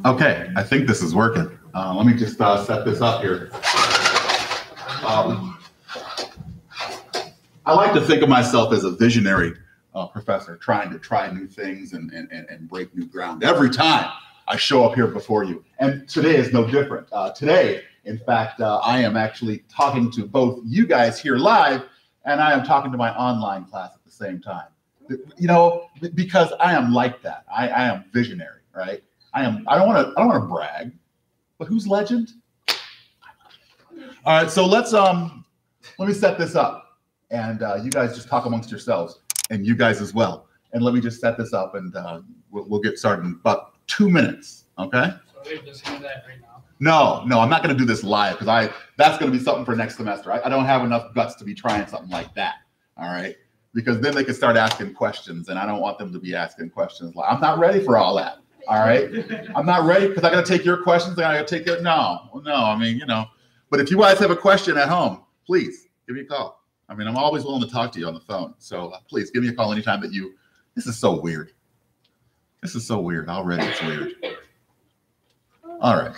Okay, I think this is working. Let me just set this up here. I like to think of myself as a visionary professor, trying to try new things and break new ground every time I show up here before you. And today is no different. Today, in fact, I am actually talking to both you guys here live, and I am talking to my online class at the same time. You know, because I am like that. I am visionary, right? I don't want to brag, but who's legend? All right, so let me set this up, and you guys just talk amongst yourselves, and you guys as well. And let me just set this up, and we'll get started in about 2 minutes. Okay? So they're just doing that right now. No, I'm not going to do this live because that's going to be something for next semester. I don't have enough guts to be trying something like that. All right, because then they can start asking questions, and I don't want them to be asking questions. I'm not ready for all that. All right, I'm not ready because I got to take your questions. I got to take it. No. I mean, you know. But if you guys have a question at home, please give me a call. I mean, I'm always willing to talk to you on the phone. So please give me a call anytime that you. This is so weird. This is so weird. Already it's weird. All right.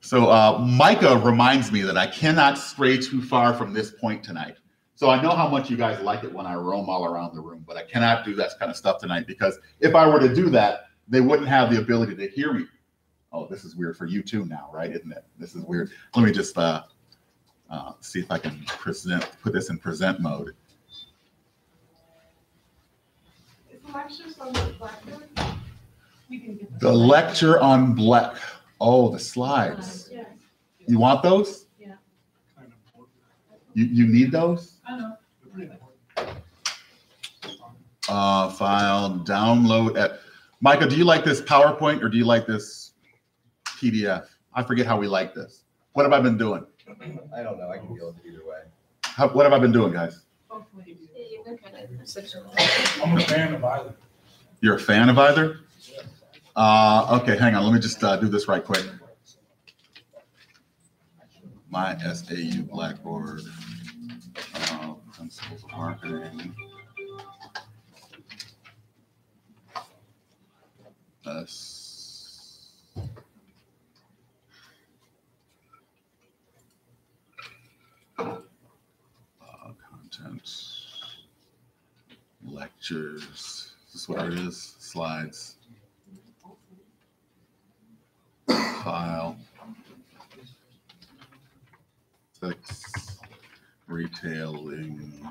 So Micah reminds me that I cannot stray too far from this point tonight. So I know how much you guys like it when I roam all around the room, but I cannot do that kind of stuff tonight because if I were to do that, they wouldn't have the ability to hear me. Oh, this is weird for you too now, right? Isn't it? This is weird. Let me just see if I can put this in present mode. Is the lecture on the Blackboard? The lecture on Black. Oh, the slides. Yeah. You want those? Yeah. You need those? I know. File, download at. Micah, do you like this PowerPoint or do you like this PDF? I forget how we like this. What have I been doing? I don't know. I can deal with it either way. What have I been doing, guys? Hopefully. I'm a fan of either. You're a fan of either? Okay, hang on. Let me just do this right quick. My SAU Blackboard. Principles of Marketing. Content. Lectures. Is this what it is? Slides. File. Text. Retailing.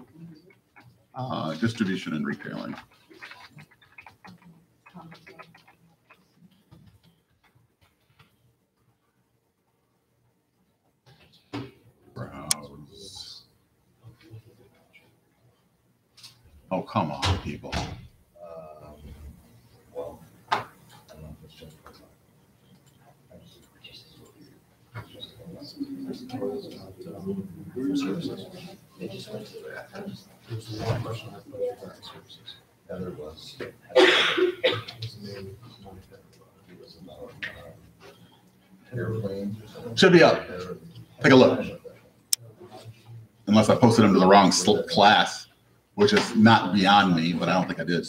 Distribution and retailing. Browse. Oh, come on, people. Well, I don't know if it's just yeah, there was. Should be up. Take a look. Unless I posted them to the wrong class, which is not beyond me, but I don't think I did.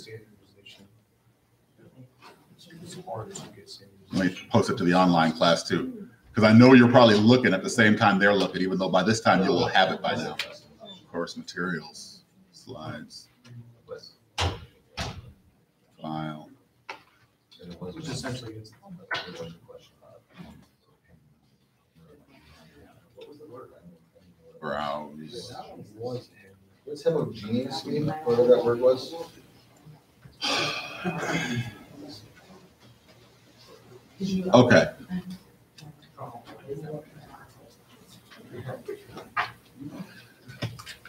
Let me post it to the online class too, because I know you're probably looking at the same time they're looking, even though by this time you will have it by now. Course materials, slides, file. Which essentially is. Browse. What's homogeneous mean? Whatever that word was. Okay.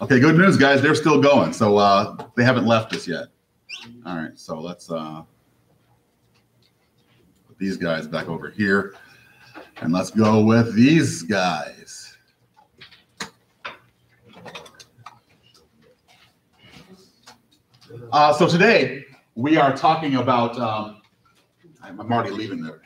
Okay, good news, guys. They're still going, so they haven't left us yet. All right, so let's put these guys back over here, and let's go with these guys. So today we are talking about. I'm already leaving there.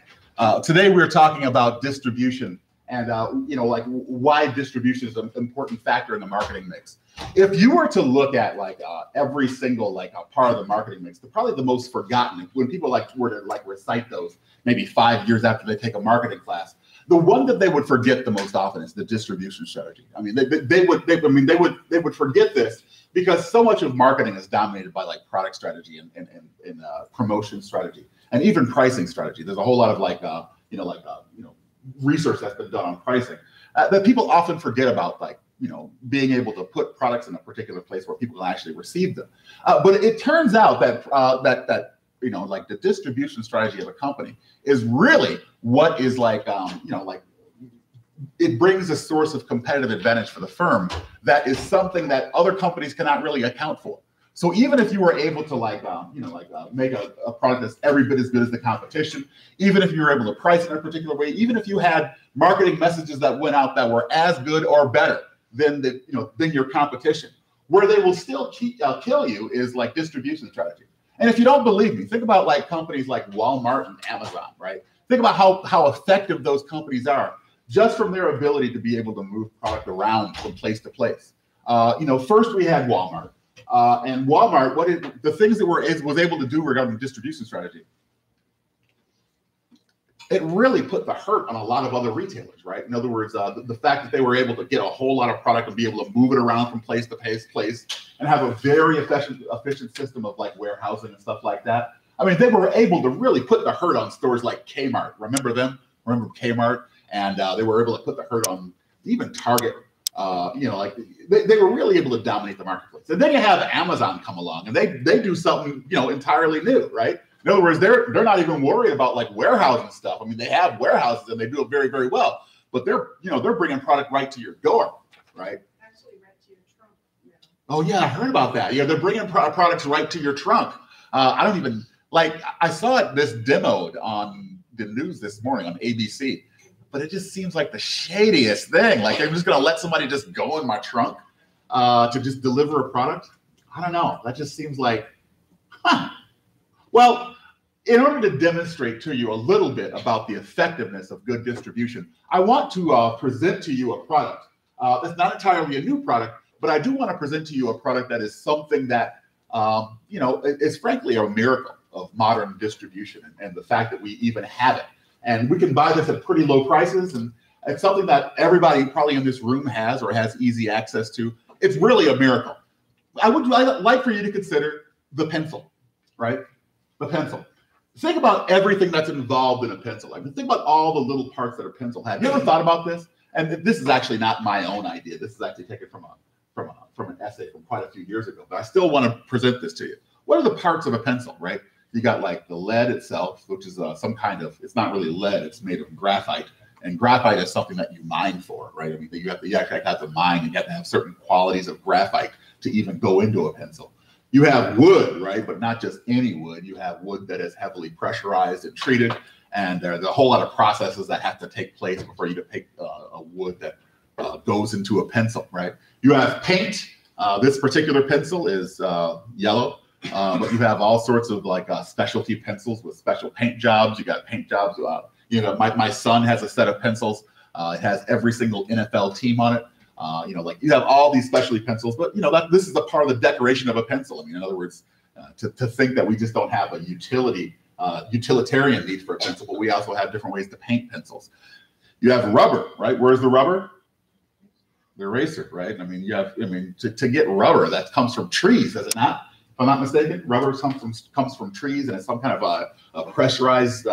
Today we're talking about distribution and like why distribution is an important factor in the marketing mix. If you were to look at like every single like part of the marketing mix, probably the most forgotten when people were to recite those maybe 5 years after they take a marketing class, the one that they would forget the most often is the distribution strategy. I mean, they would forget this because so much of marketing is dominated by like product strategy and promotion strategy and even pricing strategy. There's a whole lot of research that's been done on pricing that people often forget about, like being able to put products in a particular place where people can actually receive them. But it turns out that like the distribution strategy of a company is really what is it brings a source of competitive advantage for the firm that is something that other companies cannot really account for. So even if you were able to make a product that's every bit as good as the competition, even if you were able to price it in a particular way, even if you had marketing messages that went out that were as good or better than your competition, where they will still kill you is like distribution strategy. And if you don't believe me, think about like companies like Walmart and Amazon, right? Think about how effective those companies are just from their ability to be able to move product around from place to place. First we had Walmart. And Walmart, the things that was able to do regarding distribution strategy, it really put the hurt on a lot of other retailers, right? In other words, the fact that they were able to get a whole lot of product and be able to move it around from place to place and have a very efficient system of like warehousing and stuff like that. I mean, they were able to really put the hurt on stores like Kmart. Remember them? Remember Kmart? And they were able to put the hurt on even Target. They were really able to dominate the marketplace. And then you have Amazon come along and they do something, entirely new, right? In other words, they're not even worried about like warehousing stuff. I mean, they have warehouses and they do it very, very well, but they're bringing product right to your door, right? Actually, right to your trunk. Yeah. Oh yeah, I heard about that. Yeah, they're bringing products right to your trunk. I saw this demoed on the news this morning on ABC, but it just seems like the shadiest thing. Like they're just going to let somebody just go in my trunk to just deliver a product. I don't know. That just seems like, Well, in order to demonstrate to you a little bit about the effectiveness of good distribution, I want to present to you a product that's not entirely a new product, but I do want to present to you a product that is something that, is frankly a miracle of modern distribution and the fact that we even have it. And we can buy this at pretty low prices, and it's something that everybody probably in this room has or has easy access to. It's really a miracle. I would like for you to consider the pencil, right? The pencil. Think about everything that's involved in a pencil. Like, think about all the little parts that a pencil has. You ever thought about this? And this is actually not my own idea. This is actually taken from an essay from quite a few years ago, but I still want to present this to you. What are the parts of a pencil, right? You got like the lead itself, which is some kind of, it's not really lead, it's made of graphite. And graphite is something that you mine for, right? I mean, you actually have to mine, and you have to have certain qualities of graphite to even go into a pencil. You have wood, right? But not just any wood. You have wood that is heavily pressurized and treated. And there's a whole lot of processes that have to take place before you pick a wood that goes into a pencil, right? You have paint. This particular pencil is yellow, but you have all sorts of like specialty pencils with special paint jobs. You got paint jobs. My son has a set of pencils. It has every single NFL team on it. You have all these specialty pencils, but this is a part of the decoration of a pencil. I mean, in other words, to think that we just don't have a utilitarian need for a pencil, but we also have different ways to paint pencils. You have rubber, right? Where's the rubber? The eraser, right? I mean, to get rubber, that comes from trees, does it not? If I'm not mistaken, rubber comes from trees, and it's some kind of a pressurized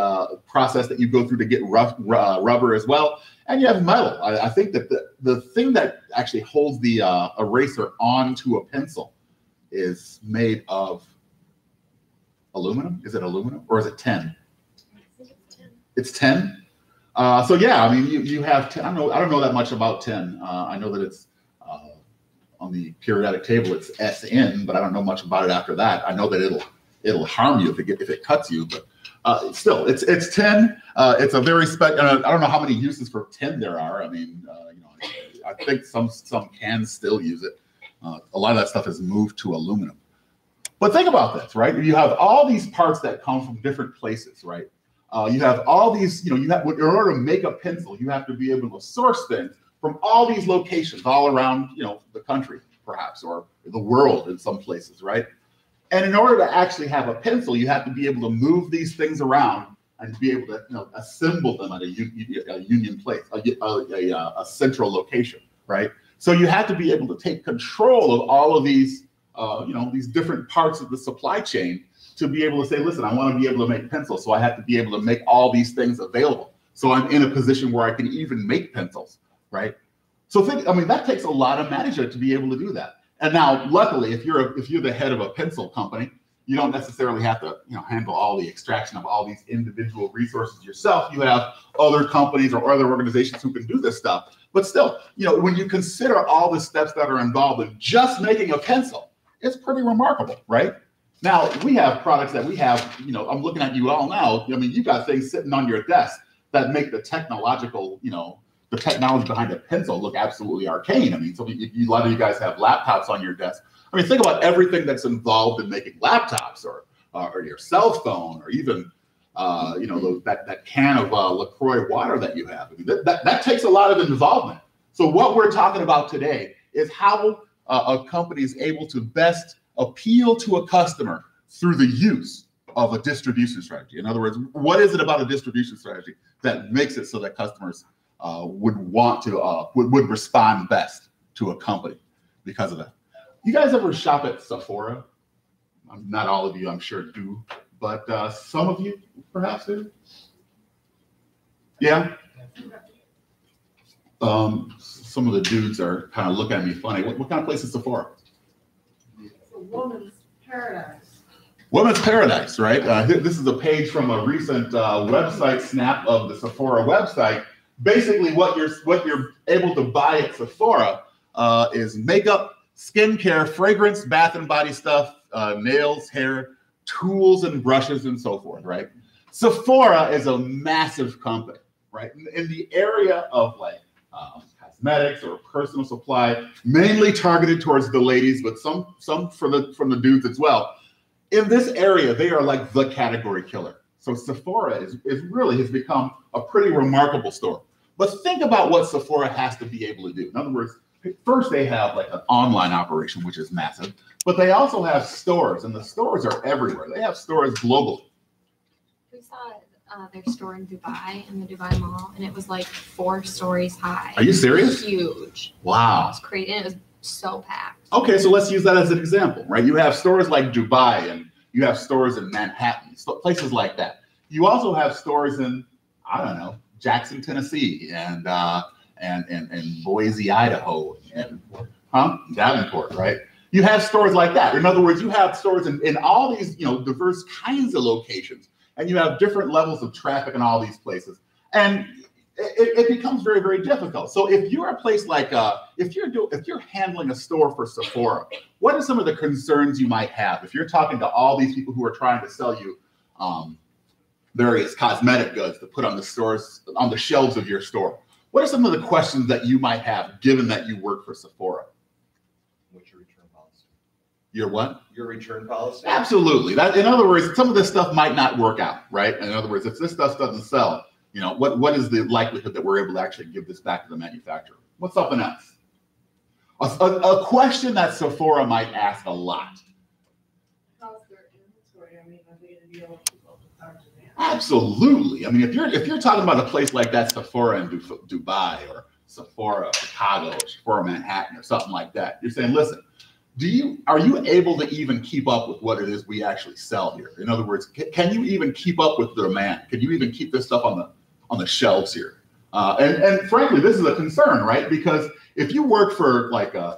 process that you go through to get rubber as well. And you have metal. I think that the thing that actually holds the eraser onto a pencil is made of aluminum. Is it aluminum or is it tin? It's tin. So yeah, I mean, you have tin. I don't know that much about tin. I know that it's on the periodic table. It's SN, but I don't know much about it after that. I know that it'll harm you if it cuts you, but still, it's tin. It's a very special. I don't know how many uses for tin there are. I mean, I think some can still use it. A lot of that stuff has moved to aluminum. But think about this, right? You have all these parts that come from different places, right? You have all these, you have, in order to make a pencil, you have to be able to source things from all these locations all around, the country, perhaps, or the world in some places, right? And in order to actually have a pencil, you have to be able to move these things around and be able to assemble them at a union place, a central location, right? So you have to be able to take control of all of these, these different parts of the supply chain to be able to say, listen, I want to be able to make pencils, so I have to be able to make all these things available. So I'm in a position where I can even make pencils, right? So that takes a lot of management to be able to do that. And now, luckily, if you're the head of a pencil company, you don't necessarily have to handle all the extraction of all these individual resources yourself. You have other companies or other organizations who can do this stuff. But still, when you consider all the steps that are involved in just making a pencil, it's pretty remarkable, right? Now, we have products that we have, I'm looking at you all now. You've got things sitting on your desk that make the technological, the technology behind a pencil look absolutely arcane. So a lot of you guys have laptops on your desk. Think about everything that's involved in making laptops or your cell phone, or even that can of LaCroix water that you have. That takes a lot of involvement. So what we're talking about today is how a company is able to best appeal to a customer through the use of a distribution strategy. In other words, what is it about a distribution strategy that makes it so that customers would want to would respond best to a company because of that? You guys ever shop at Sephora? Not all of you, I'm sure, do, but some of you perhaps do. Yeah. Some of the dudes are kind of looking at me funny. What kind of place is Sephora? It's a woman's paradise. Women's paradise, right? This is a page from a recent website snap of the Sephora website. Basically, what you're able to buy at Sephora is makeup, skincare, fragrance, bath and body stuff, nails, hair, tools and brushes, and so forth, right? Sephora is a massive company, right? In the area of cosmetics or personal supply, mainly targeted towards the ladies, but some from the dudes as well. In this area, they are like the category killer. So Sephora has become a pretty remarkable store. But think about what Sephora has to be able to do. In other words, first they have an online operation, which is massive, but they also have stores, and the stores are everywhere. They have stores globally. We saw their store in Dubai, in the Dubai Mall, and it was 4 stories high. Are you serious? Huge. Wow. It was crazy. And it was so packed. Okay, so let's use that as an example, right? You have stores like Dubai, and you have stores in Manhattan, places like that. You also have stores in, I don't know, Jackson, Tennessee, and Boise, Idaho, and Davenport, right? You have stores like that. In other words, you have stores in all these, diverse kinds of locations, and you have different levels of traffic in all these places, and it becomes very, very difficult. So if you're a place like if you're handling a store for Sephora, what are some of the concerns you might have if you're talking to all these people who are trying to sell you various cosmetic goods to put on the shelves of your store? What are some of the questions that you might have, given that you work for Sephora? What's your return policy? Your what? Your return policy? Absolutely. In other words, some of this stuff might not work out, right? In other words, if this stuff doesn't sell, what is the likelihood that we're able to actually give this back to the manufacturer? What's something else? A question that Sephora might ask a lot. How's their inventory? Are they going to be able to keep up with our demand? Absolutely. If you're talking about a place like that, Sephora in Dubai, or Sephora Chicago, or Sephora Manhattan, or something like that, you're saying, listen, are you able to even keep up with what it is we actually sell here? In other words, can you even keep up with the demand? Can you even keep this stuff on the shelves here? And frankly, this is a concern, right? Because if you work for now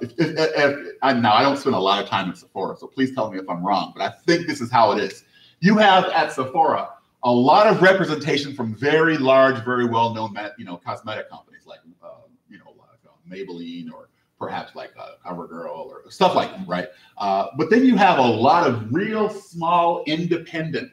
I don't spend a lot of time at Sephora, so please tell me if I'm wrong, but I think this is how it is. You have at Sephora a lot of representation from very large, very well-known, cosmetic companies like Maybelline, or perhaps CoverGirl, or stuff like that, right? But then you have a lot of real small, independent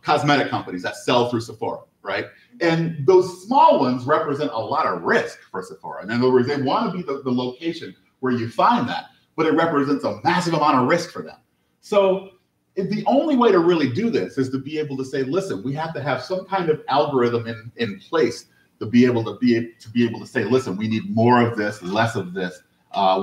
cosmetic companies that sell through Sephora, right? And those small ones represent a lot of risk for Sephora. In other words, they want to be the location where you find that, but it represents a massive amount of risk for them. So the only way to really do this is to be able to say, listen, we have to have some kind of algorithm in place to be able to say, listen, we need more of this, less of this.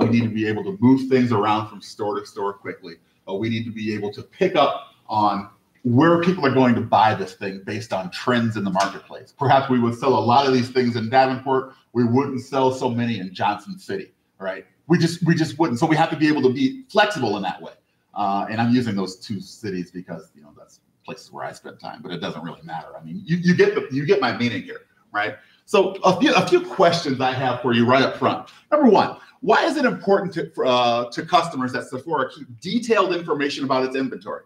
We need to be able to move things around from store to store quickly. We need to be able to pick up on where people are going to buy this thing based on trends in the marketplace. Perhaps we would sell a lot of these things in Davenport. We wouldn't sell so many in Johnson City, right? We just wouldn't. So we have to be able to be flexible in that way. And I'm using those two cities because that's places where I spend time, but it doesn't really matter. I mean, you get my meaning here, right? So a few questions I have for you right up front. Number one, why is it important to customers that Sephora keep detailed information about its inventory?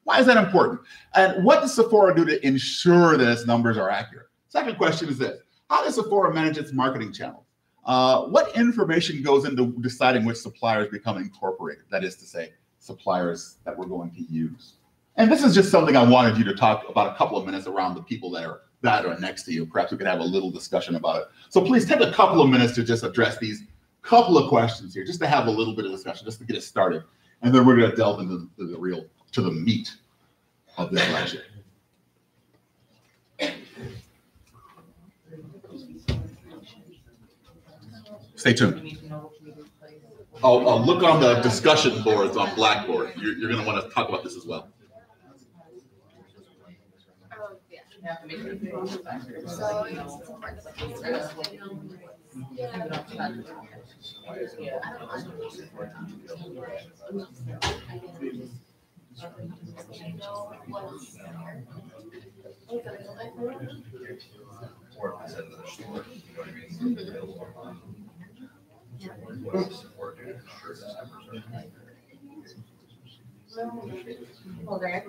Why is that important? And what does Sephora do to ensure that its numbers are accurate? Second question is this: how does Sephora manage its marketing channels? What information goes into deciding which suppliers become incorporated? That is to say, suppliers that we're going to use. And this is just something I wanted you to talk about a couple of minutes around the people that are next to you. Perhaps we could have a little discussion about it. So please take a couple of minutes to just address these couple of questions here, just to have a little bit of discussion, just to get us started. And then we're going to delve into the meat of this lecture. Stay tuned. I'll look on the discussion boards on Blackboard. You're going to want to talk about this as well. Well, they're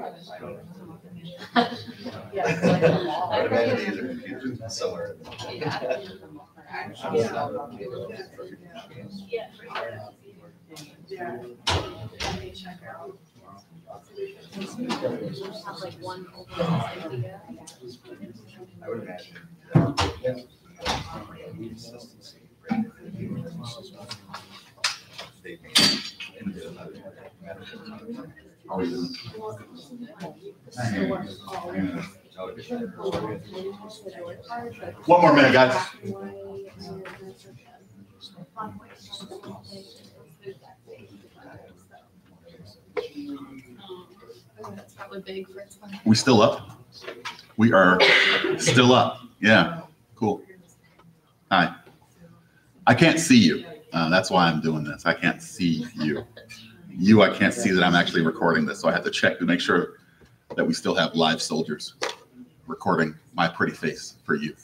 I'd imagine these are computers somewhere. Have like one open idea. I would imagine. Consistency. How are you doing? One more minute, guys. That's probably big for its money. We still up? We are still up. Yeah, cool. Hi. I can't see you. That's why I'm doing this. I can't see you. I can't see that I'm actually recording this, so I have to check to make sure that we still have live soldiers recording my pretty face for you.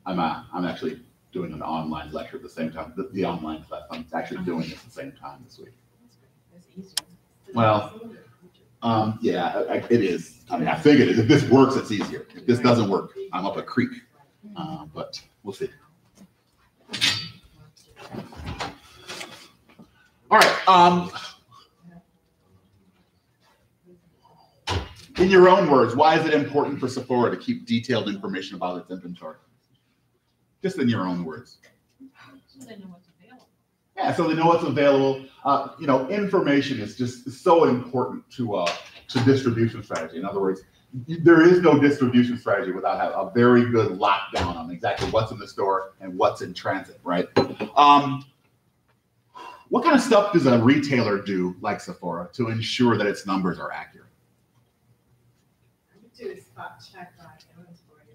I'm actually doing an online lecture at the same time. The online class, I'm actually doing it at the same time this week. Well, yeah, it is. I mean, I figured if this works, it's easier. If this doesn't work, I'm up a creek. But we'll see. All right. In your own words, why is it important for Sephora to keep detailed information about its inventory? Just in your own words. So they know what's available. Yeah, so they know what's available. Information is just so important to distribution strategy. In other words, there is no distribution strategy without having a very good lockdown on exactly what's in the store and what's in transit, right? What kind of stuff does a retailer do, like Sephora, to ensure that its numbers are accurate? Do a spot check on inventory.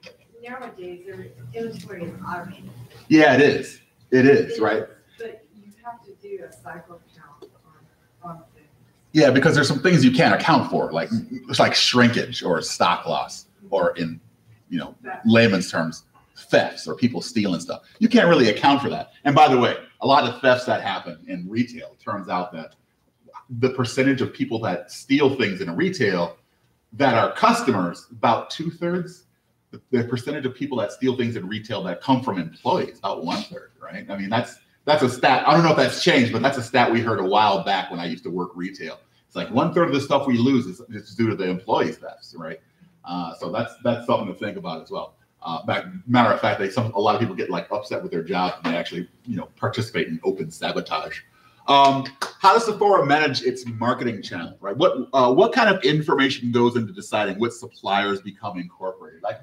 Because nowadays, their inventory is automated. Yeah, it is. It is, right? But you have to do a cycle count on things. Yeah, because there's some things you can't account for, like it's like shrinkage or stock loss, or in layman's terms, thefts or people stealing stuff. You can't really account for that. And by the way, a lot of thefts that happen in retail, it turns out that the percentage of people that steal things in retail that are customers, about 2/3. The percentage of people that steal things in retail that come from employees, about 1/3, right? I mean, that's a stat. I don't know if that's changed, but that's a stat we heard a while back when I used to work retail. It's like 1/3 of the stuff we lose is due to the employee thefts, right? So that's something to think about as well. Matter of fact, a lot of people get like upset with their job and they actually participate in open sabotage How does Sephora manage its marketing channel, right? What kind of information goes into deciding what suppliers become incorporated? Like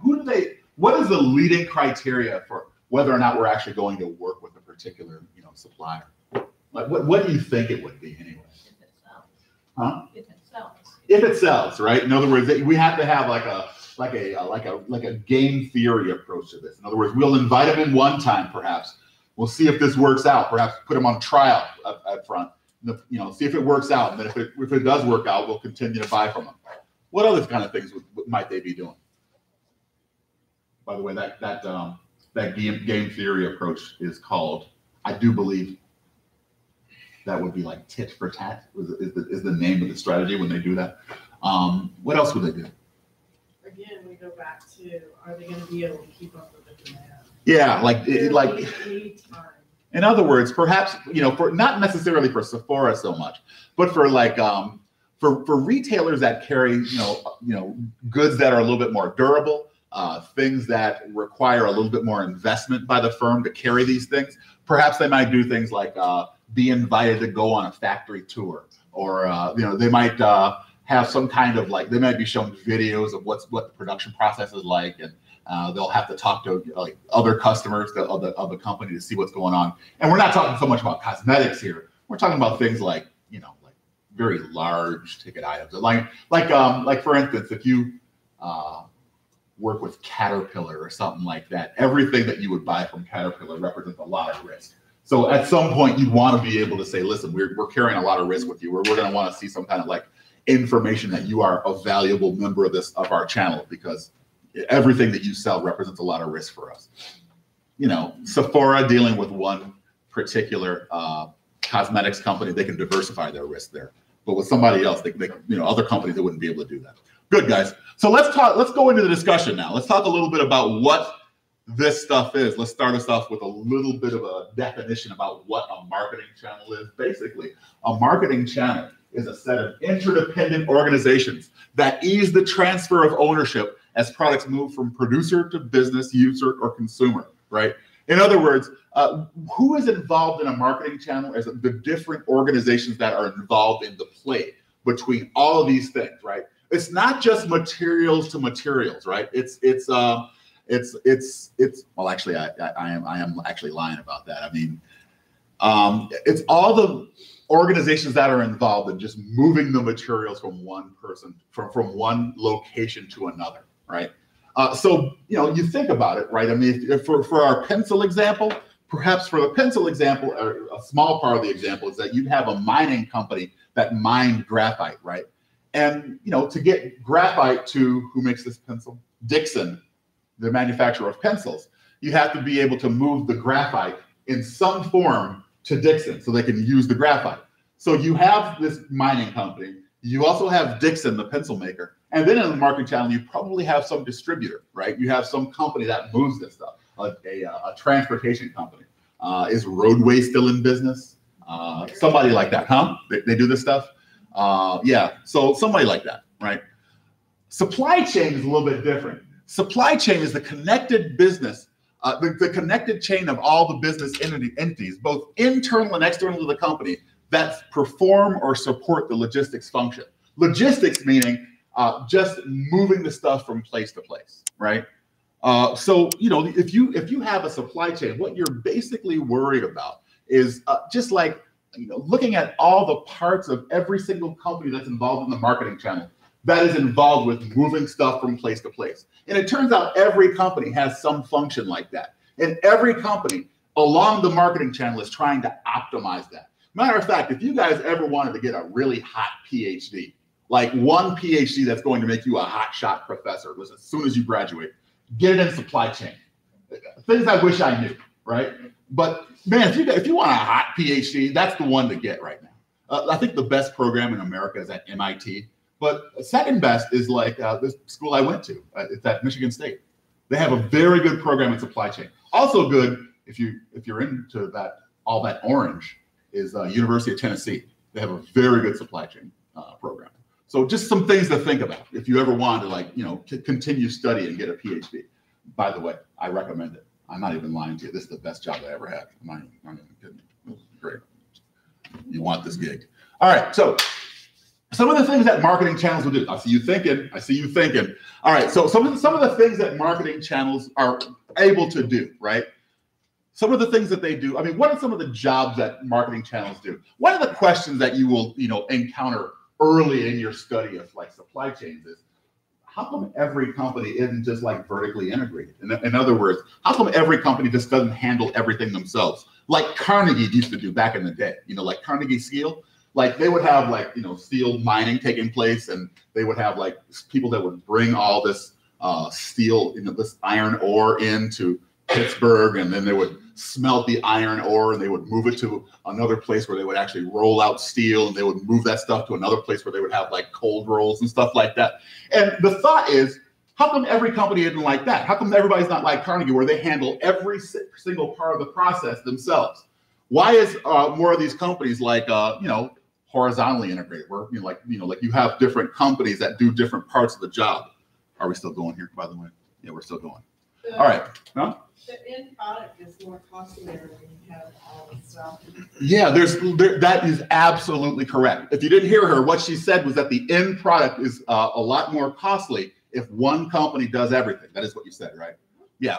what is the leading criteria for whether or not we're actually going to work with a particular, supplier? Like what do you think it would be anyway? If it sells. Huh? If it sells. If it sells, right? In other words, we have to have like a game theory approach to this. In other words, we'll invite them in one time, perhaps. We'll see if this works out. Perhaps put them on trial up front. See if it works out. And then if it does work out, we'll continue to buy from them. What other kind of things might they be doing? By the way, that game theory approach is called, I do believe, that would be like tit for tat is the name of the strategy when they do that. What else would they do? Again, we go back to, are they going to be able to keep up with the demand? Yeah, Lead time. In other words, perhaps, for not necessarily for Sephora so much, but for for retailers that carry, goods that are a little bit more durable, things that require a little bit more investment by the firm to carry these things. Perhaps they might do things like be invited to go on a factory tour, or they might have some kind of they might be shown videos of what the production process is like, and they'll have to talk to other customers of the company to see what's going on. And we're not talking so much about cosmetics here. We're talking about things like very large ticket items, like for instance, if you work with Caterpillar or something like that, everything that you would buy from Caterpillar represents a lot of risk. So at some point, you'd want to be able to say, listen, we're carrying a lot of risk with you. We're going to want to see some kind of information that you are a valuable member of our channel, because everything that you sell represents a lot of risk for us. Sephora dealing with one particular cosmetics company, they can diversify their risk there. But with somebody else, other companies, they wouldn't be able to do that. Good, guys. So let's go into the discussion now. Let's talk a little bit about what this stuff is. Let's start us off with a little bit of a definition about what a marketing channel is. Basically, a marketing channel is a set of interdependent organizations that ease the transfer of ownership as products move from producer to business, user, or consumer, right? In other words, who is involved in a marketing channel is the different organizations that are involved in the play between all of these things, right? It's not just materials to materials, right? Well, actually, I am actually lying about that. I mean, it's all the organizations that are involved in just moving the materials from one person, from one location to another, right? So, you think about it, right? I mean, if for our pencil example, perhaps for the pencil example, or a small part of the example is that you'd have a mining company that mined graphite, right? And, to get graphite to, who makes this pencil? Dixon, the manufacturer of pencils. You have to be able to move the graphite in some form to Dixon so they can use the graphite. So you have this mining company. You also have Dixon, the pencil maker. And then in the marketing channel, you probably have some distributor, right? You have some company that moves this stuff, a transportation company. Is Roadway still in business? Somebody like that, huh? They do this stuff? Yeah, so somebody like that, right? Supply chain is a little bit different. Supply chain is the connected business, the connected chain of all the business entities, both internal and external to the company, that perform or support the logistics function. Logistics meaning just moving the stuff from place to place, right? So if you have a supply chain, what you're basically worried about is just looking at all the parts of every single company that's involved in the marketing channel that is involved with moving stuff from place to place. And it turns out every company has some function like that. And every company along the marketing channel is trying to optimize that. Matter of fact, if you guys ever wanted to get a really hot PhD, like one PhD that's going to make you a hotshot professor as soon as you graduate, get it in supply chain. Things I wish I knew, right? But man, if you want a hot PhD, that's the one to get right now. I think the best program in America is at MIT, but second best is this school I went to. It's at Michigan State. They have a very good program in supply chain. Also good if you're into that, all that orange, is University of Tennessee. They have a very good supply chain program. So just some things to think about if you ever want to continue study and get a PhD. By the way, I recommend it. I'm not even lying to you. This is the best job I ever had. I'm not even kidding you. It was great. you want this gig. All right, so some of the things that marketing channels will do. I see you thinking. I see you thinking. All right, so some of the things that marketing channels are able to do, right? Some of the things that they do. I mean, what are some of the jobs that marketing channels do? One of the questions that you will, encounter early in your study of like supply chains is, how come every company isn't just like vertically integrated? In other words, how come every company just doesn't handle everything themselves? Like Carnegie used to do back in the day, like Carnegie Steel. Like they would have like, steel mining taking place, and they would have like people that would bring all this steel, this iron ore into Pittsburgh, and then they would smelt the iron ore and they would move it to another place where they would actually roll out steel, and they would move that stuff to another place where they would have like cold rolls and stuff like that. And the thought is, how come every company isn't like that? How come everybody's not like Carnegie, where they handle every single part of the process themselves? Why is more of these companies like, horizontally integrated, where like you have different companies that do different parts of the job? Are we still going here, by the way? Yeah, we're still going. All right. Huh? The end product is more costly when you have all the stuff. Yeah, that is absolutely correct. If you didn't hear her, what she said was that the end product is a lot more costly if one company does everything. That is what you said, right? Yeah,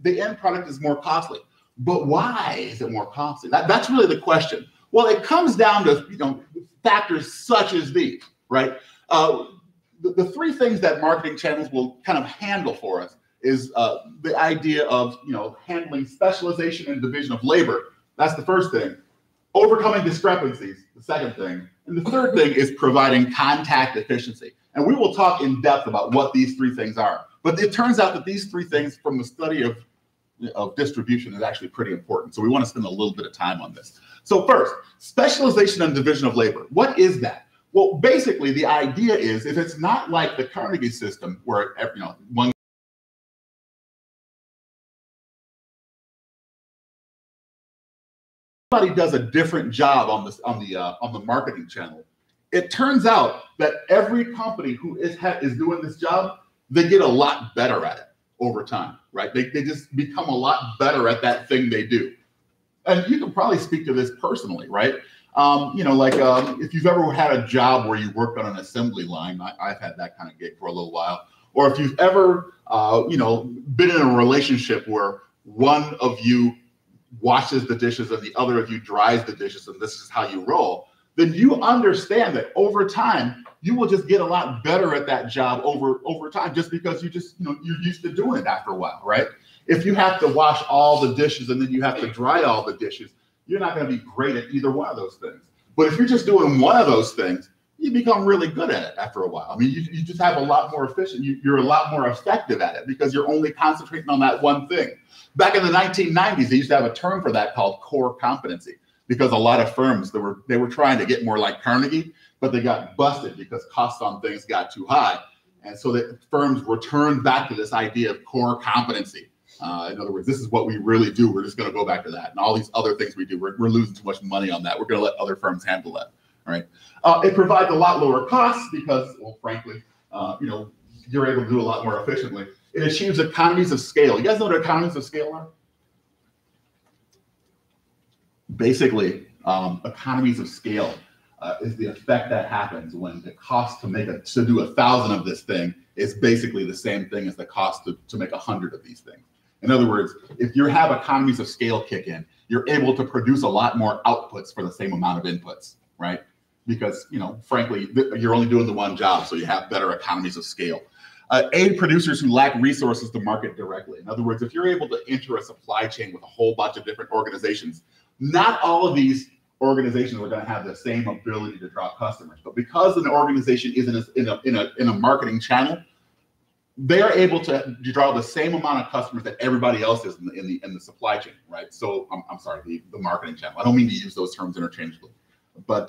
the end product is more costly. But why is it more costly? That's really the question. Well, it comes down to factors such as these, right? The three things that marketing channels will kind of handle for us is the idea of handling specialization and division of labor. That's the first thing. Overcoming discrepancies, the second thing. And the third thing is providing contact efficiency. And we will talk in depth about what these three things are. But it turns out that these three things, from the study of distribution, is actually pretty important. So we want to spend a little bit of time on this. So first, specialization and division of labor. What is that? Well, basically, the idea is, if it's not like the Carnegie system, where one everybody does a different job on the marketing channel, it turns out that every company who is doing this job, they get a lot better at it over time, right? They just become a lot better at that thing they do. And you can probably speak to this personally, right? If you've ever had a job where you worked on an assembly line, I've had that kind of gig for a little while. Or if you've ever, been in a relationship where one of you washes the dishes and the other of you dries the dishes, and this is how you roll, then you understand that over time, you will just get a lot better at that job over time, just because you're used to doing it after a while, right? If you have to wash all the dishes and then you have to dry all the dishes, you're not going to be great at either one of those things. But if you're just doing one of those things, you become really good at it after a while. I mean, you just have a lot more efficient. You're a lot more effective at it because you're only concentrating on that one thing. Back in the 1990s, they used to have a term for that called core competency, because a lot of firms they were trying to get more like Carnegie, but they got busted because costs on things got too high. And so the firms returned back to this idea of core competency. In other words, this is what we really do. We're just going to go back to that. And all these other things we do, we're losing too much money on that. We're going to let other firms handle that. All right. It provides a lot lower costs because, well, frankly, you're able to do a lot more efficiently. It achieves economies of scale. You guys know what economies of scale are? Basically, economies of scale is the effect that happens when the cost to do 1,000 of this thing is basically the same thing as the cost to make 100 of these things. In other words, if you have economies of scale kick in, you're able to produce a lot more outputs for the same amount of inputs, right? Because, frankly, you're only doing the one job, so you have better economies of scale. Aid producers who lack resources to market directly. In other words, if you're able to enter a supply chain with a whole bunch of different organizations, not all of these organizations are going to have the same ability to draw customers. But because an organization is in a marketing channel, they are able to draw the same amount of customers that everybody else is in the supply chain, right? So I'm sorry, the marketing channel. I don't mean to use those terms interchangeably, but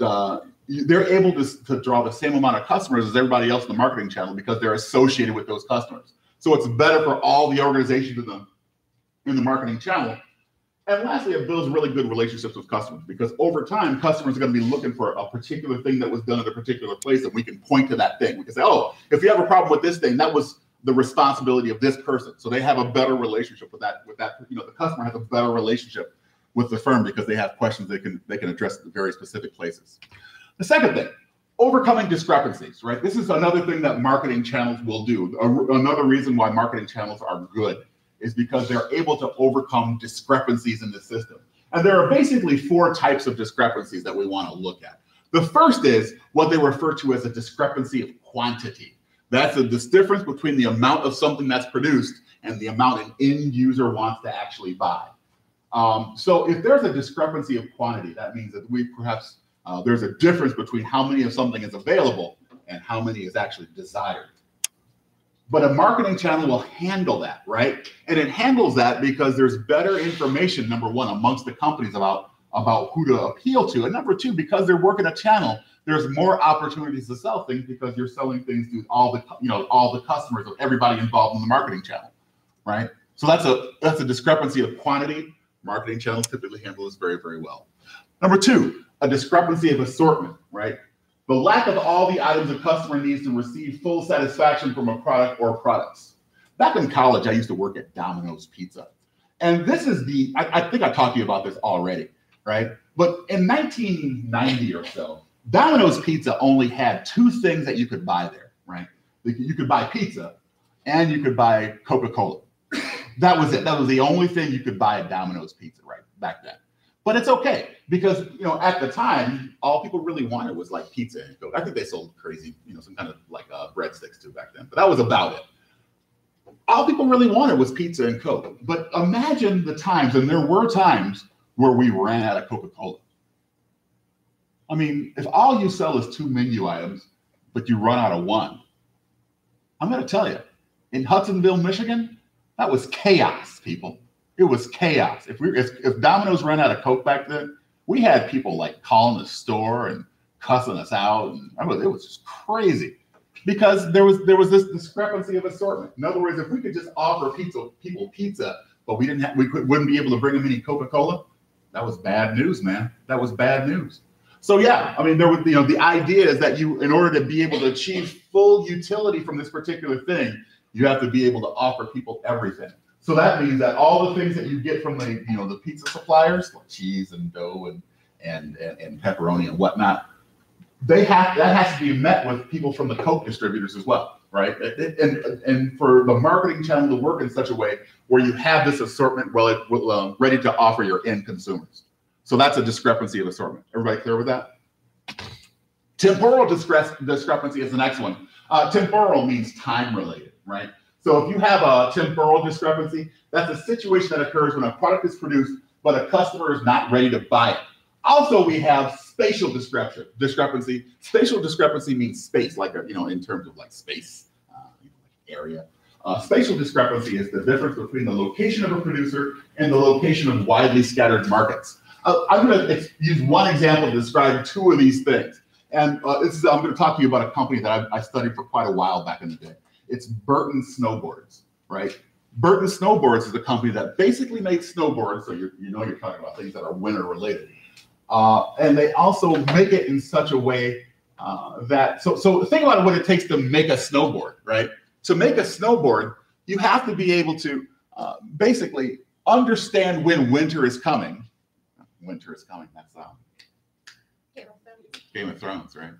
they're able to draw the same amount of customers as everybody else in the marketing channel because they're associated with those customers. So it's better for all the organizations in the marketing channel. And lastly, it builds really good relationships with customers, because over time, customers are going to be looking for a particular thing that was done at a particular place, and we can point to that thing. We can say, oh, if you have a problem with this thing, that was the responsibility of this person. So they have a better relationship with that. The customer has a better relationship with the firm because they have questions they can address at the very specific places. The second thing, overcoming discrepancies, right? This is another thing that marketing channels will do. Another reason why marketing channels are good is because they're able to overcome discrepancies in the system. And there are basically 4 types of discrepancies that we want to look at. The first is what they refer to as a discrepancy of quantity. That's this difference between the amount of something that's produced and the amount an end user wants to actually buy. So if there's a discrepancy of quantity, that means that we perhaps there's a difference between how many of something is available and how many is actually desired. But a marketing channel will handle that, right? And it handles that because there's better information, number one, amongst the companies about who to appeal to. And number two, because they're working a channel, there's more opportunities to sell things because you're selling things to all the customers of everybody involved in the marketing channel, right? So that's a discrepancy of quantity. Marketing channels typically handle this very, very well. Number two, a discrepancy of assortment, right? The lack of all the items a customer needs to receive full satisfaction from a product or products. Back in college, I used to work at Domino's Pizza. And this is I think I talked to you about this already, right? But in 1990 or so, Domino's Pizza only had 2 things that you could buy there, right? You could buy pizza and you could buy Coca-Cola. That was it. That was the only thing you could buy at Domino's Pizza, right, back then. But it's okay because, at the time, all people really wanted was like pizza and Coke. I think they sold crazy, some kind of like breadsticks too back then, but that was about it. All people really wanted was pizza and Coke. But imagine the times, and there were times where we ran out of Coca-Cola. I mean, if all you sell is 2 menu items, but you run out of 1, I'm going to tell you, in Hudsonville, Michigan, that was chaos, people. It was chaos. If Domino's ran out of Coke back then, we had people like calling the store and cussing us out, and it was just crazy because there was this discrepancy of assortment. In other words, if we could just offer people pizza, but we wouldn't be able to bring them any Coca-Cola, that was bad news, man. That was bad news. So yeah, I mean, the idea is that in order to be able to achieve full utility from this particular thing, you have to be able to offer people everything. So that means that all the things that you get from the pizza suppliers, like cheese and dough and pepperoni and whatnot, that has to be met with people from the Coke distributors as well, right? And for the marketing channel to work in such a way where you have this assortment ready to offer your end consumers. So that's a discrepancy of assortment. Everybody clear with that? Temporal discrepancy is the next one. Temporal means time related, right? So if you have a temporal discrepancy, that's a situation that occurs when a product is produced, but a customer is not ready to buy it. Also, we have spatial discrepancy. Spatial discrepancy means space, like in terms of like space, area. Spatial discrepancy is the difference between the location of a producer and the location of widely scattered markets. I'm going to use one example to describe 2 of these things. And I'm going to talk to you about a company that I studied for quite a while back in the day. It's Burton Snowboards, right? Burton Snowboards is a company that basically makes snowboards, so you're talking about things that are winter related. And they also make it in such a way that, so think about what it takes to make a snowboard, right? To make a snowboard, you have to be able to basically understand when winter is coming. Winter is coming, that's Game of Thrones, right?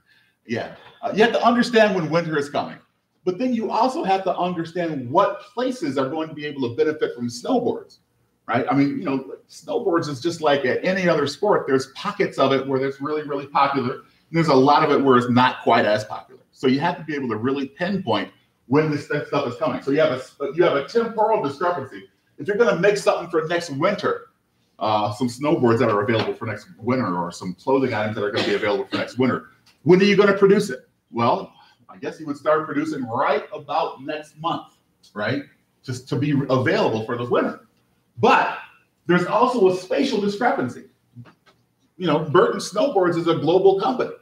Yeah, you have to understand when winter is coming. But then you also have to understand what places are going to be able to benefit from snowboards, right? I mean, snowboards is just like any other sport. There's pockets of it where it's really, really popular. And there's a lot of it where it's not quite as popular. So you have to be able to really pinpoint when this stuff is coming. So you have a temporal discrepancy. If you're going to make something for next winter, some snowboards that are available for next winter or some clothing items that are going to be available for next winter, when are you going to produce it? Well, I guess you would start producing right about next month, right? Just to be available for the winter. But there's also a spatial discrepancy. Burton Snowboards is a global company.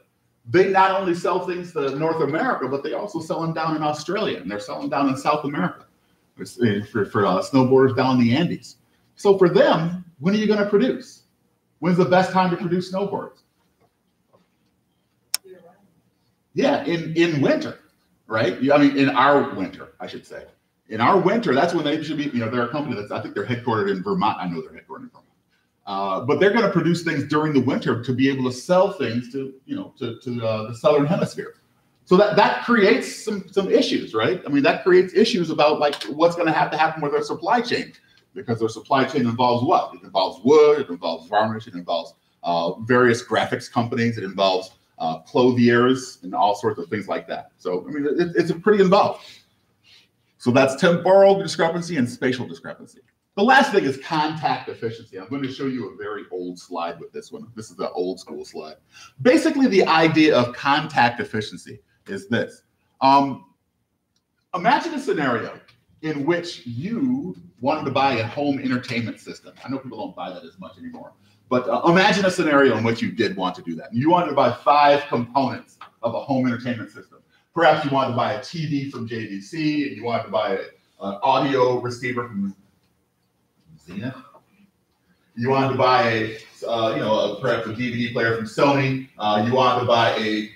They not only sell things to North America, but they also sell them down in Australia, and they're selling down in South America for snowboarders down in the Andes. So for them, when are you going to produce? When's the best time to produce snowboards? Yeah, in winter, right? I mean, in our winter, I should say. In our winter, that's when they should be, they're a company I think they're headquartered in Vermont. I know they're headquartered in but they're going to produce things during the winter to be able to sell things to the southern hemisphere. So that creates some issues, right? I mean, that creates issues about like what's going to happen with their supply chain, because their supply chain involves what? It involves wood, it involves varnish, it involves various graphics companies, it involves clothiers and all sorts of things like that. So I mean, it's pretty involved. So that's temporal discrepancy and spatial discrepancy. The last thing is contact efficiency. I'm going to show you a very old slide with this one. This is the old school slide. Basically, the idea of contact efficiency is this. Imagine a scenario in which you wanted to buy a home entertainment system. I know people don't buy that as much anymore, but imagine a scenario in which you did want to do that. You wanted to buy 5 components of a home entertainment system. Perhaps you wanted to buy a TV from JVC, and you wanted to buy an audio receiver from Zenith. You wanted to buy perhaps a DVD player from Sony. You wanted to buy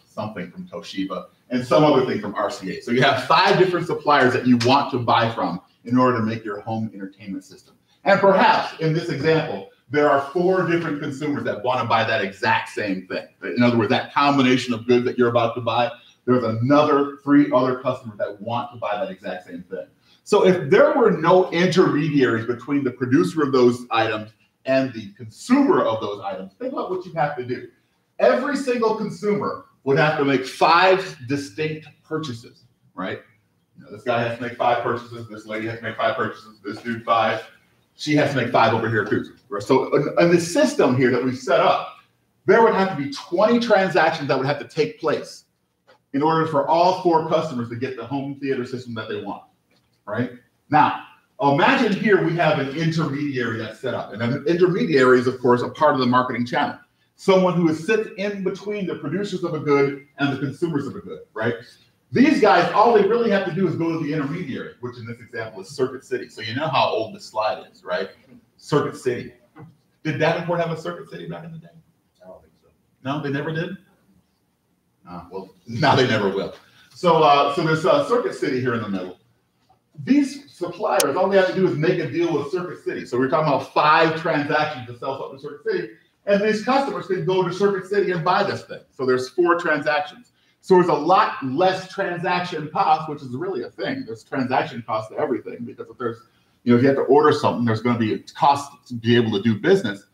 something from Toshiba and some other thing from RCA. So you have 5 different suppliers that you want to buy from in order to make your home entertainment system. And perhaps in this example, there are 4 different consumers that want to buy that exact same thing. In other words, that combination of goods that you're about to buy, there's another 3 other customers that want to buy that exact same thing. So if there were no intermediaries between the producer of those items and the consumer of those items, think about what you have to do. Every single consumer would have to make 5 distinct purchases, right? This guy has to make 5 purchases. This lady has to make 5 purchases. This dude 5. She has to make 5 over here too. So in the system here that we've set up, there would have to be 20 transactions that would have to take place in order for all 4 customers to get the home theater system that they want, right? Now, imagine here we have an intermediary that's set up. And an intermediary is, of course, a part of the marketing channel. Someone who sits in between the producers of a good and the consumers of a good, right? These guys, all they really have to do is go to the intermediary, which in this example is Circuit City. So you know how old this slide is, right? Circuit City. Did Davenport have a Circuit City back in the day? I don't think so. No, they never did? Well, now they never will. So there's Circuit City here in the middle. These suppliers, all they have to do is make a deal with Circuit City. So we're talking about 5 transactions to sell something to Circuit City. And these customers can go to Circuit City and buy this thing. So there's 4 transactions. So there's a lot less transaction cost, which is really a thing. There's transaction cost to everything, because if there's, if you have to order something, there's going to be a cost to be able to do business.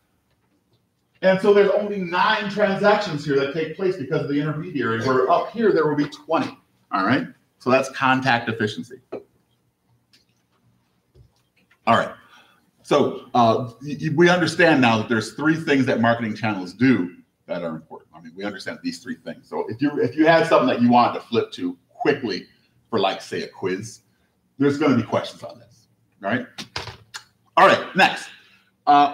And so there's only 9 transactions here that take place because of the intermediary, where up here there will be 20. All right. So that's contact efficiency. All right. So we understand now that there's 3 things that marketing channels do that are important. I mean, we understand these 3 things. So if you had something that you wanted to flip to quickly for, like, say, a quiz, there's going to be questions on this, right? All right, next.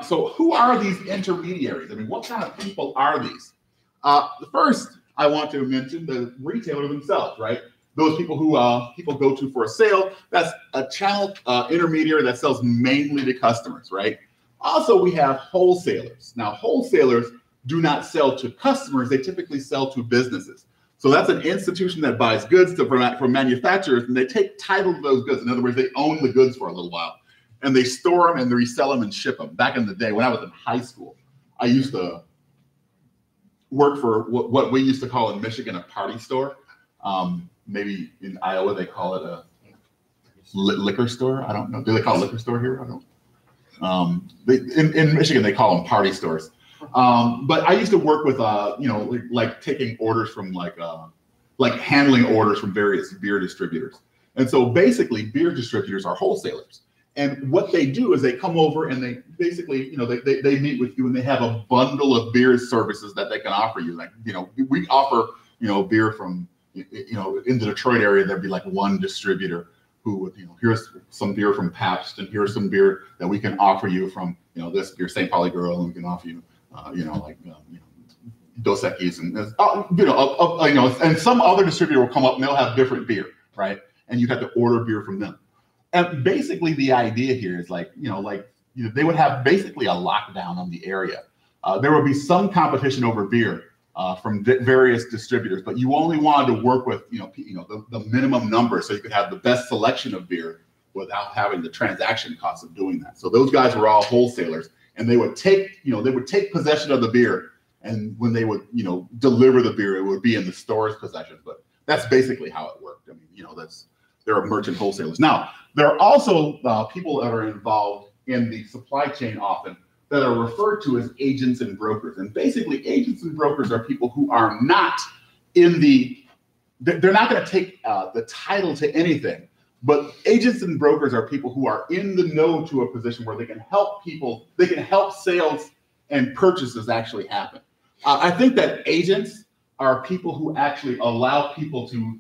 So who are these intermediaries? I mean, what kind of people are these? The first I want to mention the retailer themselves, right? Those people who people go to for a sale. That's a channel intermediary that sells mainly to customers, right? Also, we have wholesalers. Now, wholesalers do not sell to customers. They typically sell to businesses. So that's an institution that buys goods from manufacturers, and they take title to those goods. In other words, they own the goods for a little while, and they store them and they resell them and ship them. Back in the day, when I was in high school, I used to work for what we used to call in Michigan a party store. Maybe in Iowa they call it a liquor store. I don't know. Do they call it liquor store here? I don't. In Michigan they call them party stores. But I used to work with like taking orders from like handling orders from various beer distributors. And so basically beer distributors are wholesalers. And what they do is they come over and they basically, they meet with you and they have a bundle of beer services that they can offer you. Like, we offer, beer from, in the Detroit area, there'd be like one distributor who would, here's some beer from Pabst and here's some beer that we can offer you from, this beer, St. Pauli Girl, and we can offer you, Dos Equis and, and some other distributor will come up and they'll have different beer, right? And you have to order beer from them. And basically the idea here is they would have basically a lockdown on the area. There would be some competition over beer from various distributors, but you only wanted to work with, the minimum number so you could have the best selection of beer without having the transaction costs of doing that. So those guys were all wholesalers, and they would take possession of the beer, and when they would deliver the beer, it would be in the store's possession. But that's basically how it worked. I mean, there are merchant wholesalers. Now, there are also people that are involved in the supply chain often that are referred to as agents and brokers. And basically, agents and brokers are people who are not they're not going to take the title to anything. But agents and brokers are people who are in the know to a position where they can help sales and purchases actually happen. I think that agents are people who actually allow people to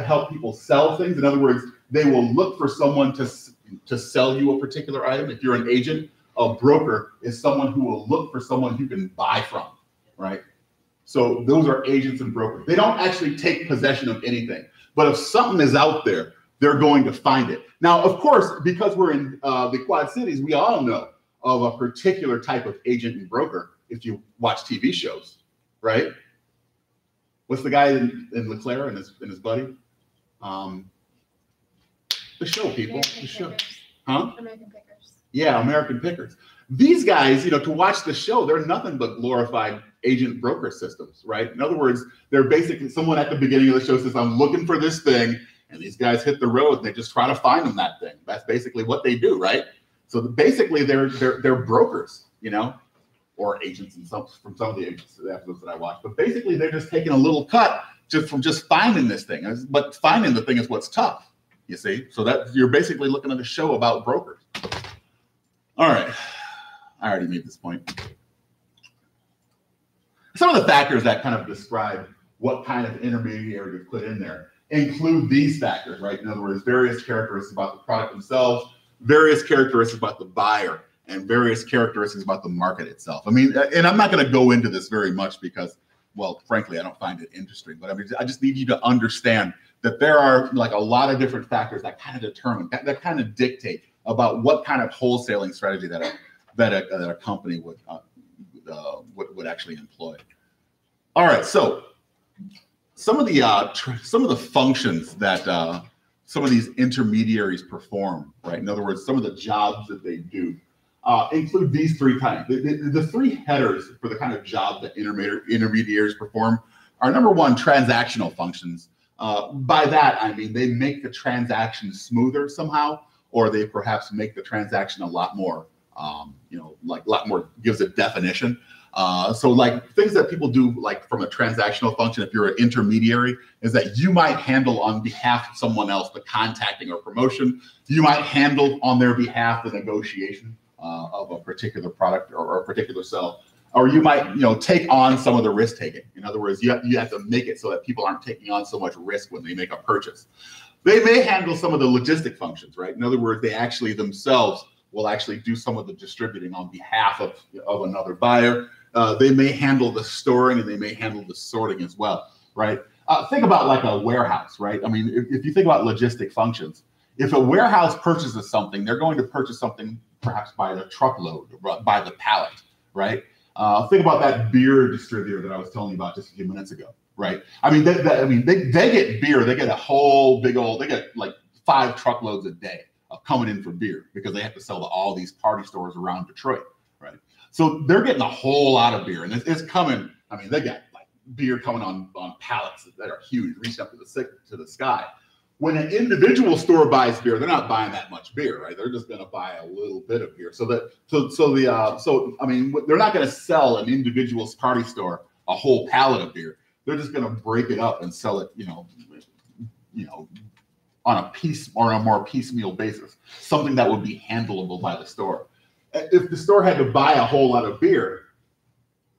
help people sell things. In other words, they will look for someone to sell you a particular item. If you're an agent, a broker is someone who will look for someone you can buy from, right? So those are agents and brokers. They don't actually take possession of anything, but if something is out there, they're going to find it. Now, of course, because we're in the Quad Cities, we all know of a particular type of agent and broker if you watch TV shows, right? What's the guy in LeClaire and his buddy? The show, people. The show. Huh? American Pickers. Yeah, American Pickers. These guys, to watch the show, they're nothing but glorified agent broker systems, right? In other words, they're basically someone at the beginning of the show says, I'm looking for this thing, and these guys hit the road and they just try to find them that thing. That's basically what they do, right? So basically they're brokers, or agents from some of the episodes that I watched. But basically they're just taking a little cut from finding this thing. But finding the thing is what's tough, you see? So that you're basically looking at a show about brokers. All right, I already made this point. Some of the factors that kind of describe what kind of intermediary to put in there include these factors, right? In other words, various characteristics about the product themselves, various characteristics about the buyer, and various characteristics about the market itself. I mean, and I'm not going to go into this very much because, well, frankly, I don't find it interesting. But I mean, I just need you to understand that there are like a lot of different factors that kind of determine, that kind of dictate about what kind of wholesaling strategy that a company would actually employ. All right, so some of the functions that some of these intermediaries perform, right? In other words, some of the jobs that they do include these three kinds. The three headers for the kind of job that intermediaries perform are, number one, transactional functions. By that, I mean they make the transaction smoother somehow, or they perhaps make the transaction a lot more, gives it definition. So like things that people do like from a transactional function, if you're an intermediary, is that you might handle on behalf of someone else the contacting or promotion. You might handle on their behalf the negotiation of a particular product or a particular sell. Or you might, take on some of the risk taking. In other words, you have to make it so that people aren't taking on so much risk when they make a purchase. They may handle some of the logistic functions, right? In other words, they actually themselves will actually do some of the distributing on behalf of another buyer. They may handle the storing and they may handle the sorting as well, right? Think about like a warehouse, right? I mean, if you think about logistic functions, if a warehouse purchases something, they're going to purchase something perhaps by the truckload, by the pallet, right? Think about that beer distributor that I was telling you about just a few minutes ago, right? I mean, they get beer. They get a whole big old. They get like 5 truckloads a day of coming in for beer because they have to sell to all these party stores around Detroit, right? So they're getting a whole lot of beer, and it's coming. I mean, they got like beer coming on pallets that are huge, reaching up to the sky. When an individual store buys beer, they're not buying that much beer, right? They're just going to buy a little bit of beer. So I mean, they're not going to sell an individual's party store a whole pallet of beer. They're just going to break it up and sell it, on a piece or on a more piecemeal basis, something that would be handleable by the store. If the store had to buy a whole lot of beer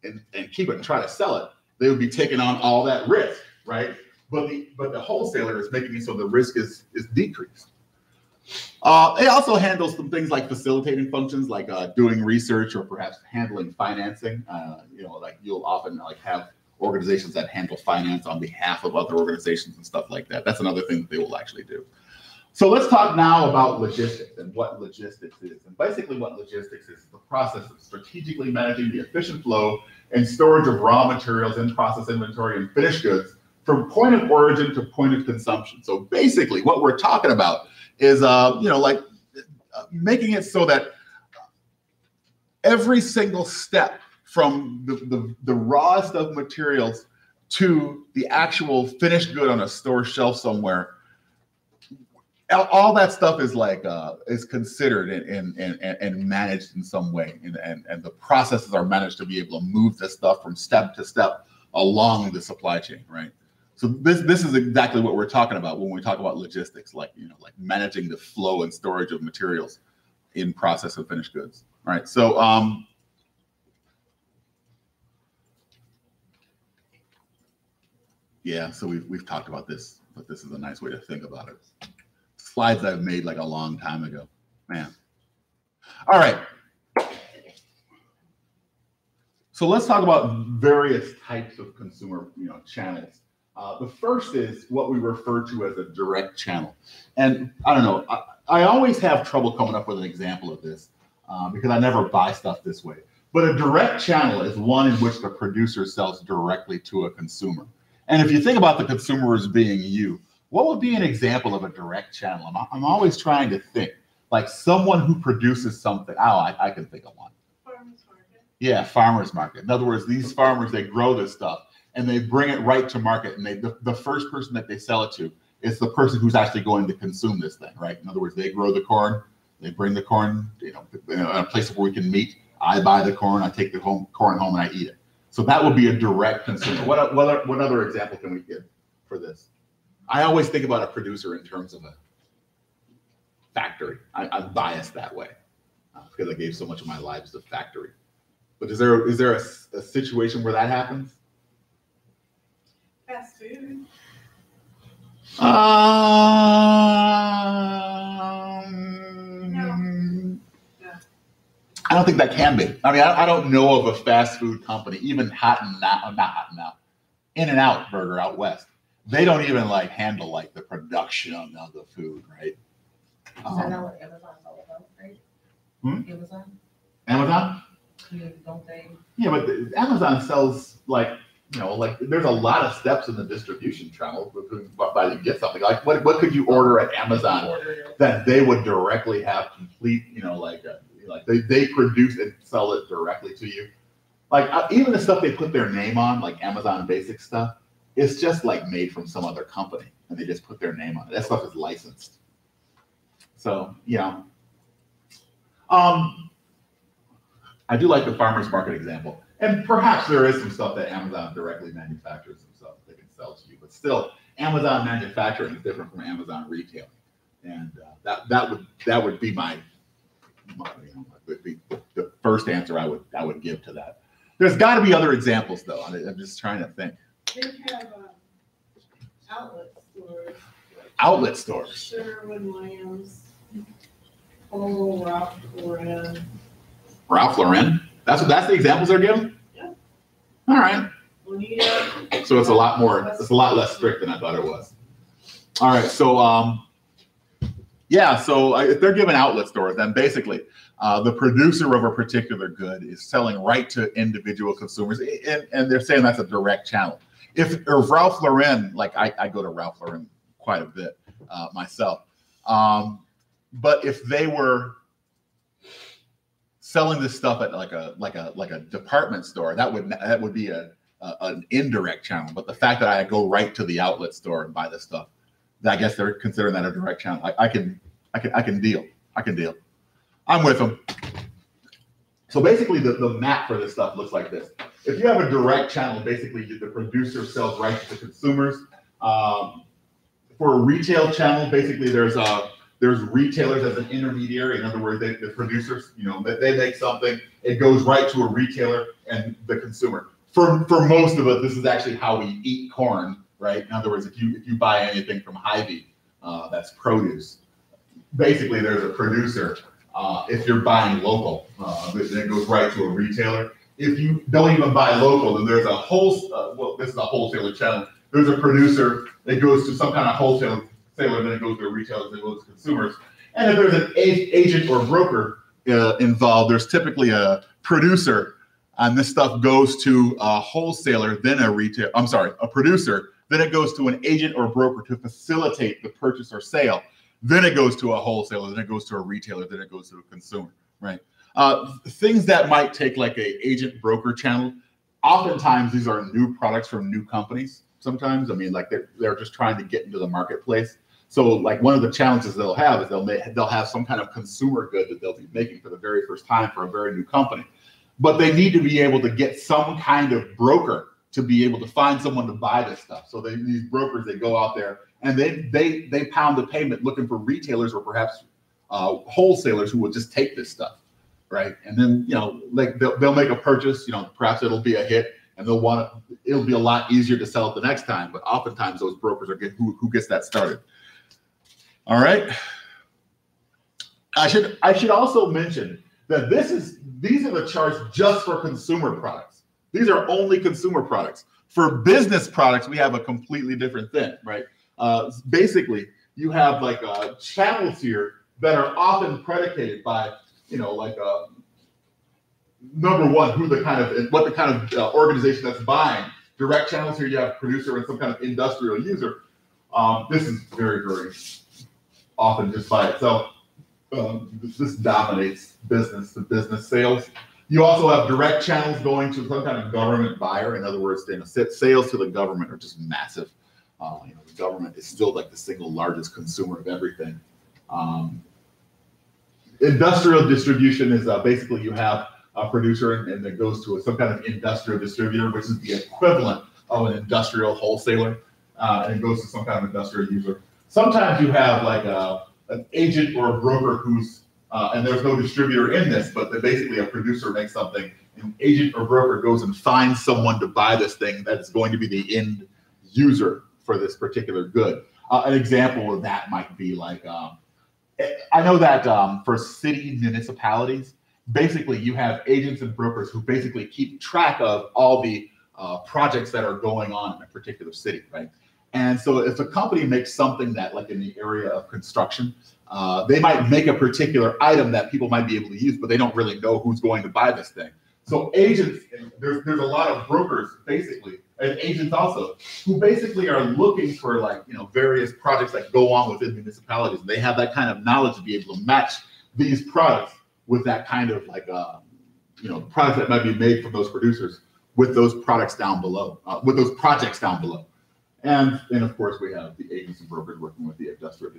and keep it and try to sell it, they would be taking on all that risk, right? But the wholesaler is making it so the risk is decreased. It also handles some things like facilitating functions, like doing research or perhaps handling financing. Like you'll often have organizations that handle finance on behalf of other organizations and stuff like that. That's another thing that they will actually do. So let's talk now about logistics and what logistics is. And basically what logistics is the process of strategically managing the efficient flow and storage of raw materials, in-process inventory, and finished goods from point of origin to point of consumption. So basically what we're talking about is, making it so that every single step from the rawest of materials to the actual finished good on a store shelf somewhere, all that stuff is like is considered and managed in some way, and the processes are managed to be able to move this stuff from step to step along the supply chain, right? So this is exactly what we're talking about when we talk about logistics, like managing the flow and storage of materials in process of finished goods. All right, so yeah, so we've talked about this, but this is a nice way to think about it. Slides I've made like a long time ago, man. All right. So let's talk about various types of consumer, channels. The first is what we refer to as a direct channel, and I don't know. I always have trouble coming up with an example of this because I never buy stuff this way. But a direct channel is one in which the producer sells directly to a consumer. And if you think about the consumer as being you, what would be an example of a direct channel? I'm always trying to think, like someone who produces something. Oh, I can think of one. Farmers market. Yeah, farmers market. In other words, these farmers, they grow this stuff and they bring it right to market. And the first person that they sell it to is the person who's actually going to consume this thing, right? In other words, they grow the corn, they bring the corn, in a place where we can meet. I buy the corn, I take the corn home, and I eat it. So that would be a direct consumer. What other example can we give for this? I always think about a producer in terms of a factory. I'm biased that way because I gave so much of my life to the factory. But is there a situation where that happens? Fast food. No. I don't think that can be. I mean, I don't know of a fast food company, even In-N-Out Burger out west. They don't even handle the production of the food, right? Is that not what Amazon's all about, right? Amazon? Amazon? Don't they? Yeah, but Amazon sells there's a lot of steps in the distribution channel by you get something. Like what could you order at Amazon that they would directly have complete, they produce and sell it directly to you. Even the stuff they put their name on, like Amazon Basic stuff, it's just made from some other company and they just put their name on it. That stuff is licensed. So, I do like the farmer's market example. And perhaps there is some stuff that Amazon directly manufactures themselves they can sell to you. But still, Amazon manufacturing is different from Amazon retailing. And that would be the first answer I would give to that. There's got to be other examples, though. I'm just trying to think. They have outlet stores. Outlet stores. Sherwin-Williams, Polo, Ralph Lauren. Ralph Lauren? That's the examples they're giving? Yeah. All right. Bonita. So it's a lot less strict than I thought it was. All right. So so if they're giving outlet stores, then basically the producer of a particular good is selling right to individual consumers, and they're saying that's a direct channel. If Ralph Lauren, I go to Ralph Lauren quite a bit myself, but if they were selling this stuff at like a department store, that would be an indirect channel. But the fact that I go right to the outlet store and buy this stuff, I guess they're considering that a direct channel. I can deal. I'm with them. So basically, the map for this stuff looks like this. If you have a direct channel, basically the producer sells right to consumers. For a retail channel, basically there's retailers as an intermediary. In other words, the producers, they make something, it goes right to a retailer and the consumer. For most of it, this is actually how we eat corn, right? In other words, if you buy anything from Hy-Vee, that's produce. Basically, there's a producer. If you're buying local, then it goes right to a retailer. If you don't even buy local, then there's this is a wholesaler channel. There's a producer that goes to some kind of wholesaler, then it goes to a retailer, then it goes to consumers. And if there's an agent or broker involved, there's typically a producer, and this stuff goes to a wholesaler, then a producer, then it goes to an agent or broker to facilitate the purchase or sale. Then it goes to a wholesaler, then it goes to a retailer, then it goes to a consumer, right? Things that might take like a agent broker channel. Oftentimes, these are new products from new companies. Sometimes, I mean, like they're just trying to get into the marketplace. So, like one of the challenges they'll have is they'll have some kind of consumer good that they'll be making for the very first time for a very new company, but they need to be able to get some kind of broker to be able to find someone to buy this stuff. So these brokers, they go out there and they pound the pavement looking for retailers or perhaps wholesalers who will just take this stuff, right? And then like they'll make a purchase. Perhaps it'll be a hit, and it'll be a lot easier to sell it the next time. But oftentimes those brokers are who gets that started. All right. I should also mention that these are the charts just for consumer products. These are only consumer products. For business products, we have a completely different thing, right? Basically, you have like channels here that are often predicated by, number one, what the kind of organization that's buying. Direct channels here, you have producer and some kind of industrial user. This is very, very often just by itself. This dominates business to business sales. You also have direct channels going to some kind of government buyer. In other words, sales to the government are just massive. The government is still like the single largest consumer of everything. Industrial distribution is basically you have a producer and it goes to some kind of industrial distributor, which is the equivalent of an industrial wholesaler, and it goes to some kind of industrial user. Sometimes you have like an agent or a broker who's, and there's no distributor in this, but basically a producer makes something, an agent or broker goes and finds someone to buy this thing that is going to be the end user for this particular good. An example of that might be like, I know that for city municipalities, basically you have agents and brokers who basically keep track of all the projects that are going on in a particular city, right? And so if a company makes something that, like in the area of construction, they might make a particular item that people might be able to use, but they don't really know who's going to buy this thing. So agents, there's a lot of brokers basically, and agents also, who basically are looking for like, various projects that go on within municipalities. And they have that kind of knowledge to be able to match these products with that kind of like, products that might be made from those producers with those products down below, with those projects down below. And of course, we have the agents and brokers working with the industrial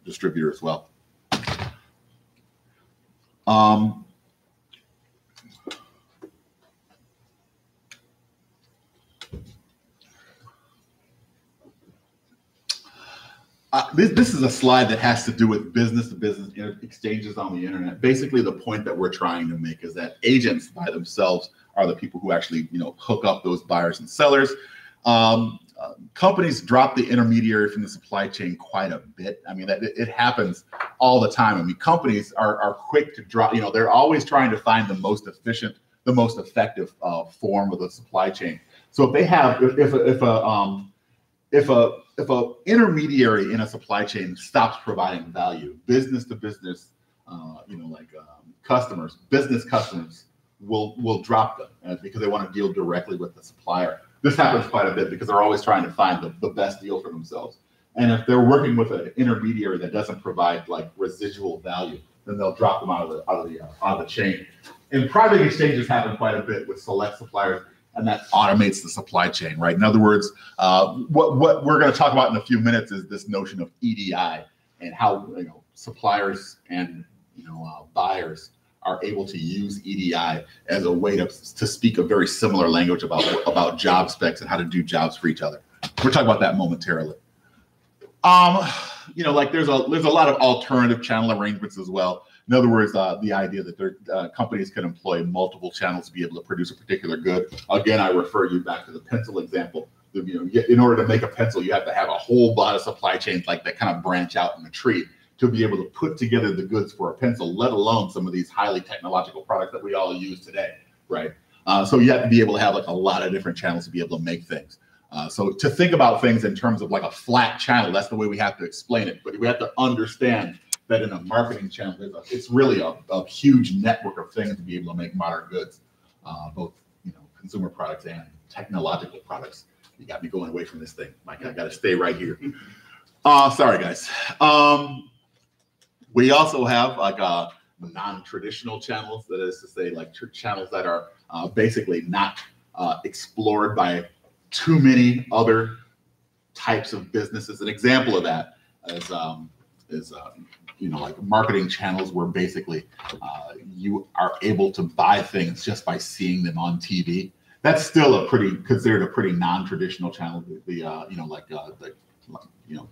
distributor as well. This is a slide that has to do with business-to-business exchanges on the internet. Basically, the point that we're trying to make is that agents by themselves are the people who actually, hook up those buyers and sellers. Companies drop the intermediary from the supply chain quite a bit. I mean, it happens all the time. I mean, companies are quick to drop. They're always trying to find the most efficient, the most effective form of the supply chain. So if they have, if a intermediary in a supply chain stops providing value, business to business, business customers will drop them because they want to deal directly with the supplier. This happens quite a bit because they're always trying to find the best deal for themselves. And if they're working with an intermediary that doesn't provide like residual value, then they'll drop them out of the chain. And private exchanges happen quite a bit with select suppliers, and that automates the supply chain, right? In other words, what we're going to talk about in a few minutes is this notion of EDI and how suppliers and buyers are able to use EDI as a way to speak a very similar language about job specs and how to do jobs for each other. We're talking about that momentarily. Like there's a lot of alternative channel arrangements as well. In other words, the idea that companies can employ multiple channels to be able to produce a particular good. Again, I refer you back to the pencil example. In order to make a pencil, you have to have a whole lot of supply chains like that kind of branch out in the tree to be able to put together the goods for a pencil, let alone some of these highly technological products that we all use today, right? So you have to be able to have like a lot of different channels to be able to make things. So to think about things in terms of like a flat channel, that's the way we have to explain it. But we have to understand that in a marketing channel, it's really a huge network of things to be able to make modern goods, both consumer products and technological products. You got me going away from this thing, Mike. I got to stay right here. Sorry, guys. We also have like non-traditional channels. That is to say, like channels that are basically not explored by too many other types of businesses. An example of that is like marketing channels where basically you are able to buy things just by seeing them on TV. That's still considered a pretty non-traditional channel.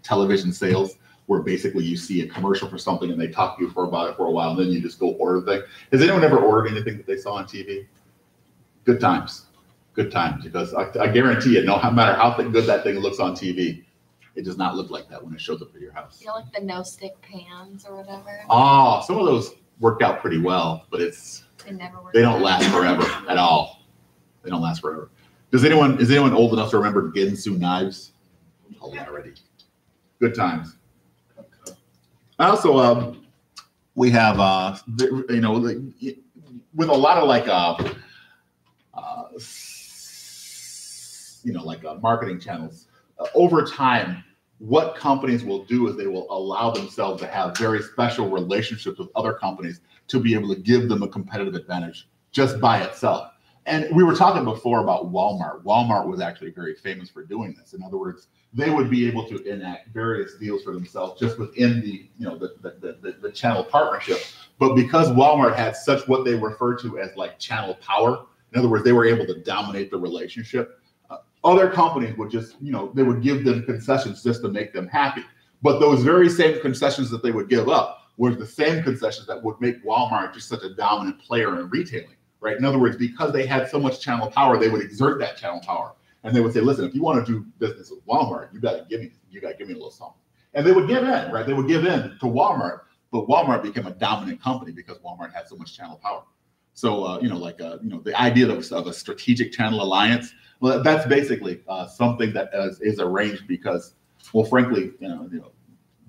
Television sales, where basically you see a commercial for something and they talk to you about it for a while, and then you just go order the thing. Has anyone ever ordered anything that they saw on TV? Good times, because I guarantee you, no matter how good that thing looks on TV, it does not look like that when it shows up at your house. You know, like the no-stick pans or whatever. Oh, some of those worked out pretty well, but they don't last forever at all. They don't last forever. Is anyone old enough to remember Ginsu knives? Already. Good times. Also, we have with a lot of marketing channels. Over time, what companies will do is they will allow themselves to have very special relationships with other companies to be able to give them a competitive advantage just by itself. And we were talking before about Walmart. Walmart was actually very famous for doing this. In other words, they would be able to enact various deals for themselves just within the channel partnership. But because Walmart had such what they refer to as like channel power, in other words, they were able to dominate the relationship. Other companies would just, they would give them concessions just to make them happy. But those very same concessions that they would give up were the same concessions that would make Walmart just such a dominant player in retailing. Right? In other words, because they had so much channel power, they would exert that channel power, and they would say, "Listen, if you want to do business with Walmart, you got to give me a little something." And they would give in, right? They would give in to Walmart, but Walmart became a dominant company because Walmart had so much channel power. So, the idea of a strategic channel alliance, well, that's basically something that is arranged because, well, frankly,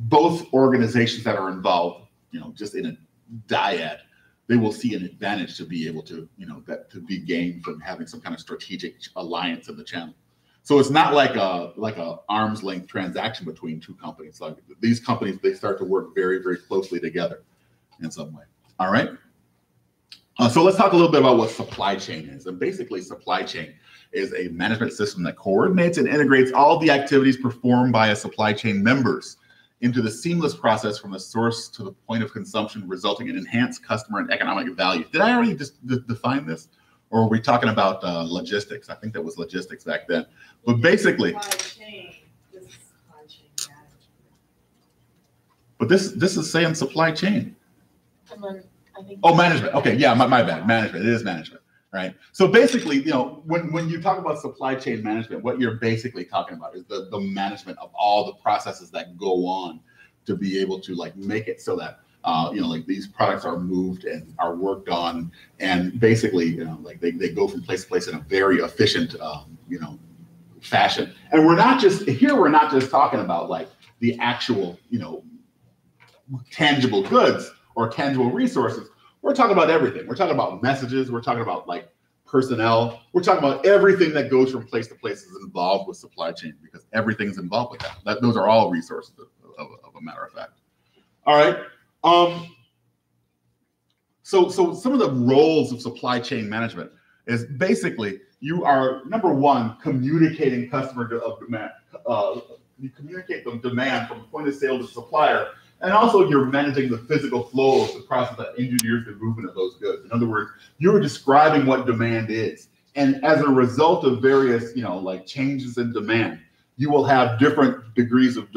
both organizations that are involved, just in a dyad, they will see an advantage to be able to, to be gained from having some kind of strategic alliance in the channel. So it's not like a arm's length transaction between two companies. Like these companies, they start to work very, very closely together in some way. All right. So let's talk a little bit about what supply chain is. And basically, supply chain is a management system that coordinates and integrates all the activities performed by a supply chain members into the seamless process from the source to the point of consumption, resulting in enhanced customer and economic value. Did I already just define this? Or are we talking about logistics? I think that was logistics back then. But basically, but this is saying supply chain. And then I think. Oh, management. Okay, yeah, my bad. Management. It is management, right? So basically, when you talk about supply chain management, what you're basically talking about is the management of all the processes that go on to be able to make it so that these products are moved and are worked on, and basically they go from place to place in a very efficient fashion. And we're not just talking about the actual tangible goods or tangible resources. We're talking about everything. We're talking about messages. We're talking about personnel. We're talking about everything that goes from place to place is involved with supply chain, because everything's involved with that. Those are all resources, of a matter of fact. All right. So some of the roles of supply chain management is basically you are, number one, communicating customer demand. You communicate the demand from point of sale to supplier. And also you're managing the physical flow of the process that engineers the movement of those goods. In other words, you're describing what demand is. And as a result of various, changes in demand, you will have different degrees of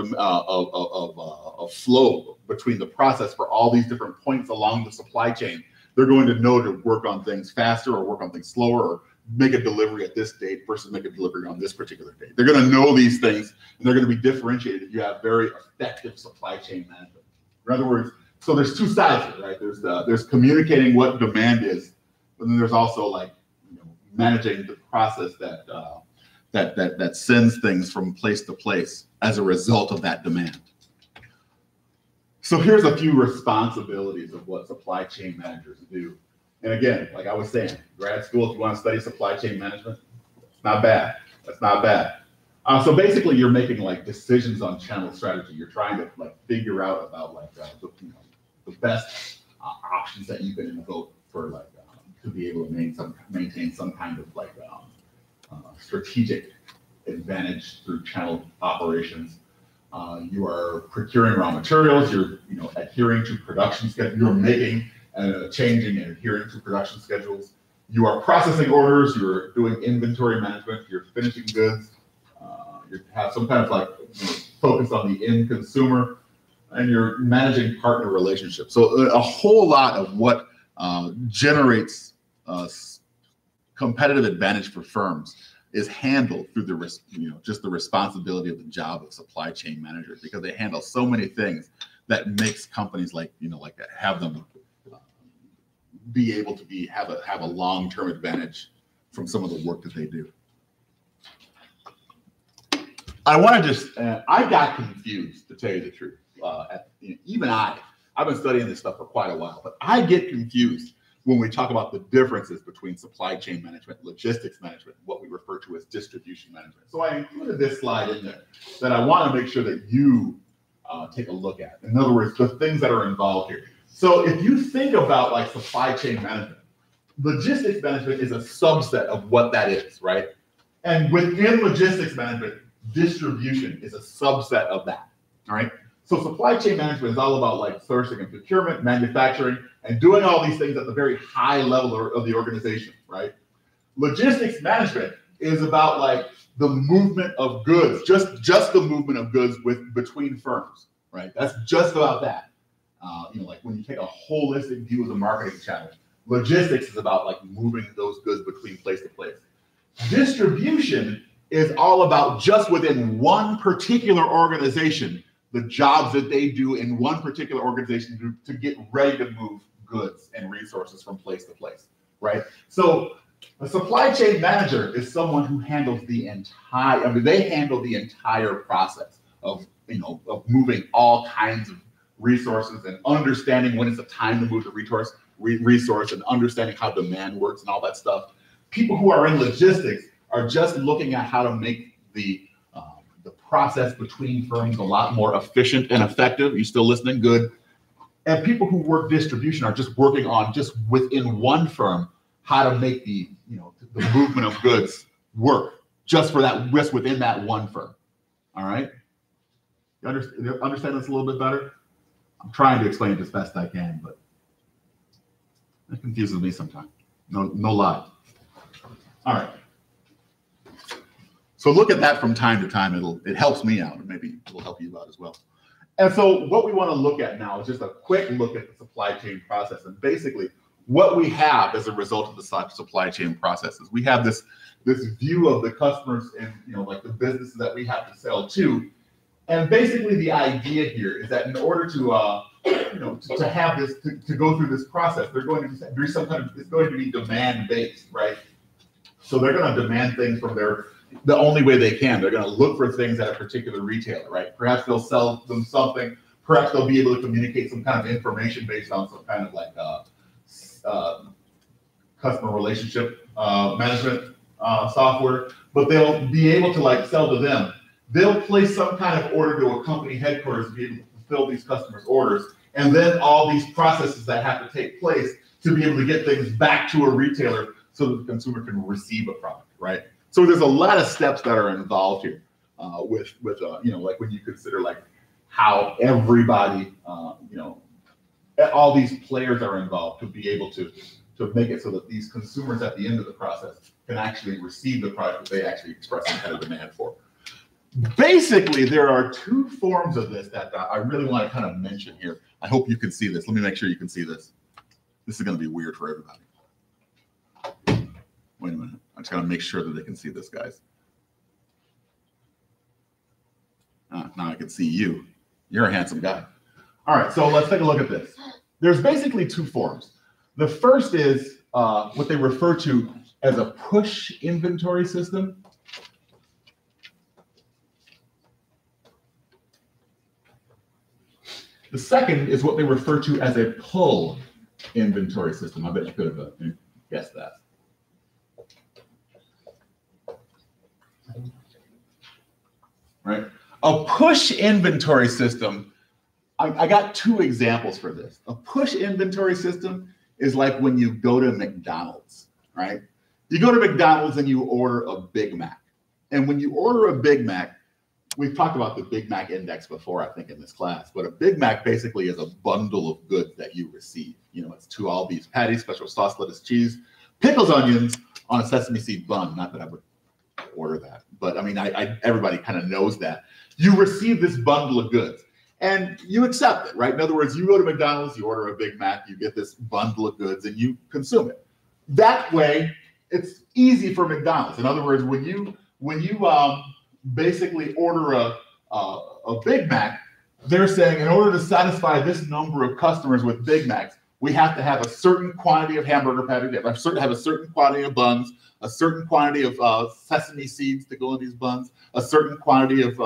flow between the process for all these different points along the supply chain. They're going to know to work on things faster or work on things slower, or make a delivery at this date versus make a delivery on this particular date. They're going to know these things, and they're going to be differentiated if you have very effective supply chain management. In other words, so there's two sides of it, right? There's communicating what demand is, but then there's also managing the process that sends things from place to place as a result of that demand. So here's a few responsibilities of what supply chain managers do. And again, like I was saying, grad school, if you want to study supply chain management, it's not bad. That's not bad. So basically, you're making decisions on channel strategy. You're trying to figure out about the best options that you can invoke for like to be able to maintain some kind of like strategic advantage through channel operations. You are procuring raw materials. You're adhering to production schedules. You're making changing and adhering to production schedules. You are processing orders. You're doing inventory management. You're finishing goods. You have some kind of like focus on the end consumer, and you're managing partner relationships. So a whole lot of what generates competitive advantage for firms is handled through the just the responsibility of the job of supply chain managers, because they handle so many things that makes companies like have them be able to have a long-term advantage from some of the work that they do. I want to just I got confused, to tell you the truth. Even I've been studying this stuff for quite a while, but I get confused when we talk about the differences between supply chain management, logistics management, what we refer to as distribution management. So I included this slide in there that I want to make sure that you take a look at. In other words, the things that are involved here. So if you think about like supply chain management, logistics management is a subset of what that is, right? And within logistics management, distribution is a subset of that, all right? So supply chain management is all about like sourcing and procurement, manufacturing, and doing all these things at the very high level of the organization, right? Logistics management is about like the movement of goods, just the movement of goods between firms, right? That's just about that. Like when you take a holistic view of the marketing channel, logistics is about like moving those goods between place to place. Distribution is all about just within one particular organization, the jobs that they do in one particular organization to get ready to move goods and resources from place to place, right? So a supply chain manager is someone who handles they handle the entire process of moving all kinds of resources and understanding when it's the time to move the resource and understanding how demand works and all that stuff. People who are in logistics are just looking at how to make the process between firms a lot more efficient and effective. You still listening? Good. And people who work distribution are just working on just within one firm how to make the movement of goods work just within that one firm. All right. You understand this a little bit better? I'm trying to explain it as best I can, but it confuses me sometimes. No lie. All right. So look at that from time to time. It helps me out, and maybe it will help you out as well. And so what we want to look at now is just a quick look at the supply chain process, and basically what we have as a result of the supply chain processes. We have this view of the customers and like the businesses that we have to sell to. And basically the idea here is that in order to have this to go through this process, they're going to do it's going to be demand based, right? So they're going to demand things from the only way they can. They're going to look for things at a particular retailer, right? Perhaps they'll sell them something. Perhaps they'll be able to communicate some kind of information based on some kind of like customer relationship management software. But they'll be able to like sell to them. They'll place some kind of order to a company headquarters to be able to fulfill these customers' orders. And then all these processes that have to take place to be able to get things back to a retailer so that the consumer can receive a product, right? So there's a lot of steps that are involved here with like when you consider like how everybody, all these players are involved to be able to make it so that these consumers at the end of the process can actually receive the product that they actually express some kind of demand for. Basically, there are two forms of this that I really want to kind of mention here. I hope you can see this. Let me make sure you can see this. This is going to be weird for everybody. Wait a minute. I just got to make sure that they can see this, guys. Now I can see you. You're a handsome guy. All right, so let's take a look at this. There's basically two forms. The first is what they refer to as a push inventory system. The second is what they refer to as a pull inventory system. I bet you could have guessed that. Right? A push inventory system I got two examples for this. A push inventory system is like when you go to McDonald's, right? You go to McDonald's and you order a Big Mac. And when you order a Big Mac, we've talked about the Big Mac index before, I think, in this class, but a Big Mac basically is a bundle of goods that you receive. You know, it's 2 all-beef patties, special sauce, lettuce, cheese, pickles, onions on a sesame seed bun. Not that I would order that, but I mean, everybody kind of knows that. You receive this bundle of goods and you accept it, right? In other words, you go to McDonald's, you order a Big Mac, you get this bundle of goods and you consume it. That way, it's easy for McDonald's. In other words, when you basically order a Big Mac, they're saying in order to satisfy this number of customers with Big Macs, we have to have a certain quantity of hamburger patties, have a certain quantity of buns, a certain quantity of sesame seeds to go in these buns, a certain quantity of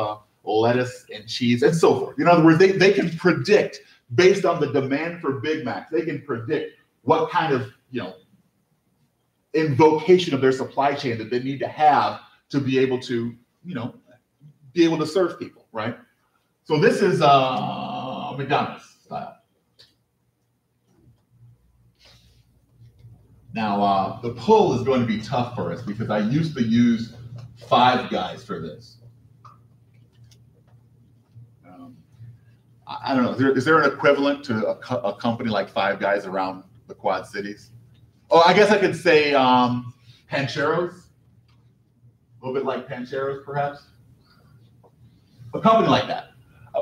lettuce and cheese, and so forth. In other words, they can predict, based on the demand for Big Macs, they can predict what kind of, invocation of their supply chain that they need to have to be able to, serve people, right? So this is McDonald's style. Now, the pull is going to be tough for us because I used to use Five Guys for this. I don't know, is there an equivalent to a company like Five Guys around the Quad Cities? Oh, I guess I could say Pancheros, a little bit like Pancheros, perhaps. A company like that,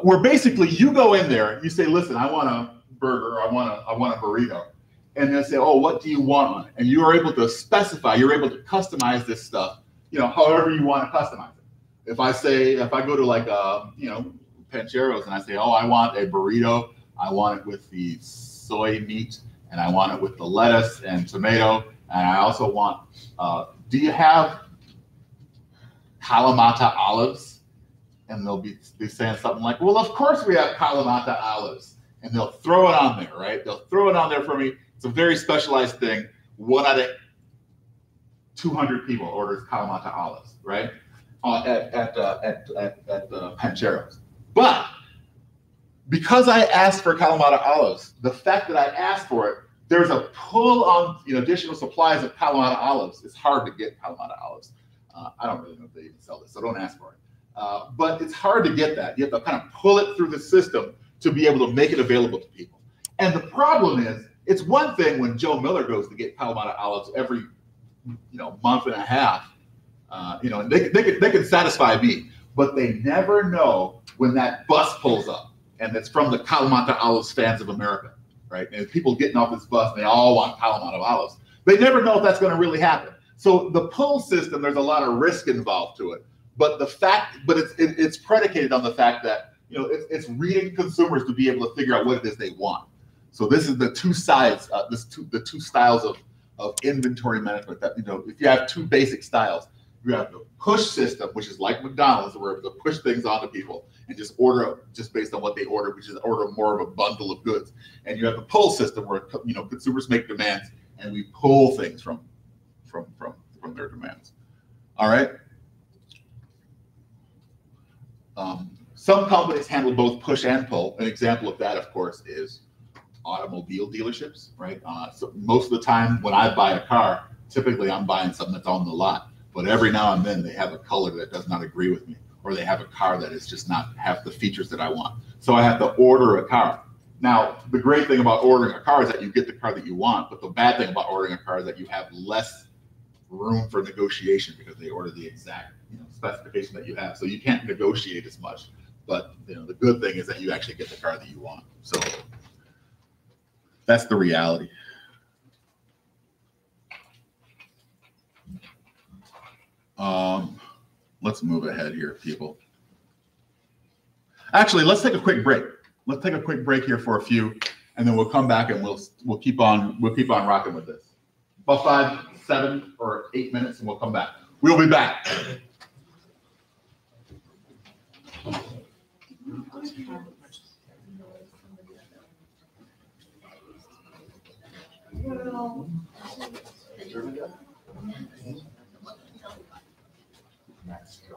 where basically you go in there, you say, listen, I want a burger, I want a burrito. And they'll say, oh, what do you want on it? And you are able to specify, you're able to customize this stuff, however you want to customize it. If I go to like, Pancheros and I say, oh, I want a burrito, I want it with the soy meat, and I want it with the lettuce and tomato, and I also want, do you have Kalamata olives? And they'll be saying something like, well, of course we have Kalamata olives. And they'll throw it on there, right? They'll throw it on there for me. It's a very specialized thing. 1 out of 200 people orders Kalamata olives, right? At Pancheros. But because I asked for Kalamata olives, the fact that I asked for it, there's a pull on additional supplies of Kalamata olives. It's hard to get Kalamata olives. I don't really know if they even sell this, so don't ask for it. But it's hard to get that. You have to kind of pull it through the system to be able to make it available to people. And the problem is, it's one thing when Joe Miller goes to get Kalamata olives every month and a half, and they can satisfy me, but they never know when that bus pulls up and it's from the Kalamata Olives Fans of America, right? And people getting off this bus, and they all want Kalamata olives. They never know if that's going to really happen. So the pull system, there's a lot of risk involved to it, but it's predicated on the fact that it's reading consumers to be able to figure out what it is they want. So this is the two sides, the two styles of inventory management. That if you have two basic styles, you have the push system, which is like McDonald's, where we're able to push things onto people and just order just based on what they order, which is order more of a bundle of goods. And you have the pull system, where consumers make demands and we pull things from their demands. All right. Some companies handle both push and pull. An example of that, of course, is automobile dealerships, right? So most of the time when I buy a car, typically I'm buying something that's on the lot. But every now and then they have a color that does not agree with me, or they have a car that is just not have the features that I want. So I have to order a car. Now, the great thing about ordering a car is that you get the car that you want, but the bad thing about ordering a car is that you have less room for negotiation because they order the exact specification that you have. So you can't negotiate as much. But the good thing is that you actually get the car that you want. So that's the reality. Let's move ahead here, people. Actually, let's take a quick break. Let's take a quick break here for a few, and then we'll come back and we'll keep on rocking with this. About 5, 7, or 8 minutes, and we'll come back. We'll be back.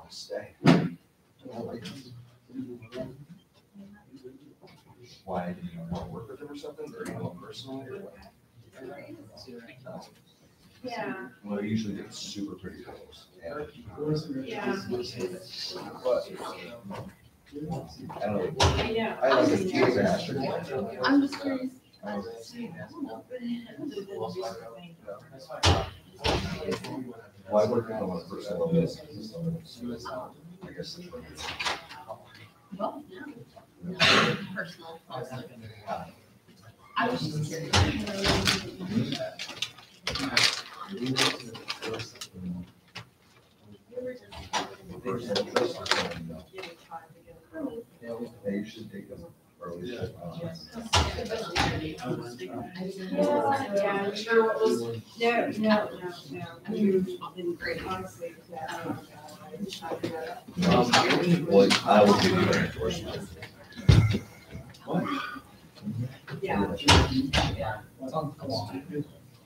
Stay. why did you want to work with him or something, or you know him personally, or what? Yeah. Well, they usually get super pretty girls. And Yeah. I don't know. I know. I like his kids after. I'm just curious. Well, I work with him on a personal level. I guess. Well, no. Personal. I was just curious. Yeah, you should take them early. Yeah, sure. What was? No. I mean, been great. Honestly, Well, I will give you an endorsement. yeah.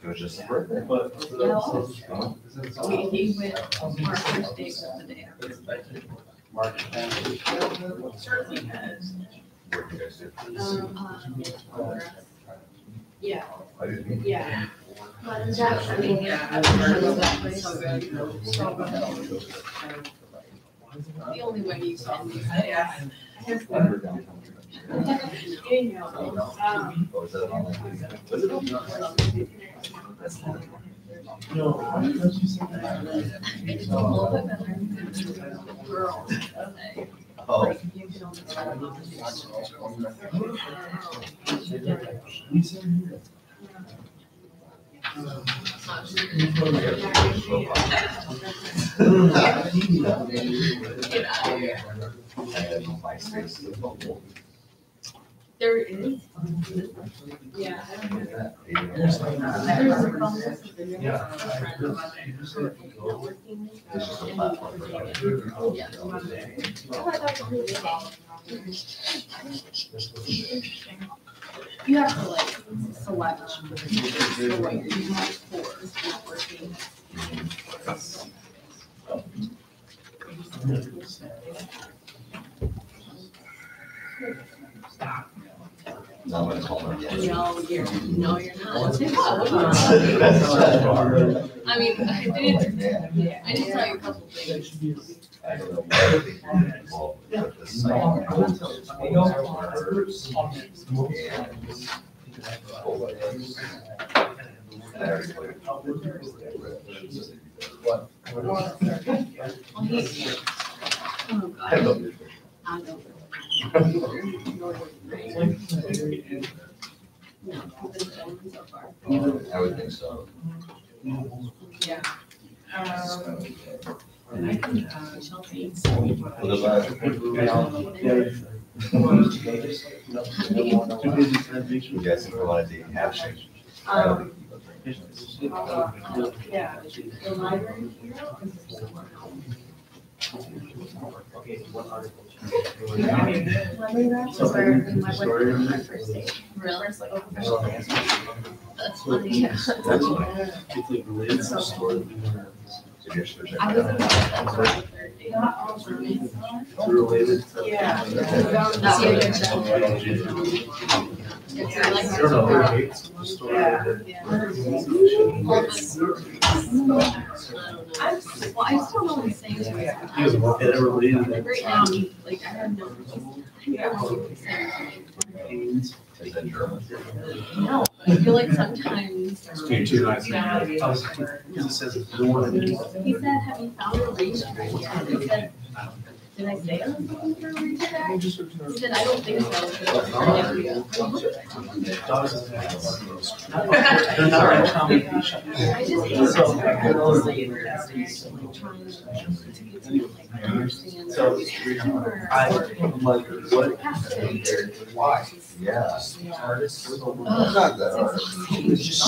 It was just a birthday. He went, our first date was the day after. Certainly has. What do you guys do? Yeah. I didn't mean. Yeah. I mean, yeah. So good. So good. The only way you can do that. Under downtown. You know, Oh, is that an online thing? Was it? That's fine. It's a little bit better than girls. Oh. Like, you can only tell them. There is. yeah. There's a problem. It's just a platform. Yeah. You have to like select what you're using it for, networking. No, I'm gonna call her. No, you're not. I mean, I did tell you a couple things. I don't know. Involved with the site. And I already played it. Well, he's, oh I God, love it. I don't. No, he's been filming so far. I would think so. Yeah. Chelsea. Well, the last- You guys think a lot of dating apps change? I don't think Yeah. The library here. Library racks is where we went with my first date. Really? First, like, official dance. That's funny. Yeah. So you should check I that was in out. that third date. Not all roommates. Related. Yeah. That's what you're saying. It's like. I don't know, their dates, just related. Well, I still know what he's saying to me. He was working at related. Like right now, like I have no. I don't know what he's saying to me. Is that German? No, I feel like sometimes. It says it's the one. He said, have you found a reason yet? I said, did I say I was looking for a reason back? He said, I don't think so. They're not a combination. I just hate that. So, I'm like, what? Why? Yeah. Artists. It's not that hard. It's just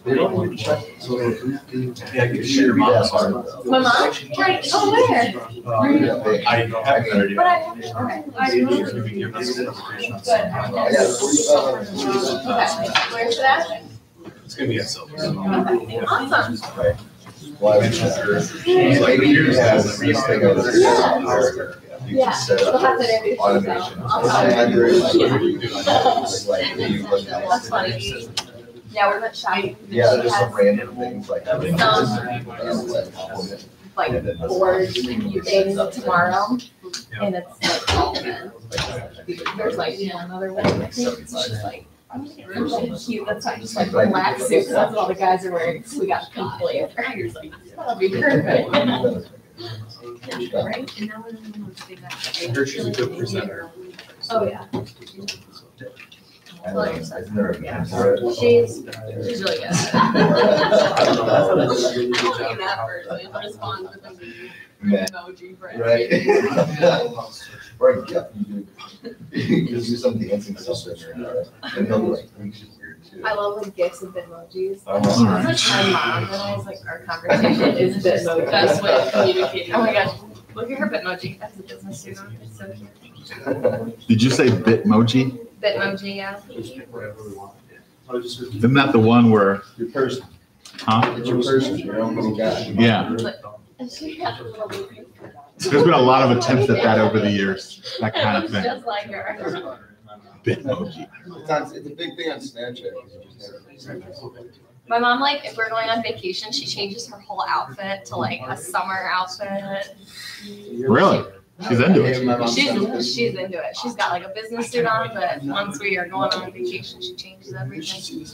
they don't even check. So Yeah, you share your mom's heart. My mom? Right, oh, where? I have that idea. But I haven't, okay. Where's that? It's gonna be at Silver. Okay, awesome. Well, I mentioned her. Maybe you have this thing over there. You Yeah, can set we'll have up to introduce automation. That's funny. Yeah, we're not shy. Yeah, She just some has random things like. like board things tomorrow, and it's like all men. There's like another one. I think it's just like really cute. That's not just like black suits. That's what all the guys are wearing. So we got pink flavor. You're like, that'll be perfect. Right? And that was big. I heard she's a good presenter. Oh yeah. Isn't there a- Yeah. is there a- She's really good. I don't know. Respond with a Man, emoji for right? Or, yeah, you do some dancing stuff in there, and he'll be like, "This is weird too." I love like gifs of Bitmojis. Uh-huh. My mom and I's like our conversation is Bitmoji. Best way of communicating. Oh my gosh, look at her Bitmoji. That's a business suit on. It's so cute. Did you say Bitmoji? Bitmoji, yeah. Isn't that the one where, Your person, huh? it's your person, your own little guy. Yeah. And she got a little baby. There's been a lot of attempts at that over the years, that kind of thing. Just like her. Bitmoji. It's a big thing on Snapchat. My mom, like, if we're going on vacation, she changes her whole outfit to like a summer outfit. Really? She's into it. She's into it. She's got like a business suit on, but once we are going on vacation, she changes everything.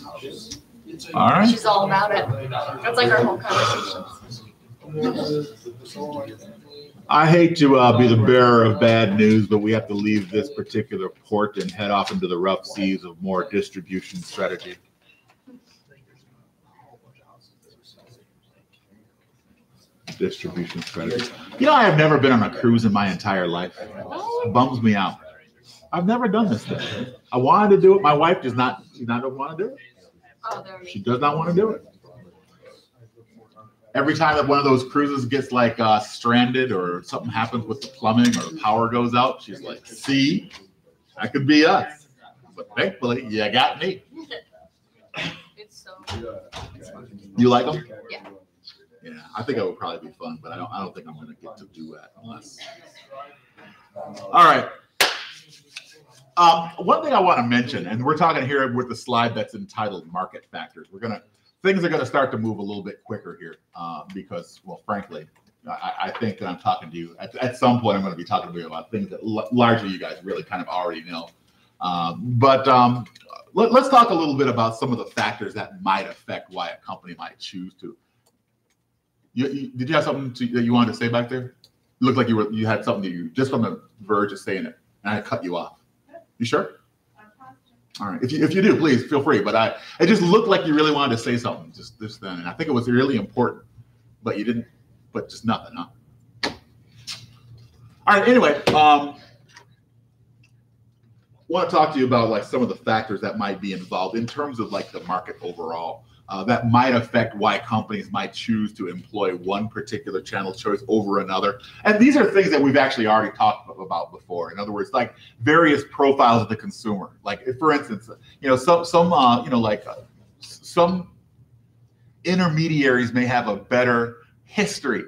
All right. She's all about it. That's like our whole conversation. I hate to be the bearer of bad news, but we have to leave this particular port and head off into the rough seas of more distribution strategy. Distribution strategy. You know, I have never been on a cruise in my entire life. It bums me out. I've never done this thing. I wanted to do it. My wife does not. She doesn't want to do it. Oh, they're She does not want to do it. Every time that one of those cruises gets like stranded or something happens with the plumbing or the power goes out, she's like, "See, that could be us." But thankfully, you got me. It's so. You like them? Yeah. Yeah, I think it would probably be fun, but I don't think I'm going to get to do that unless. All right. One thing I want to mention, and we're talking here with the slide that's entitled "Market Factors." Things are going to start to move a little bit quicker here because, well, frankly, I think that I'm talking to you at some point. I'm going to be talking to you about things that largely you guys really kind of already know. Let's talk a little bit about some of the factors that might affect why a company might choose to. Did you have something that you wanted to say back there? It looked like you had something that you just on the verge of saying it, and I cut you off. You sure? All right. If you do, please feel free. But it just looked like you really wanted to say something just then, and I think it was really important, but you didn't. But just nothing, huh? All right. Anyway, want to talk to you about like some of the factors that might be involved in terms of like the market overall. That might affect why companies might choose to employ one particular channel choice over another. And these are things that we've actually already talked about before. In other words, like various profiles of the consumer. Like, if, for instance, some intermediaries may have a better history,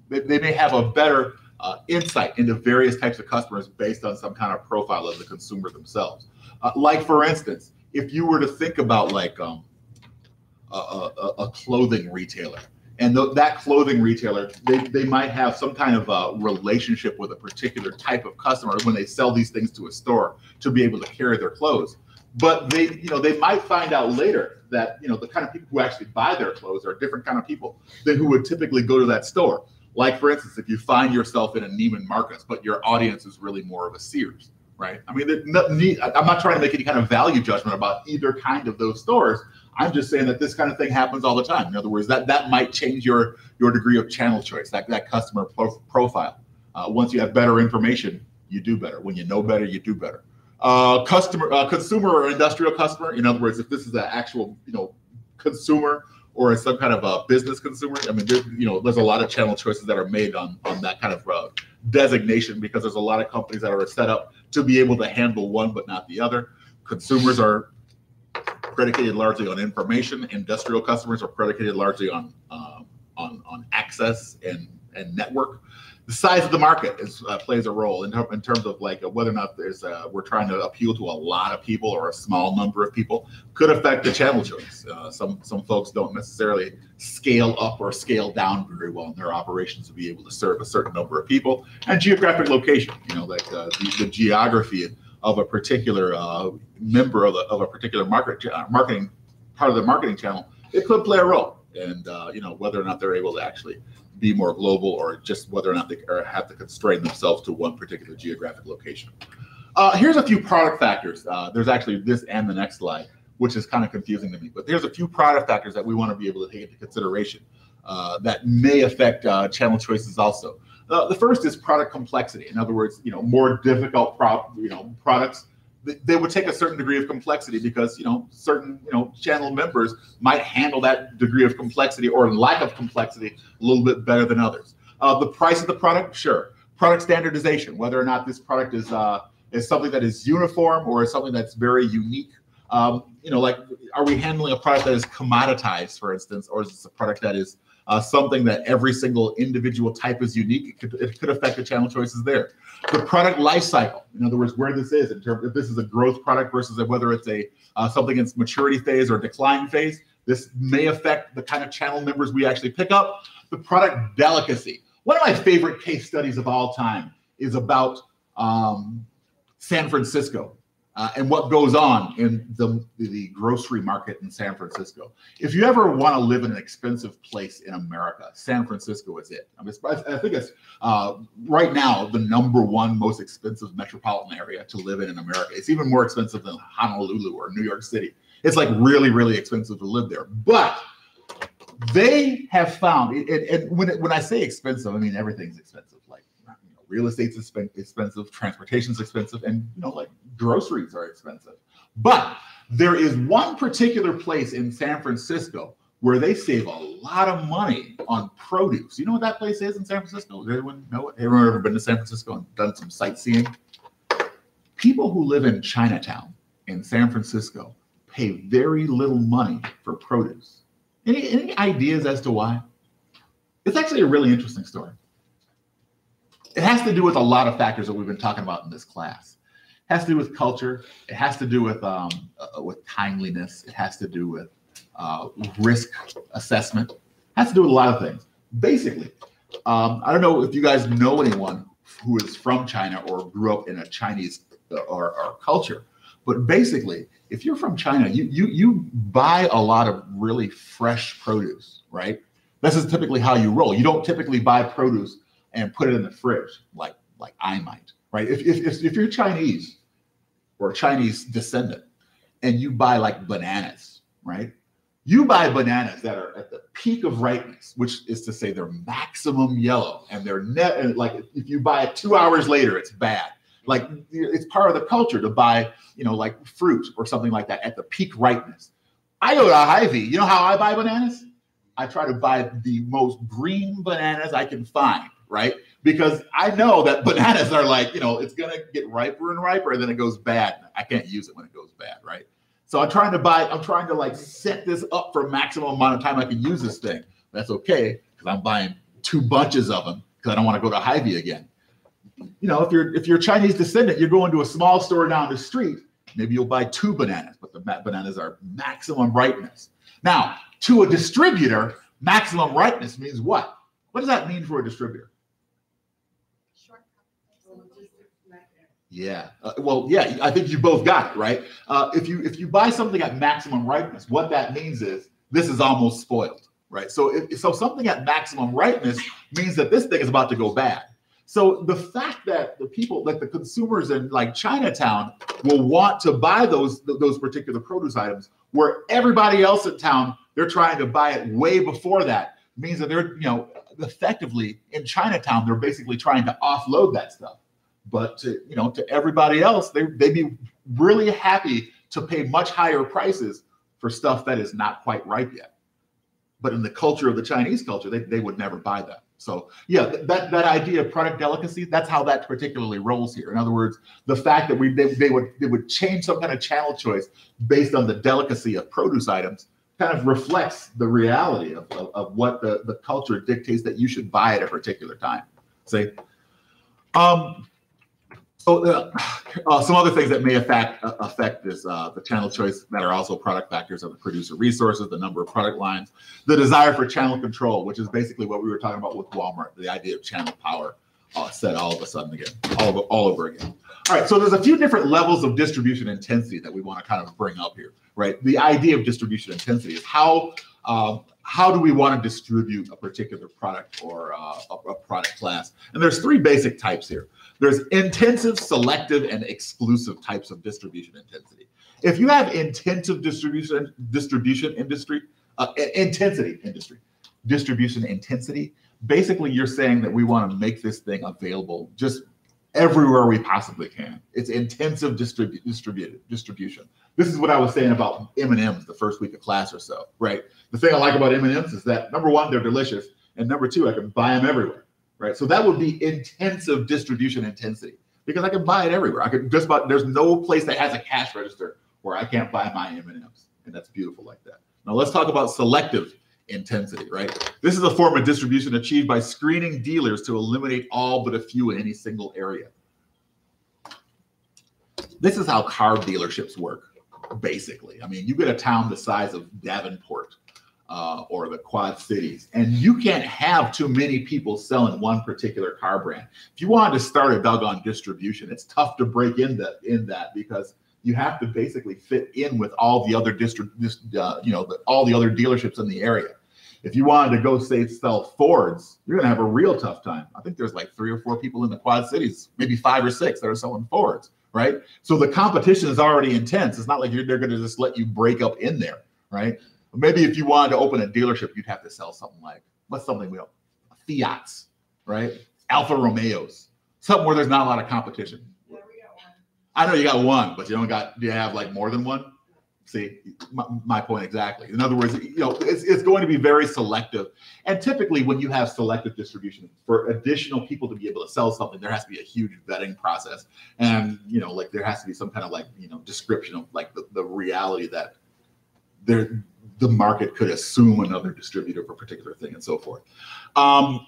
they may have a better insight into various types of customers based on some kind of profile of the consumer themselves. Like, for instance, if you were to think about like a clothing retailer, and that clothing retailer, they might have some kind of relationship with a particular type of customer when they sell these things to a store to be able to carry their clothes. But they might find out later that the kind of people who actually buy their clothes are different kind of people than who would typically go to that store. Like, for instance, if you find yourself in a Neiman Marcus, but your audience is really more of a Sears. Right. I mean, I'm not trying to make any kind of value judgment about either kind of those stores. I'm just saying that this kind of thing happens all the time. In other words, that might change your degree of channel choice, that customer profile. Once you have better information, you do better. When you know better, you do better. Consumer or industrial customer. In other words, if this is an actual consumer or some kind of a business consumer, I mean, there's a lot of channel choices that are made on that kind of designation, because there's a lot of companies that are set up to be able to handle one but not the other. Consumers are predicated largely on information. Industrial customers are predicated largely on access and network. The size of the market plays a role in terms of like whether or not we're trying to appeal to a lot of people or a small number of people could affect the channel choice. Some folks don't necessarily scale up or scale down very well in their operations to be able to serve a certain number of people, and geographic location. Like the geography of a particular member of a particular marketing part of the marketing channel, it could play a role. And whether or not they're able to actually be more global, or just whether or not they have to constrain themselves to one particular geographic location. Here's a few product factors. There's actually this and the next slide, which is kind of confusing to me, but there's a few product factors that we want to be able to take into consideration that may affect channel choices also. The first is product complexity. In other words, more difficult products, they would take a certain degree of complexity because certain channel members might handle that degree of complexity or lack of complexity a little bit better than others. The price of the product, sure. Product standardization, whether or not this product is something that is uniform or is something that's very unique. Like, are we handling a product that is commoditized, for instance, or is this a product that is something that every single individual type is unique? It could affect the channel choices there. The product life cycle, in other words, where this is in terms if this is a growth product versus whether it's something in its maturity phase or decline phase, this may affect the kind of channel members we actually pick up. The product delicacy. One of my favorite case studies of all time is about San Francisco. And what goes on in the grocery market in San Francisco. If you ever want to live in an expensive place in America, San Francisco is it. I think it's right now the #1 most expensive metropolitan area to live in America. It's even more expensive than Honolulu or New York City. It's like really, really expensive to live there. But they have found, and when I say expensive, I mean everything's expensive. Like real estate's expensive, transportation's expensive, and like groceries are expensive. But there is one particular place in San Francisco where they save a lot of money on produce. You know what that place is in San Francisco? Does anyone know it? Anyone ever been to San Francisco and done some sightseeing? People who live in Chinatown in San Francisco pay very little money for produce. Any ideas as to why? It's actually a really interesting story. It has to do with a lot of factors that we've been talking about in this class. It has to do with culture. It has to do with timeliness. It has to do with risk assessment. It has to do with a lot of things. Basically, I don't know if you guys know anyone who is from China or grew up in a Chinese or culture, but basically, if you're from China, you buy a lot of really fresh produce, right? This is typically how you roll. You don't typically buy produce and put it in the fridge like I might, right? If you're Chinese or a Chinese descendant and you buy like bananas, right? You buy bananas that are at the peak of ripeness, which is to say they're maximum yellow, and they're like if you buy it 2 hours later, it's bad. Like it's part of the culture to buy, like fruit or something like that at the peak ripeness. I go to Hy-Vee. You know how I buy bananas? I try to buy the most green bananas I can find. Right? Because I know that bananas are like, it's going to get riper and riper, and then it goes bad. I can't use it when it goes bad, right? So I'm trying to like set this up for a maximum amount of time I can use this thing. That's okay, because I'm buying 2 bunches of them because I don't want to go to Hy-Vee again. If you're Chinese descendant, you're going to a small store down the street, maybe you'll buy 2 bananas, but the bananas are maximum ripeness. Now, to a distributor, maximum ripeness means what? What does that mean for a distributor? Yeah. I think you both got it, right? If you buy something at maximum ripeness, what that means is this is almost spoiled, right? So something at maximum ripeness means that this thing is about to go bad. So the fact that the people, like the consumers in like Chinatown, will want to buy those particular produce items where everybody else in town, they're trying to buy it way before that, means that they're, effectively in Chinatown, they're basically trying to offload that stuff. But to everybody else, they'd be really happy to pay much higher prices for stuff that is not quite ripe yet. But in the culture of the Chinese culture, they would never buy that. So yeah, that idea of product delicacy, that's how that particularly rolls here. In other words, the fact that they would change some kind of channel choice based on the delicacy of produce items kind of reflects the reality of what the culture dictates that you should buy at a particular time. See? Some other things that may affect this, the channel choice that are also product factors are the producer resources, the number of product lines, the desire for channel control, which is basically what we were talking about with Walmart, the idea of channel power said all of a sudden again, all over again. All right, so there's a few different levels of distribution intensity that we want to kind of bring up here, right? The idea of distribution intensity is how do we want to distribute a particular product or a product class? And there's three basic types here. There's intensive, selective, and exclusive types of distribution intensity. If you have intensive distribution intensity, basically you're saying that we want to make this thing available just everywhere we possibly can. It's intensive distribution. This is what I was saying about M&Ms the first week of class or so, right? The thing I like about M&Ms is that, number one, they're delicious, and number two, I can buy them everywhere, right? So that would be intensive distribution intensity, because I can buy it everywhere. I could just about, there's no place that has a cash register where I can't buy my M&Ms, and that's beautiful like that. Now let's talk about selective intensity, right? This is a form of distribution achieved by screening dealers to eliminate all but a few in any single area. This is how car dealerships work, basically. I mean, you get a town the size of Davenport or the Quad Cities, and you can't have too many people selling one particular car brand. If you wanted to start a doggone distribution, it's tough to break in that because you have to basically fit in with all the other all the other dealerships in the area. If you wanted to go say sell Fords, you're gonna have a real tough time. I think there's like 3 or 4 people in the Quad Cities, maybe 5 or 6 that are selling Fords, right? So the competition is already intense. It's not like they're gonna just let you break up in there, right? Maybe if you wanted to open a dealership, you'd have to sell something like, what's something we don't, Fiats, right? Alfa Romeos, something where there's not a lot of competition. I know you got one, but do you have like more than one? See, my point exactly. In other words, it's going to be very selective. And typically when you have selective distribution, for additional people to be able to sell something, there has to be a huge vetting process. And, like there has to be some kind of like, description of like the reality that the market could assume another distributor for a particular thing and so forth.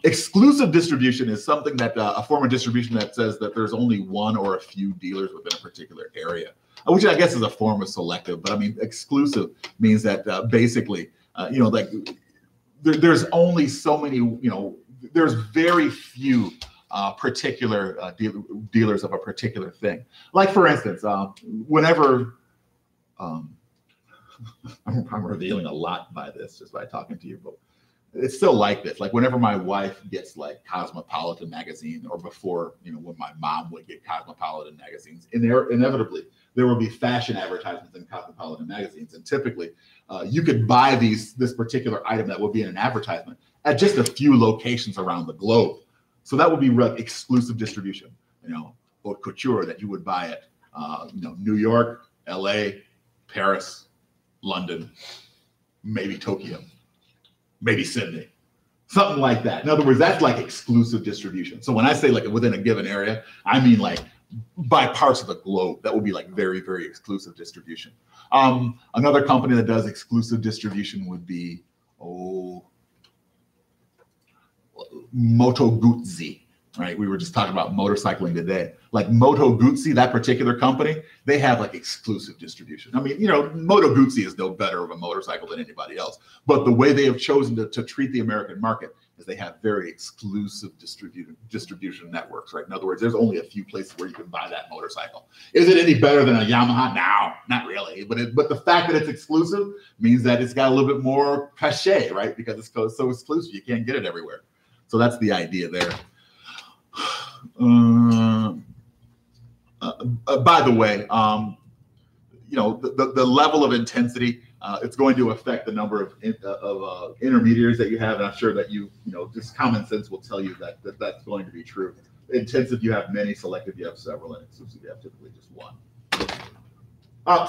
Exclusive distribution is something that a form of distribution that says that there's only one or a few dealers within a particular area, which I guess is a form of selective. But I mean, exclusive means that basically, like there's only so many, there's very few particular dealers of a particular thing. Like for instance, whenever, I'm revealing a lot by this just by talking to you, but it's still like this. Like whenever my wife gets like Cosmopolitan magazine, or before, when my mom would get Cosmopolitan magazines, inevitably there will be fashion advertisements in Cosmopolitan magazines. And typically you could buy this particular item that would be in an advertisement at just a few locations around the globe. So that would be exclusive distribution, haute couture that you would buy at, New York, LA, Paris, London, maybe Tokyo, maybe Sydney, something like that. In other words, that's like exclusive distribution. So when I say like within a given area, I mean like by parts of the globe. That would be like very, very exclusive distribution. Another company that does exclusive distribution would be, Moto Guzzi. Right, we were just talking about motorcycling today. Like Moto Guzzi, that particular company, they have like exclusive distribution. I mean, Moto Guzzi is no better of a motorcycle than anybody else. But the way they have chosen to treat the American market is they have very exclusive distribution networks. Right. In other words, there's only a few places where you can buy that motorcycle. Is it any better than a Yamaha? No, not really. But the fact that it's exclusive means that it's got a little bit more cachet, right? Because it's so exclusive, you can't get it everywhere. So that's the idea there. By the way, the level of intensity, it's going to affect the number of intermediaries that you have, and I'm sure that just common sense will tell you that that's going to be true. Intensive, you have many. Selective, you have several, and exclusive, you have typically just one.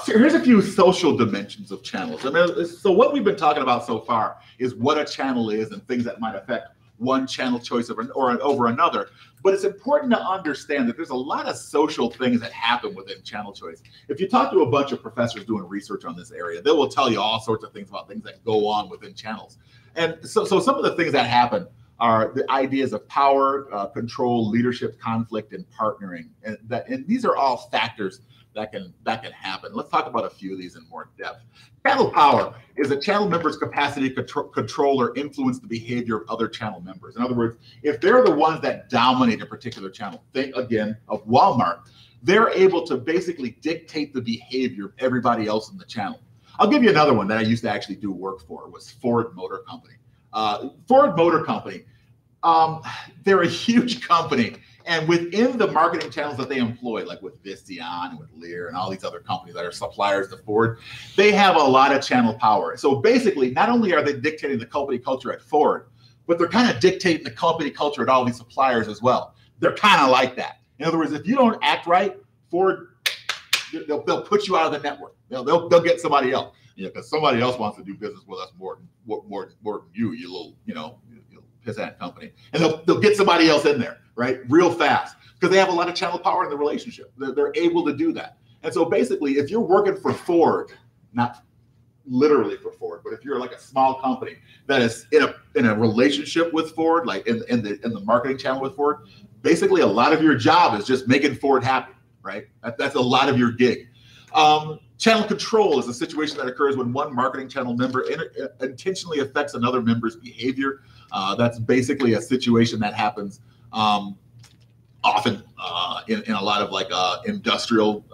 So here's a few social dimensions of channels. I mean, so what we've been talking about so far is what a channel is and things that might affect one channel choice over another. But it's important to understand that there's a lot of social things that happen within channel choice. If you talk to a bunch of professors doing research on this area, they will tell you all sorts of things about things that go on within channels. And so some of the things that happen are the ideas of power, control, leadership, conflict, and partnering. And these are all factors that can happen. Let's talk about a few of these in more depth. Channel power is a channel member's capacity to control or influence the behavior of other channel members. In other words, if they're the ones that dominate a particular channel, think again of Walmart, they're able to basically dictate the behavior of everybody else in the channel. I'll give you another one that I used to actually do work for, was Ford Motor Company. Ford Motor Company, they're a huge company. And within the marketing channels that they employ, like with Visteon and with Lear and all these other companies that are suppliers to Ford, they have a lot of channel power. So basically, not only are they dictating the company culture at Ford, but they're kind of dictating the company culture at all these suppliers as well. They're kind of like that. In other words, if you don't act right, Ford, they'll put you out of the network. They'll get somebody else, because somebody else wants to do business with us more than you little pissant company. And they'll get somebody else in there, right, real fast, because they have a lot of channel power in the relationship. They're able to do that. And so basically, if you're working for Ford, not literally for Ford, but if you're like a small company that is in a relationship with Ford, like in the marketing channel with Ford, basically a lot of your job is just making Ford happy, right? That's a lot of your gig. Channel control is a situation that occurs when one marketing channel member intentionally affects another member's behavior. That's basically a situation that happens often in a lot of like industrial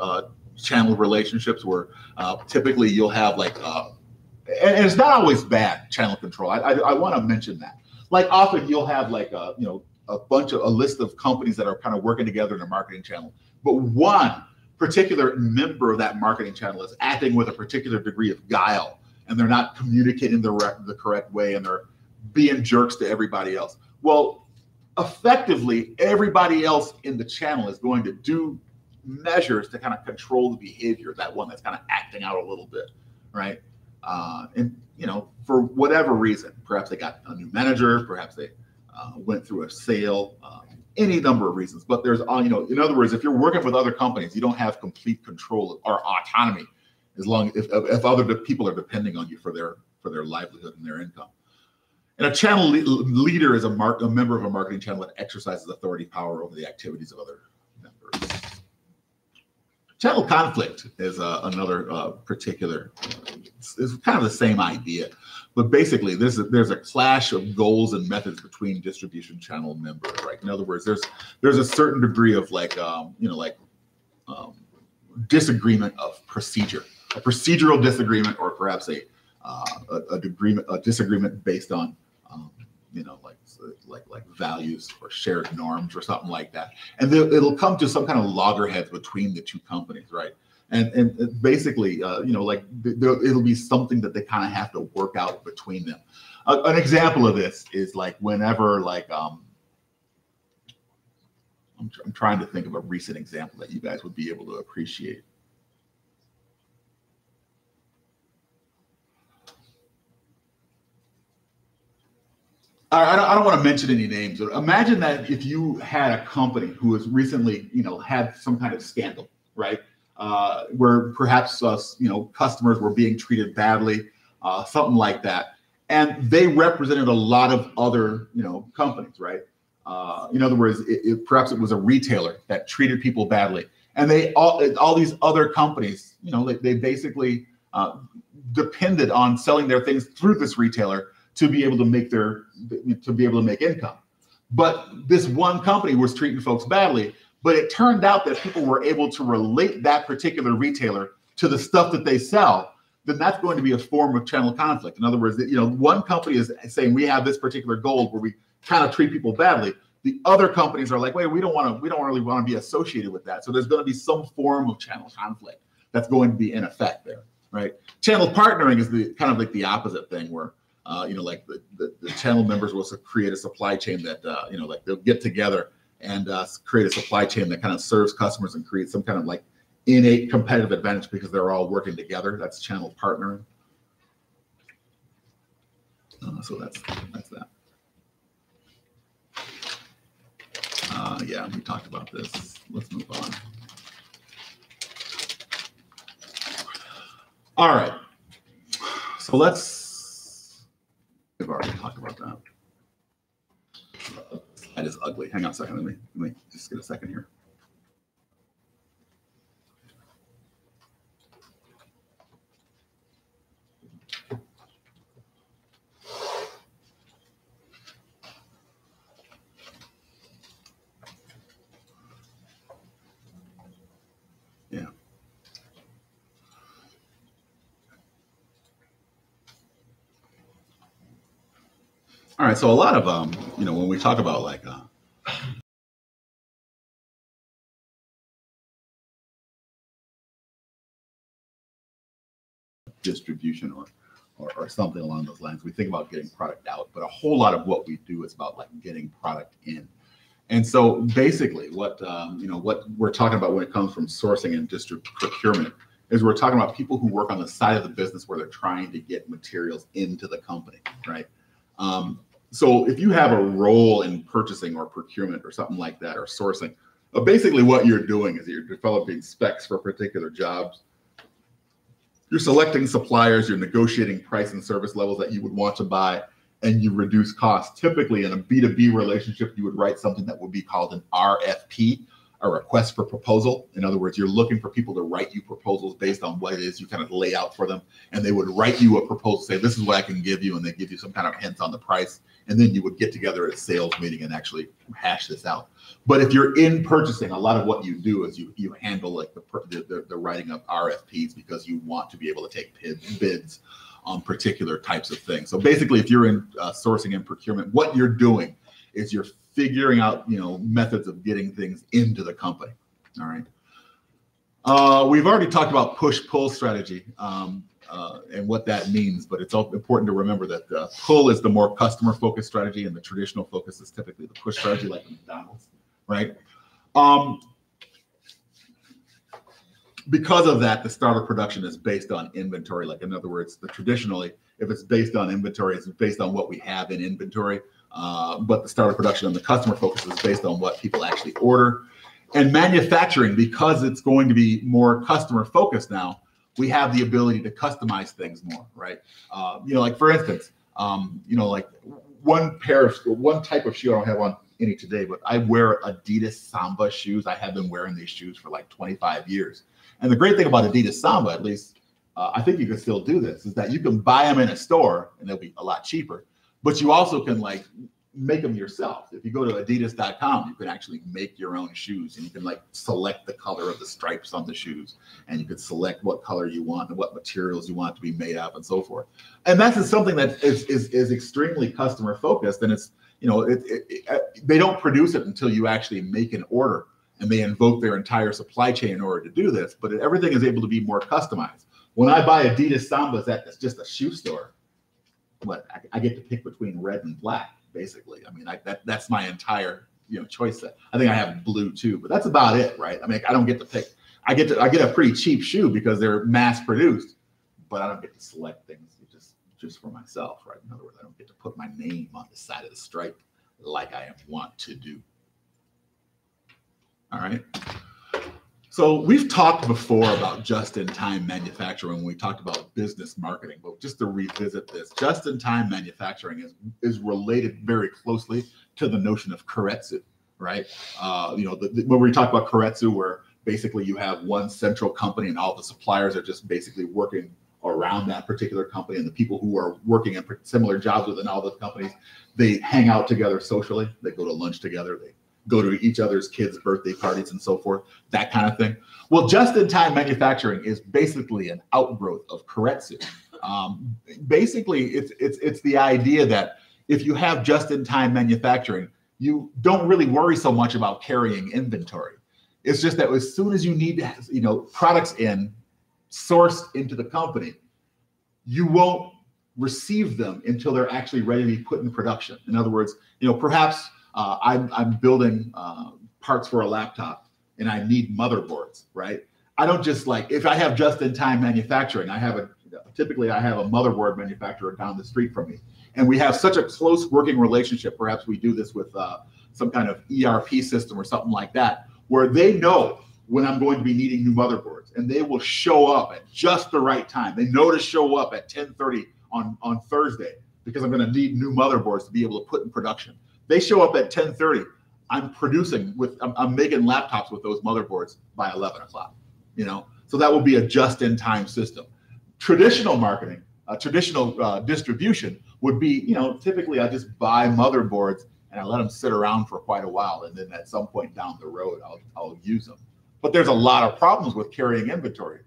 channel relationships, where typically you'll have like, and it's not always bad channel control. I want to mention that. Like often you'll have like a list of companies that are kind of working together in a marketing channel, but one particular member of that marketing channel is acting with a particular degree of guile, and they're not communicating the correct way, and they're being jerks to everybody else. Well, effectively, everybody else in the channel is going to do measures to kind of control the behavior of that one that's kind of acting out a little bit, right? And for whatever reason, perhaps they got a new manager, perhaps they went through a sale, any number of reasons. But there's, in other words, if you're working with other companies, you don't have complete control or autonomy, as long if other people are depending on you for their livelihood and their income. And a channel leader is a member of a marketing channel that exercises authority power over the activities of other members. Channel conflict is another particular, it's kind of the same idea, but basically there's a clash of goals and methods between distribution channel members, right? In other words, there's a certain degree of disagreement of procedure, a procedural disagreement, or perhaps a disagreement based on like values or shared norms or something like that, and it'll come to some kind of loggerheads between the two companies, right? And basically, it'll be something that they kind of have to work out between them. An example of this is like whenever I'm trying to think of a recent example that you guys would be able to appreciate. I don't want to mention any names, but imagine that if you had a company who has recently, had some kind of scandal, right? Where perhaps, customers were being treated badly, something like that. And they represented a lot of other, companies, right? In other words, perhaps it was a retailer that treated people badly. And all these other companies, they basically depended on selling their things through this retailer to be able to make income. But this one company was treating folks badly, but it turned out that people were able to relate that particular retailer to the stuff that they sell. Then that's going to be a form of channel conflict. In other words, one company is saying we have this particular goal where we kind of treat people badly. The other companies are like, wait, we don't really want to be associated with that. So there's going to be some form of channel conflict that's going to be in effect there, right? Channel partnering is the kind of like the opposite thing, where the channel members will create a supply chain that, they'll get together and create a supply chain that kind of serves customers and create some kind of like innate competitive advantage because they're all working together. That's channel partnering. So that's that. Yeah, we talked about this. Let's move on. All right. So we've already talked about that. That is ugly. Hang on a second. Let me just get a second here. Yeah. All right. So a lot of when we talk about like distribution or something along those lines, we think about getting product out, but a whole lot of what we do is about like getting product in. And so basically what what we're talking about when it comes from sourcing and procurement is we're talking about people who work on the side of the business where they're trying to get materials into the company, right? So if you have a role in purchasing or procurement or something like that, or sourcing, basically what you're doing is you're developing specs for particular jobs. You're selecting suppliers, you're negotiating price and service levels that you would want to buy, and you reduce costs. Typically in a B2B relationship, you would write something that would be called an RFP, a request for proposal. In other words, you're looking for people to write you proposals based on what it is you kind of lay out for them. And they would write you a proposal, say, this is what I can give you. And they give you some kind of hints on the price. And then you would get together at a sales meeting and actually hash this out. But if you're in purchasing, a lot of what you do is you handle like the writing of RFPs because you want to be able to take bids on particular types of things. So basically, if you're in sourcing and procurement, what you're doing is you're figuring out, methods of getting things into the company. All right. We've already talked about push-pull strategy and what that means, but it's important to remember that the pull is the more customer-focused strategy, and the traditional focus is typically the push strategy, like McDonald's, right? Because of that, the start of production is based on inventory. Like, in other words, traditionally, if it's based on inventory, it's based on what we have in inventory. But the start of production and the customer focus is based on what people actually order. And manufacturing, because it's going to be more customer focused now, we have the ability to customize things more, right? Like for instance, like one type of shoe, I don't have on any today, but I wear Adidas Samba shoes. I have been wearing these shoes for like 25 years. And the great thing about Adidas Samba, at least I think you can still do this, is that you can buy them in a store and they'll be a lot cheaper, but you also can like make them yourself. If you go to adidas.com, you can actually make your own shoes, and you can like select the color of the stripes on the shoes, and you can select what color you want and what materials you want to be made of and so forth. And that's just something that is extremely customer focused. And it's, they don't produce it until you actually make an order, and they invoke their entire supply chain in order to do this, but everything is able to be more customized. When I buy Adidas Sambas at just a shoe store, I get to pick between red and black, basically. I mean, that's my entire choice set. I think I have blue too, but that's about it, right? I mean, I don't get to pick. I get a pretty cheap shoe because they're mass produced, but I don't get to select things just for myself, right? In other words, I don't get to put my name on the side of the stripe like I want to do. All right. So we've talked before about just-in-time manufacturing when we talked about business marketing, but just to revisit this, just-in-time manufacturing is related very closely to the notion of keiretsu, right? When we talk about keiretsu, where basically you have one central company and all the suppliers are just basically working around that particular company, and the people who are working in similar jobs within all those companies, they hang out together socially, they go to lunch together, they go to each other's kids' birthday parties and so forth, that kind of thing. Well, just-in-time manufacturing is basically an outgrowth of keiretsu. Basically, it's the idea that if you have just-in-time manufacturing, you don't really worry so much about carrying inventory. It's just that as soon as you need to have, products sourced into the company, you won't receive them until they're actually ready to be put in production. In other words, perhaps I'm building parts for a laptop and I need motherboards, right? I don't just if I have just-in-time manufacturing, I have typically I have a motherboard manufacturer down the street from me, and we have such a close working relationship. Perhaps we do this with some kind of ERP system or something like that, where they know when I'm going to be needing new motherboards, and they will show up at just the right time. They know to show up at 10:30 on Thursday because I'm going to need new motherboards to be able to put in production. They show up at 10:30. I'm making laptops with those motherboards by 11 o'clock. So that will be a just-in-time system. Traditional marketing, traditional distribution would be, typically I just buy motherboards and I let them sit around for quite a while, and then at some point down the road, I'll use them. But there's a lot of problems with carrying inventory,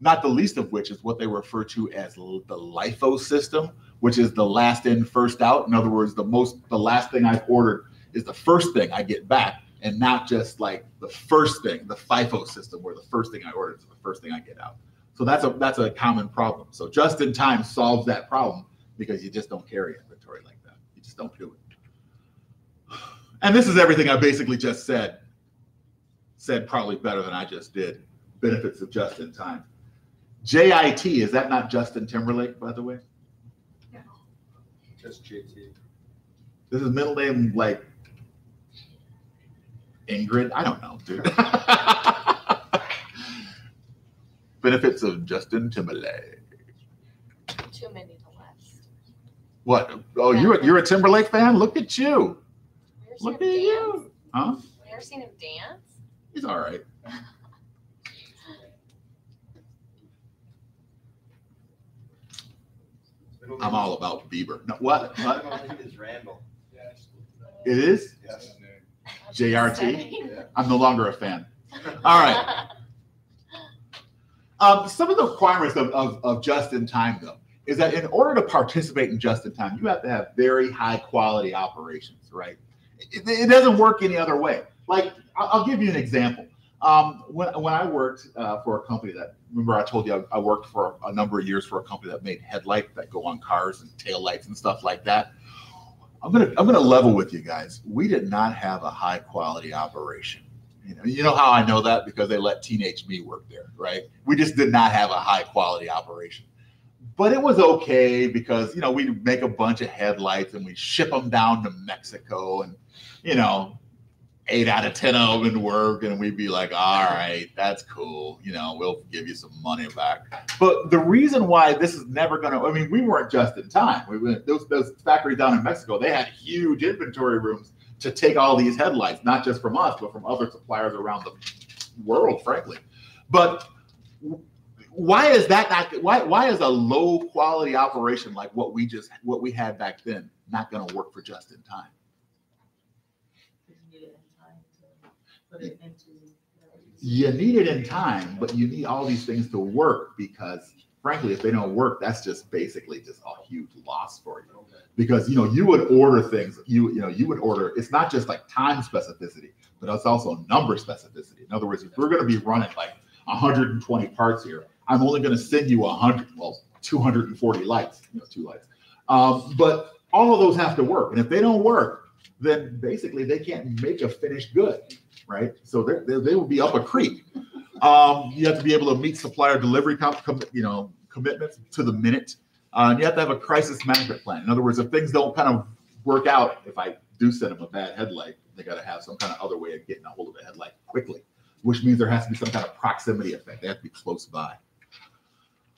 not the least of which is what they refer to as the LIFO system, which is the last in, first out. In other words, the last thing I've ordered is the first thing I get back, and not just like the first thing, the FIFO system, where the first thing I ordered is the first thing I get out. So that's a common problem. So just in time solves that problem because you just don't carry inventory like that. You just don't do it. And this is everything I basically just said probably better than I just did. Benefits of just in time. JIT, is that not Justin Timberlake, by the way? No. Just JT. This is middle name like Ingrid? I don't know, dude. Benefits of Justin Timberlake. Too many to list. What? Oh, you're a Timberlake fan? Look at you. Look at you. Huh? Have you ever seen him dance? He's all right. I'm all about Bieber. No, what? It is Randall. It is? Yes. JRT? I'm no longer a fan. All right. Some of the requirements of just-in-time, though, is that in order to participate in just-in-time, you have to have very high-quality operations, right? It doesn't work any other way. Like, I'll give you an example. When I worked for a company remember I told you I worked for a number of years for a company that made headlights that go on cars and taillights and stuff like that. I'm gonna level with you guys. We did not have a high-quality operation. You know how I know that? Because they let teenage me work there, right? We just did not have a high-quality operation. But it was okay because, we'd make a bunch of headlights and we'd ship them down to Mexico, and, 8 out of 10 of them would work, and we'd be like, all right, that's cool. We'll give you some money back. But the reason why this is never going to, we weren't just in time. Those factories down in Mexico, they had huge inventory rooms to take all these headlights, not just from us, but from other suppliers around the world, frankly. But why is that not? Why is a low quality operation like what we had back then not going to work for just in time? You need it in time, but you need all these things to work because, frankly, if they don't work, that's just basically just a huge loss for you. Because you would order things, you would order. It's not just like time specificity, but it's also number specificity. In other words, if we're going to be running like 120 parts here, I'm only going to send you 240 lights, 2 lights. But all of those have to work, and if they don't work, then basically they can't make a finished good. Right, so they will be up a creek. You have to be able to meet supplier delivery commitments to the minute. And you have to have a crisis management plan. In other words, if things don't kind of work out, if I do send them a bad headlight, they got to have some kind of other way of getting a hold of the headlight quickly, which means there has to be some kind of proximity effect. They have to be close by.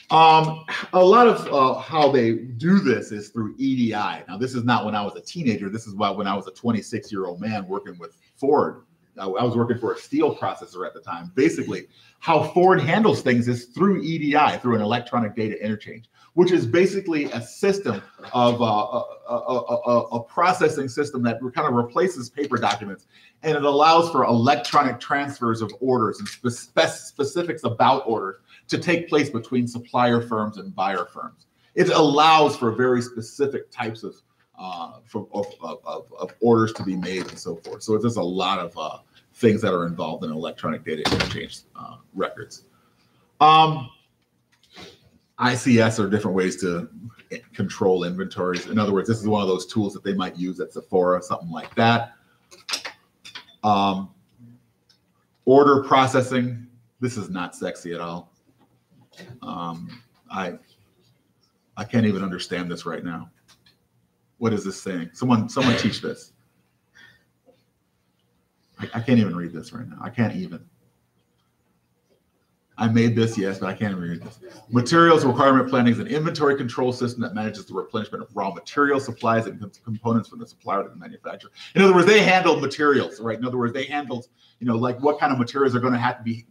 A lot of how they do this is through EDI. Now, this is not when I was a teenager. This is when I was a 26-year-old man working with Ford. I was working for a steel processor at the time. Basically, how Ford handles things is through EDI, through an electronic data interchange, which is basically a system of a processing system that kind of replaces paper documents, and it allows for electronic transfers of orders and specifics about orders to take place between supplier firms and buyer firms. It allows for very specific types of orders to be made and so forth. So there's a lot of things that are involved in electronic data interchange records. ICS are different ways to control inventories. In other words, this is one of those tools that they might use at Sephora, something like that. Order processing. This is not sexy at all. I can't even understand this right now. What is this saying? Someone teach this. I can't even read this right now. I can't even. I made this, yes, but I can't even read this. Materials requirement planning is an inventory control system that manages the replenishment of raw material supplies and components from the supplier to the manufacturer. In other words, they handle materials, right? In other words, they handle, like what kind of materials are going to have to be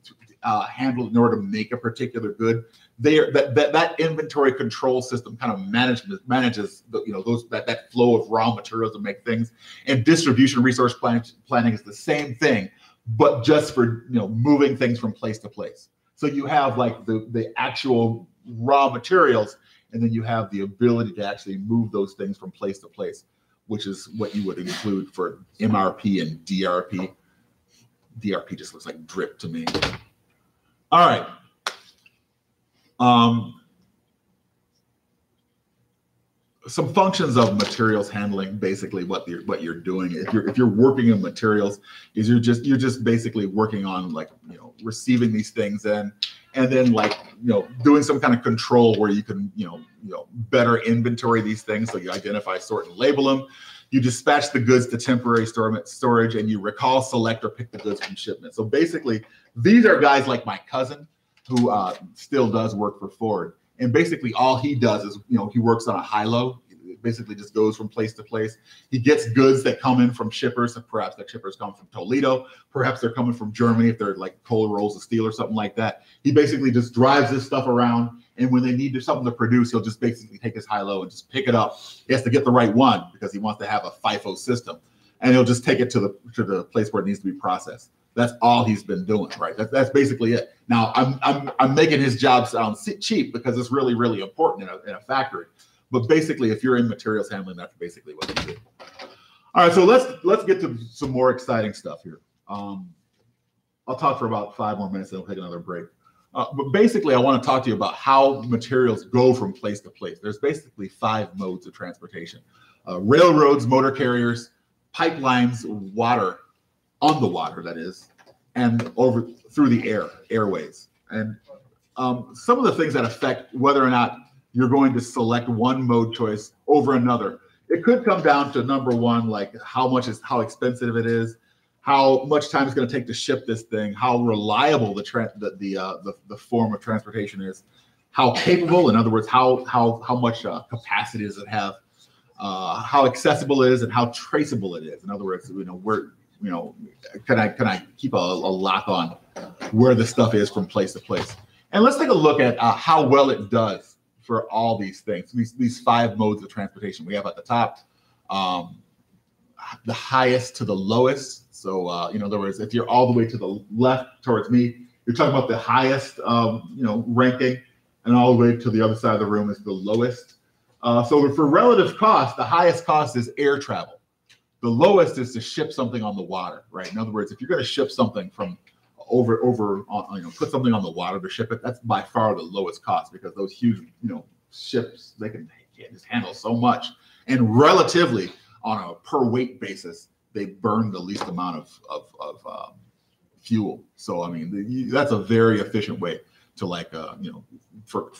handled in order to make a particular good. That inventory control system kind of manages that flow of raw materials to make things. And distribution resource planning is the same thing, but just for moving things from place to place. So you have like the actual raw materials, and then you have the ability to actually move those things from place to place, which is what you would include for MRP and DRP. DRP just looks like drip to me. All right. Some functions of materials handling, basically what you're doing. If you're working in materials, is you're just basically working on receiving these things in, and then doing some kind of control where you can better inventory these things. So you identify, sort, and label them. You dispatch the goods to temporary storage, and you recall, select, or pick the goods from shipment. So basically, these are guys like my cousin who still does work for Ford. And basically all he does is, he works on a high-low. It basically just goes from place to place. He gets goods that come in from shippers, and perhaps that shippers come from Toledo. Perhaps they're coming from Germany if they're like coal rolls of steel or something like that. He basically just drives this stuff around, and when they need something to produce, he'll just basically take his high-low and just pick it up. He has to get the right one because he wants to have a FIFO system, and he'll just take it to the place where it needs to be processed. That's all he's been doing, right? That's basically it. Now, I'm making his job sound cheap because it's really, really important in a factory. But basically, if you're in materials handling, that's basically what you do. All right, so let's get to some more exciting stuff here. I'll talk for about 5 more minutes, and we'll take another break. But basically, I want to talk to you about how materials go from place to place. There's basically 5 modes of transportation: railroads, motor carriers, pipelines, water, on the water, that is, and over through the airways. And some of the things that affect whether or not you're going to select one mode choice over another, it could come down to, number one, like how expensive it is, how much time it's going to take to ship this thing, how reliable the form of transportation is, how capable, in other words, how much capacity does it have, how accessible it is, and how traceable it is. In other words, can I keep a lock on where the stuff is from place to place? And let's take a look at how well it does for all these things, these 5 modes of transportation. We have at the top the highest to the lowest. So in other words, if you're all the way to the left towards me, you're talking about the highest ranking, and all the way to the other side of the room is the lowest. So for relative cost, the highest cost is air travel. The lowest is to ship something on the water, right? In other words, if you're going to ship something from put something on the water to ship it, that's by far the lowest cost, because those huge, ships, they can just handle so much. And relatively, on a per weight basis, they burn the least amount of fuel. So, I mean, that's a very efficient way to for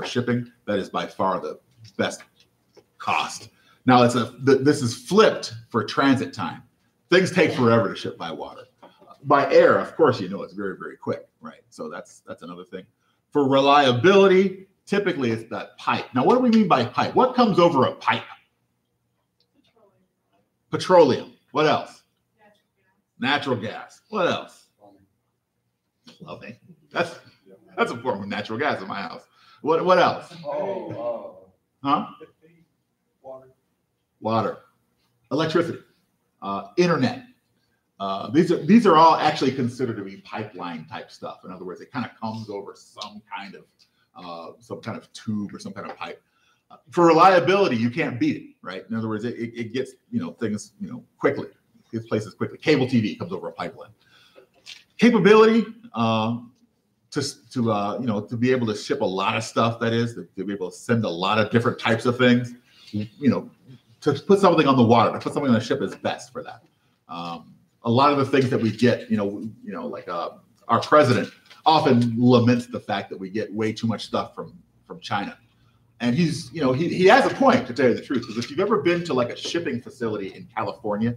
shipping. That is by far the best cost. Now this is flipped for transit time. Things take forever to ship by water. By air, of course, it's very, very quick, right? So that's another thing. For reliability, typically it's that pipe. Now, what do we mean by pipe? What comes over a pipe? Petroleum. What else? Natural gas. What else? Plumbing. That's a form of natural gas in my house. What else? Huh? Water, electricity, internet. These are all actually considered to be pipeline type stuff. In other words, it kind of comes over some kind of tube or some kind of pipe. For reliability, you can't beat it, right? In other words, it gets things quickly. It gets places quickly. Cable TV comes over a pipeline. Capability to be able to ship a lot of stuff. That is, to be able to send a lot of different types of things. To put something on the water, to put something on a ship is best for that. A lot of the things that we get, like our president often laments the fact that we get way too much stuff from China. And he's, you know, he has a point, to tell you the truth, because if you've ever been to like a shipping facility in California,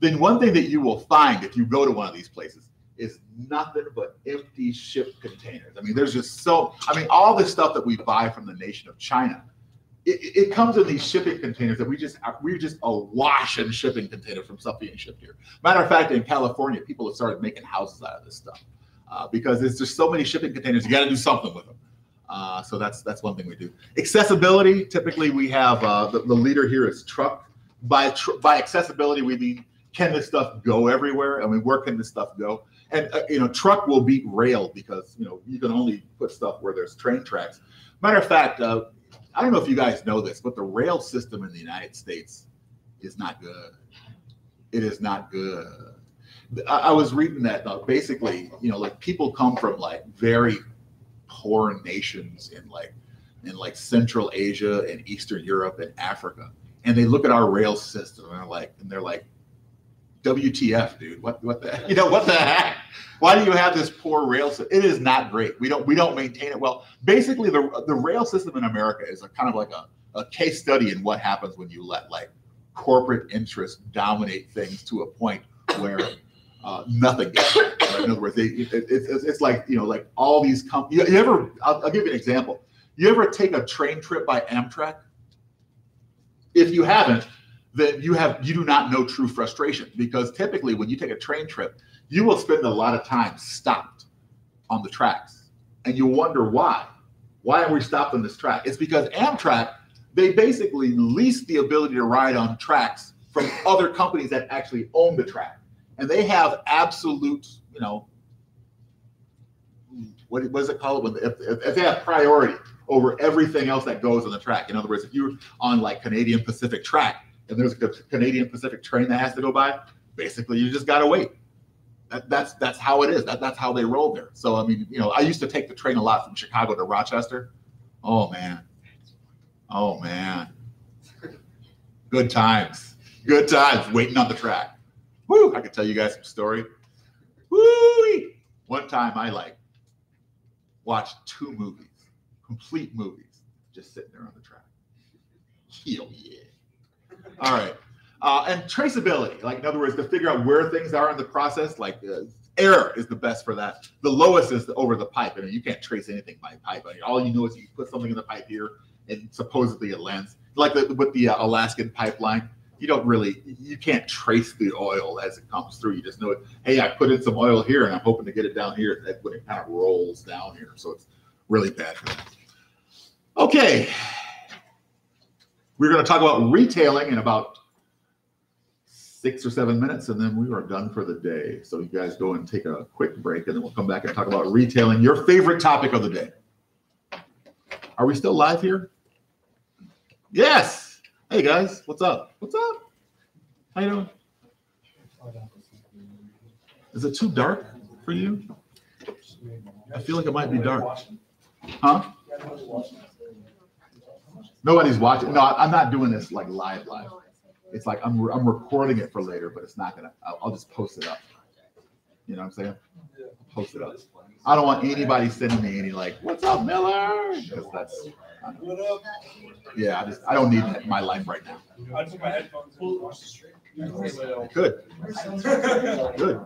then one thing that you will find if you go to one of these places is nothing but empty ship containers. I mean, there's just so, I mean, all this stuff that we buy from the nation of China, it comes in these shipping containers that we're just awash in shipping containers from stuff being shipped here. Matter of fact, in California, people have started making houses out of this stuff because there's just so many shipping containers. You got to do something with them. So that's one thing we do. Accessibility, typically we have the leader here is truck. By accessibility, we mean, can this stuff go everywhere? I mean, where can this stuff go? And you know, truck will beat rail because, you know, you can only put stuff where there's train tracks. Matter of fact, I don't know if you guys know this, but the rail system in the United States is not good. It is not good. I was reading that basically, you know, like people come from like very poor nations in like Central Asia and Eastern Europe and Africa, and they look at our rail system and they're like, WTF, dude? What the, you know, what the heck? Why do you have this poor rail system? It is not great. We don't maintain it well. Basically, the rail system in America is a kind of like a case study in what happens when you let like corporate interests dominate things to a point where nothing gets done. Right? In other words, it's like, you know, like all these companies. You ever? I'll give you an example. You ever take a train trip by Amtrak? If you haven't, then you do not know true frustration, because typically when you take a train trip, you will spend a lot of time stopped on the tracks, and you wonder why. Why are we stopped on this track? It's because Amtrak, they basically lease the ability to ride on tracks from other companies that actually own the track, and they have absolute, you know, what is it called when if they have priority over everything else that goes on the track. In other words, if you're on like Canadian Pacific track, and there's a Canadian Pacific train that has to go by, basically you just gotta wait. That's how it is. That's how they roll there. So I mean, you know, I used to take the train a lot from Chicago to Rochester. Oh man, good times waiting on the track. Woo! I could tell you guys some story. Woo! One time I watched 2 movies, complete movies, just sitting there on the track. Hell yeah. All right. And traceability, like in other words, to figure out where things are in the process, like air is the best for that. The lowest is over the pipe. I mean, you can't trace anything by pipe. I mean, all you know is you put something in the pipe here and supposedly it lands. Like with the Alaskan pipeline, you can't trace the oil as it comes through. You just know it. Hey, I put in some oil here and I'm hoping to get it down here. That's when it kind of rolls down here. So it's really bad for that. Okay. We're going to talk about retailing in about 6 or 7 minutes, and then we are done for the day. So you guys go and take a quick break, and then we'll come back and talk about retailing, your favorite topic of the day. Are we still live here? Yes. Hey, guys. What's up? What's up? How you doing? Is it too dark for you? I feel like it might be dark. Huh? Nobody's watching. No, I'm not doing this like live. It's like I'm recording it for later, but it's not gonna. I'll just post it up. You know what I'm saying? Post it up. I don't want anybody sending me any like, "What's up, Miller?" Because that's. Yeah, I don't need that in my life right now. I took my headphones and watched the stream. Good. Good.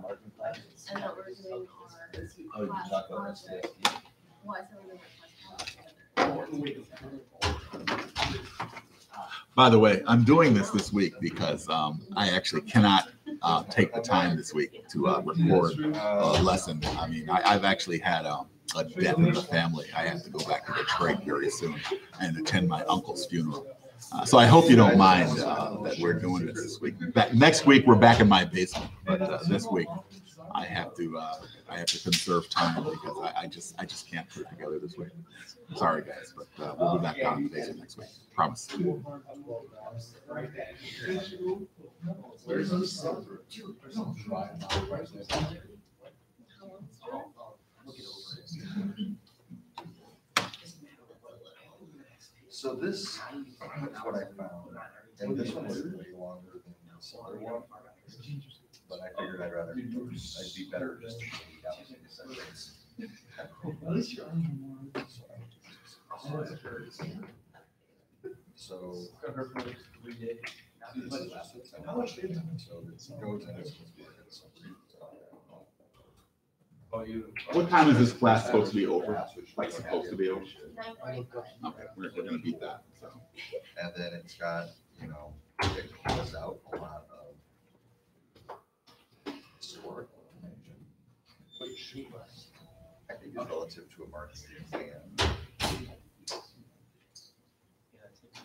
By the way, I'm doing this week because I actually cannot take the time this week to record a lesson. I mean, I've actually had a death in the family. I have to go back to Detroit very soon and attend my uncle's funeral. So I hope you don't mind that we're doing this week. Next week we're back in my basement, but this week I have to conserve time because I just can't put it together this week. Sorry guys, but we'll be back down in the basement next week. Promise. So this is what I found, and this one is way longer than this other one, but I figured I'd be better just to take it out in a second. So. How much did So it goes in this. What time is this class supposed to be over? Like supposed to be over? Okay, we're gonna beat that, so. And then it's got, you know, it pulls out a lot of historical information, which I think is relative to a marketing exam.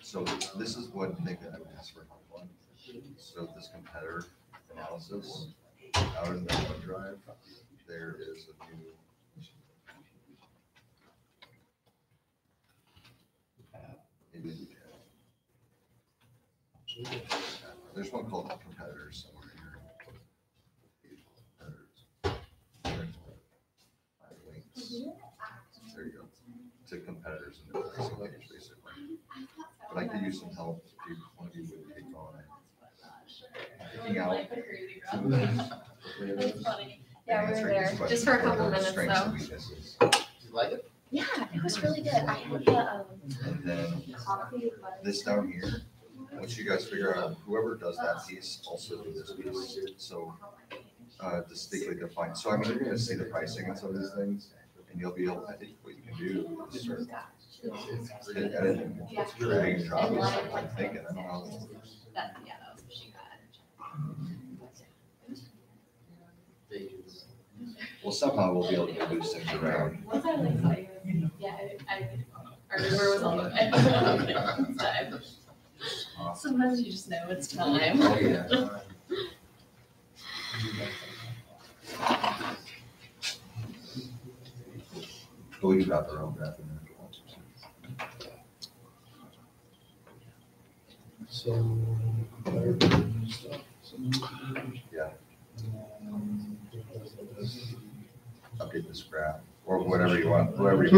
So this is one thing that I would ask for help on. So this competitor analysis out in the OneDrive, there is a new. There's one called competitors somewhere here. Competitors. Links. There you go. To competitors in the pricing page, basically. But I could use some help if one of you would take on it. Picking out. That's funny. Yeah, we were there just for a couple minutes though. You like it? Yeah, it was really good. I had the And then coffee. this down here, once you guys figure out, whoever does that piece also do this piece. So distinctly defined. So I mean, you're gonna see the pricing and some of these things, and you'll be able, I think what you can do is start editing, drag and drop, like thinking, I don't know how this works. That, yeah, that was what she got. Well, somehow we'll be able to move things around. Was I like, yeah, I remember it was on the time. Sometimes you just know it's time. Oh, yeah. But we can drop our own graph in there if you want to. So. Yeah. Update this graph, or whatever you want, whoever you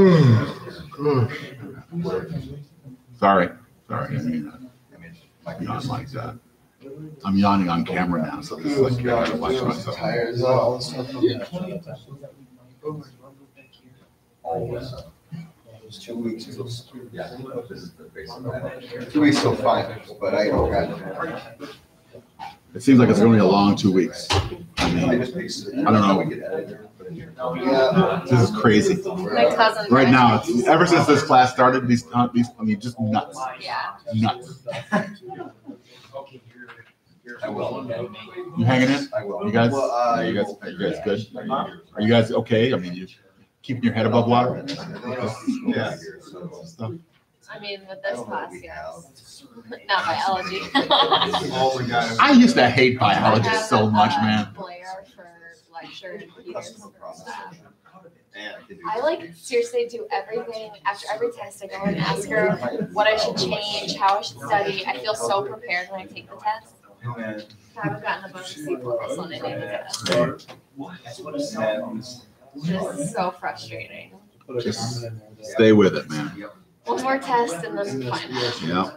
want. Whatever. Sorry, I mean, I mean, might be yawn just like that. I'm yawning on camera now, so this is like, I gotta watch myself. always. 2 weeks is, yeah, this is the basic. 2 weeks so fine, but I don't got it. It seems like it's gonna be a long 2 weeks. I mean, I don't know. Yeah. This is crazy. My cousin. Right now, it's, ever since this class started, these, I mean, just nuts, Yeah. nuts. I will. You hanging in? I will. You guys, Well, are you guys good? Are you guys okay? I mean, you keeping your head above water? Yeah. Stuff. I mean, with this class, yes. Not biology. I used to hate biology so much, man. Blair for lecture and Peter for staff. Yeah, I like seriously do everything after every test. I go and ask her what I should change, how I should study. I feel so prepared when I take the test. I haven't gotten a bunch of C+ on any of the tests. Just so frustrating. Just stay with it, man. One more test and then final. Yeah.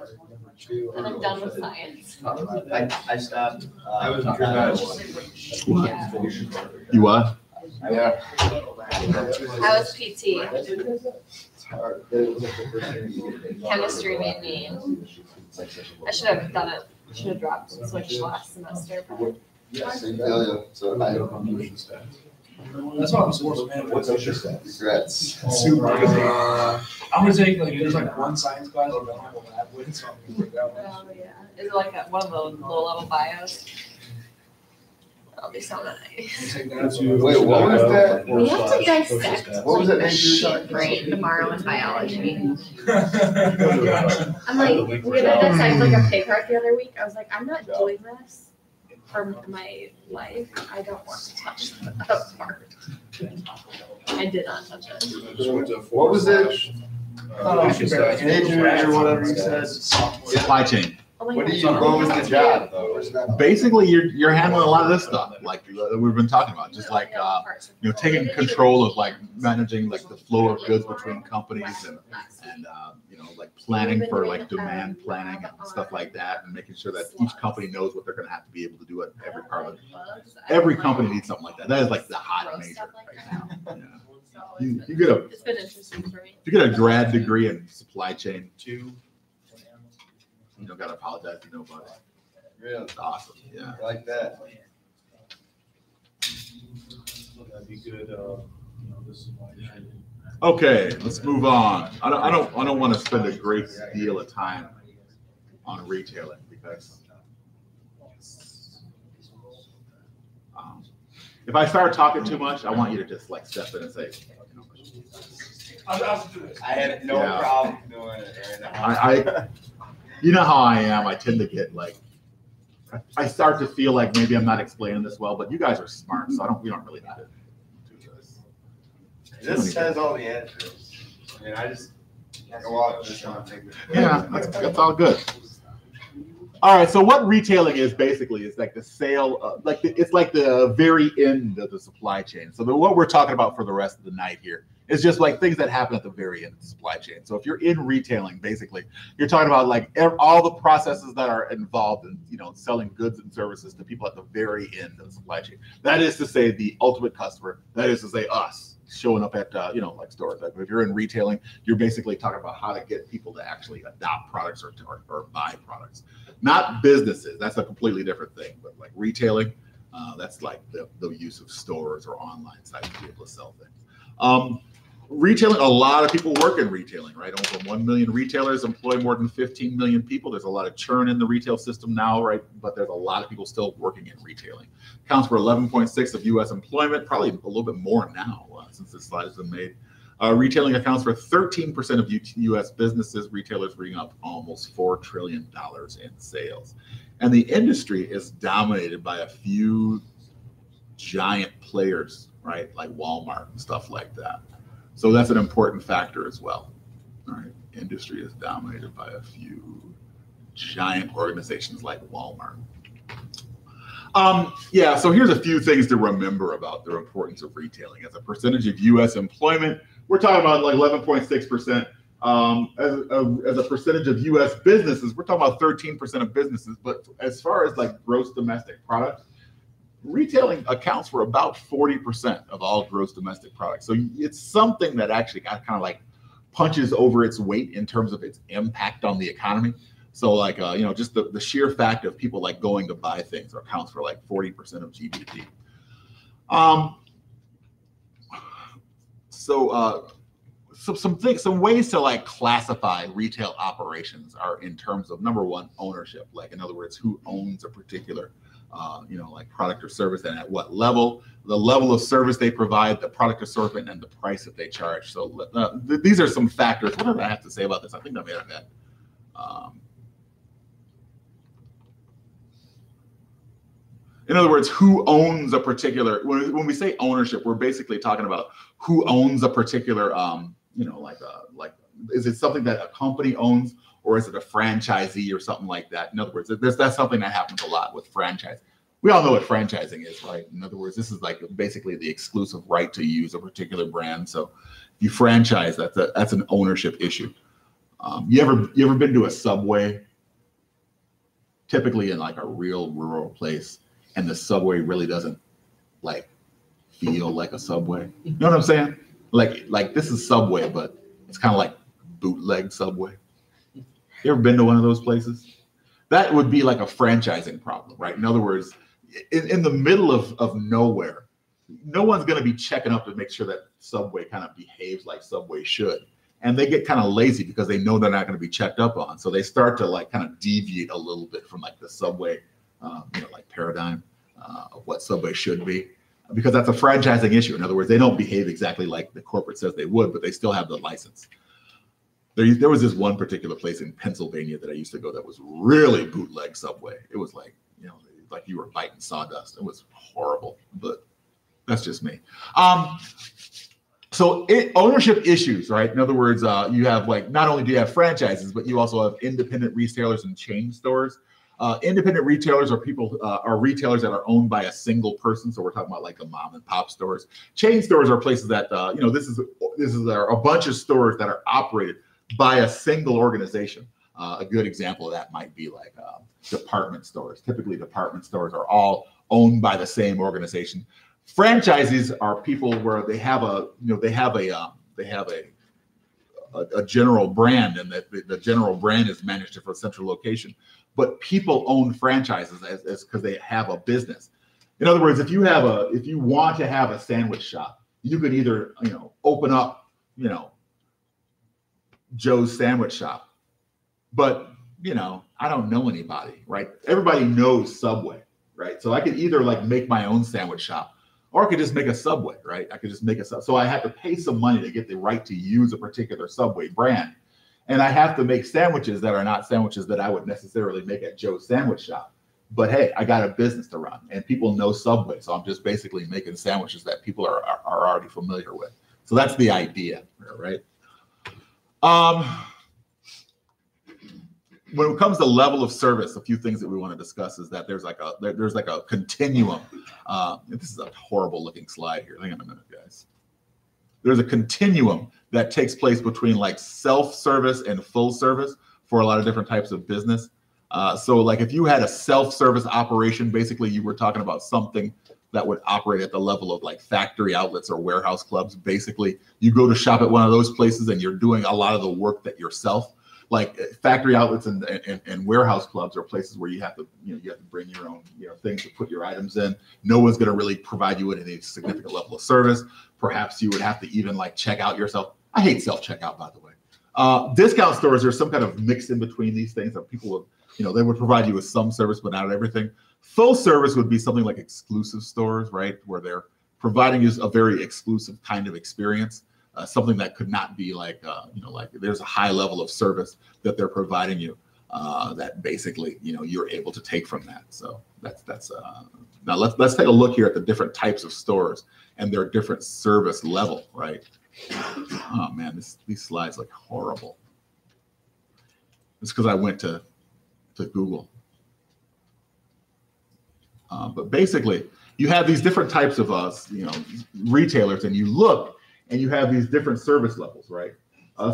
And I'm done with science. I stopped. I was What? You what? Yeah. I was PT. Chemistry made me. I should have done it. Should have dropped and switched last semester. But So I don't know. That's what I'm supposed to man. What's up your stats? Regrets. Super. I'm gonna take like there's like one science class I don't have a lab with, so I'm gonna take that one. oh yeah, is it like one of the low level bios? That'll be so nice. Take that to. Wait, what was that? We have to dissect What was like that the name you were sheep brain tomorrow in biology. that? I'm like, we had to dissect like a pig heart the other week. I was like, I'm not doing this for my life. I don't want to touch that part. I did not touch it. What was it? Major or whatever you said. Supply chain. Oh my What do gosh. you, what was the job though? Basically, you're handling a lot of this stuff, like we've been talking about, just like taking control of like managing like the flow of goods between companies and like planning for like demand planning and stuff like that, and making sure that each company knows what they're going to have to be able to do at every part of it. Every company needs something like that. That is like the hot major right now. Yeah. You get It's been interesting for me. a grad degree in supply chain. You don't gotta apologize to nobody. Really? It's awesome. Yeah. I like that. That'd be good, this is my. Okay, let's move on. I don't want to spend a great deal of time on retailing because if I start talking too much, I want you to just like step in and say, I have no Yeah. problem doing it right now. I you know how I am. I tend to get like, I start to feel like maybe I'm not explaining this well, but you guys are smart, so we don't really need to do this. This says all the answers. I mean, I just go out and just kind of take it. Yeah, that's all good. All right, so what retailing is basically is like the sale, it's like the very end of the supply chain. So what we're talking about for the rest of the night here is just like things that happen at the very end of the supply chain. So if you're in retailing, basically, you're talking about like all the processes that are involved in, selling goods and services to people at the very end of the supply chain. That is to say, the ultimate customer. That is to say, us showing up at like stores. Like if you're in retailing, you're basically talking about how to get people to actually adopt products or buy products. Not businesses. That's a completely different thing. But like retailing, that's like the use of stores or online sites to be able to sell things. Retailing, a lot of people work in retailing, right? Over 1 million retailers employ more than 15 million people. There's a lot of churn in the retail system now, right? But there's a lot of people still working in retailing. Counts for 11.6% of U.S. employment, probably a little bit more now since this slide has been made. Retailing accounts for 13% of U.S. businesses. Retailers bring up almost $4 trillion in sales. And the industry is dominated by a few giant players, right? Like Walmart and stuff like that. So that's an important factor as well. All right, industry is dominated by a few giant organizations like Walmart. Yeah, so here's a few things to remember about the importance of retailing. As a percentage of U.S. employment, we're talking about like 11.6%. As a percentage of U.S. businesses, we're talking about 13% of businesses. But as far as like gross domestic product, retailing accounts for about 40% of all gross domestic products. So it's something that actually kind of like punches over its weight in terms of its impact on the economy. So like, just the sheer fact of people like going to buy things accounts for like 40% of GDP. Some ways to like classify retail operations are in terms of, number one, ownership. Like in other words, who owns a particular like product or service and at what level, the level of service they provide, the product assortment, and the price that they charge. So these are some factors. What did I have to say about this? I think I may have had. In other words, who owns a particular, when we say ownership, we're basically talking about who owns a particular, is it something that a company owns, or is it a franchisee or something like that? In other words, that's something that happens a lot with franchise. We all know what franchising is, right? In other words, this is like basically the exclusive right to use a particular brand. So if you franchise, that's an ownership issue. You ever been to a Subway? Typically in like a real rural place, and the Subway really doesn't like feel like a Subway. You know what I'm saying? Like this is Subway, but it's kind of like bootleg Subway. You ever been to one of those places? That would be like a franchising problem, right? In other words, in the middle of nowhere, no one's going to be checking up to make sure that Subway kind of behaves like Subway should. And they get kind of lazy because they know they're not going to be checked up on. So they start to like kind of deviate a little bit from like the Subway, like paradigm of what Subway should be, because that's a franchising issue. In other words, they don't behave exactly like the corporate says they would, but they still have the license. There was this one particular place in Pennsylvania that I used to go that was really bootleg Subway. It was like, like you were biting sawdust. It was horrible, but that's just me. So ownership issues, right? In other words, you have like, not only do you have franchises, but you also have independent retailers and chain stores. Independent retailers are retailers that are owned by a single person. So we're talking about like the mom and pop stores. Chain stores are places that, this is a bunch of stores that are operated by a single organization. A good example of that might be like department stores. Typically, department stores are all owned by the same organization. Franchises are people where they have a a general brand, and that the general brand is managed for a central location. But people own franchises as because they have a business. In other words, if you want to have a sandwich shop, you could either open up Joe's Sandwich Shop, but I don't know anybody, right? Everybody knows Subway, right? So I could either like make my own sandwich shop, or I could just make a Subway, right? I could just make a Subway. So I have to pay some money to get the right to use a particular Subway brand. And I have to make sandwiches that are not sandwiches that I would necessarily make at Joe's Sandwich Shop. But hey, I got a business to run, and people know Subway. So I'm just basically making sandwiches that people are already familiar with. So that's the idea, right? When it comes to level of service, a few things that we want to discuss is that there's like a continuum. This is a horrible looking slide here. Hang on a minute, guys. There's a continuum that takes place between like self-service and full service for a lot of different types of business. So like if you had a self-service operation, basically you were talking about something that would operate at the level of like factory outlets or warehouse clubs. Basically, you go to shop at one of those places and you're doing a lot of the work that yourself. Like factory outlets and warehouse clubs are places where you have to bring your own things to put your items in. No one's going to really provide you with any significant level of service. Perhaps you would have to even like check out yourself. I hate self-checkout, by the way. Discount stores are some kind of mix in between these things that people would, they would provide you with some service, but not everything. Full service would be something like exclusive stores, right? Where they're providing you a very exclusive kind of experience. Something that could not be like, like there's a high level of service that they're providing you that basically, you're able to take from that. So that's now let's take a look here at the different types of stores and their different service level, right? Oh man, these slides look horrible. It's because I went to Google. But basically, you have these different types of retailers, and you look. And you have these different service levels, right?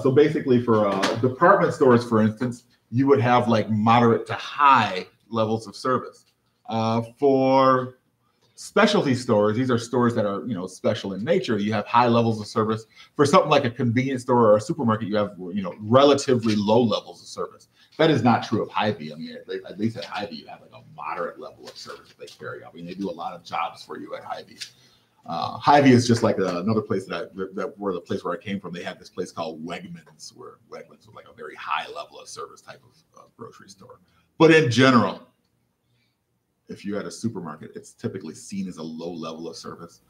So basically for department stores, for instance, you would have like moderate to high levels of service. For specialty stores, these are stores that are, special in nature. You have high levels of service. For something like a convenience store or a supermarket, you have, relatively low levels of service. That is not true of Hy-Vee. I mean, at least at Hy-Vee, you have like a moderate level of service that they carry out. I mean, they do a lot of jobs for you at Hy-Vee. Hy-Vee is just like another place where the place where I came from. They had this place called Wegmans, where Wegmans was like a very high level of service type of grocery store. But in general, if you're at a supermarket, it's typically seen as a low level of service.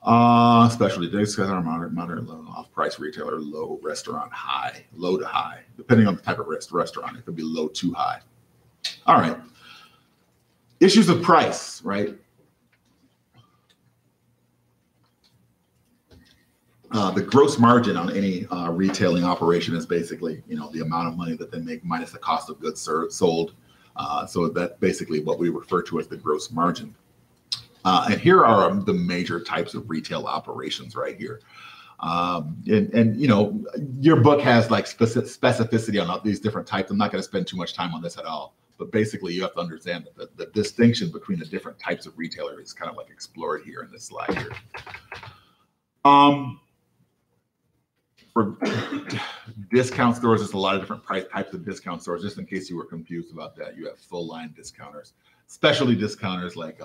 Specialty discount, moderate, low, off-price retailer, low, restaurant, high, low to high, depending on the type of restaurant. It could be low to high. All right. Issues of price, right? The gross margin on any retailing operation is basically, the amount of money that they make minus the cost of goods sold. So that's basically what we refer to as the gross margin. And here are the major types of retail operations right here. And your book has like specificity on all these different types. I'm not going to spend too much time on this at all. But basically, you have to understand that the distinction between the different types of retailer is kind of like explored here in this slide here. For discount stores, there's a lot of different types of discount stores. Just in case you were confused about that, you have full line discounters, specialty discounters, like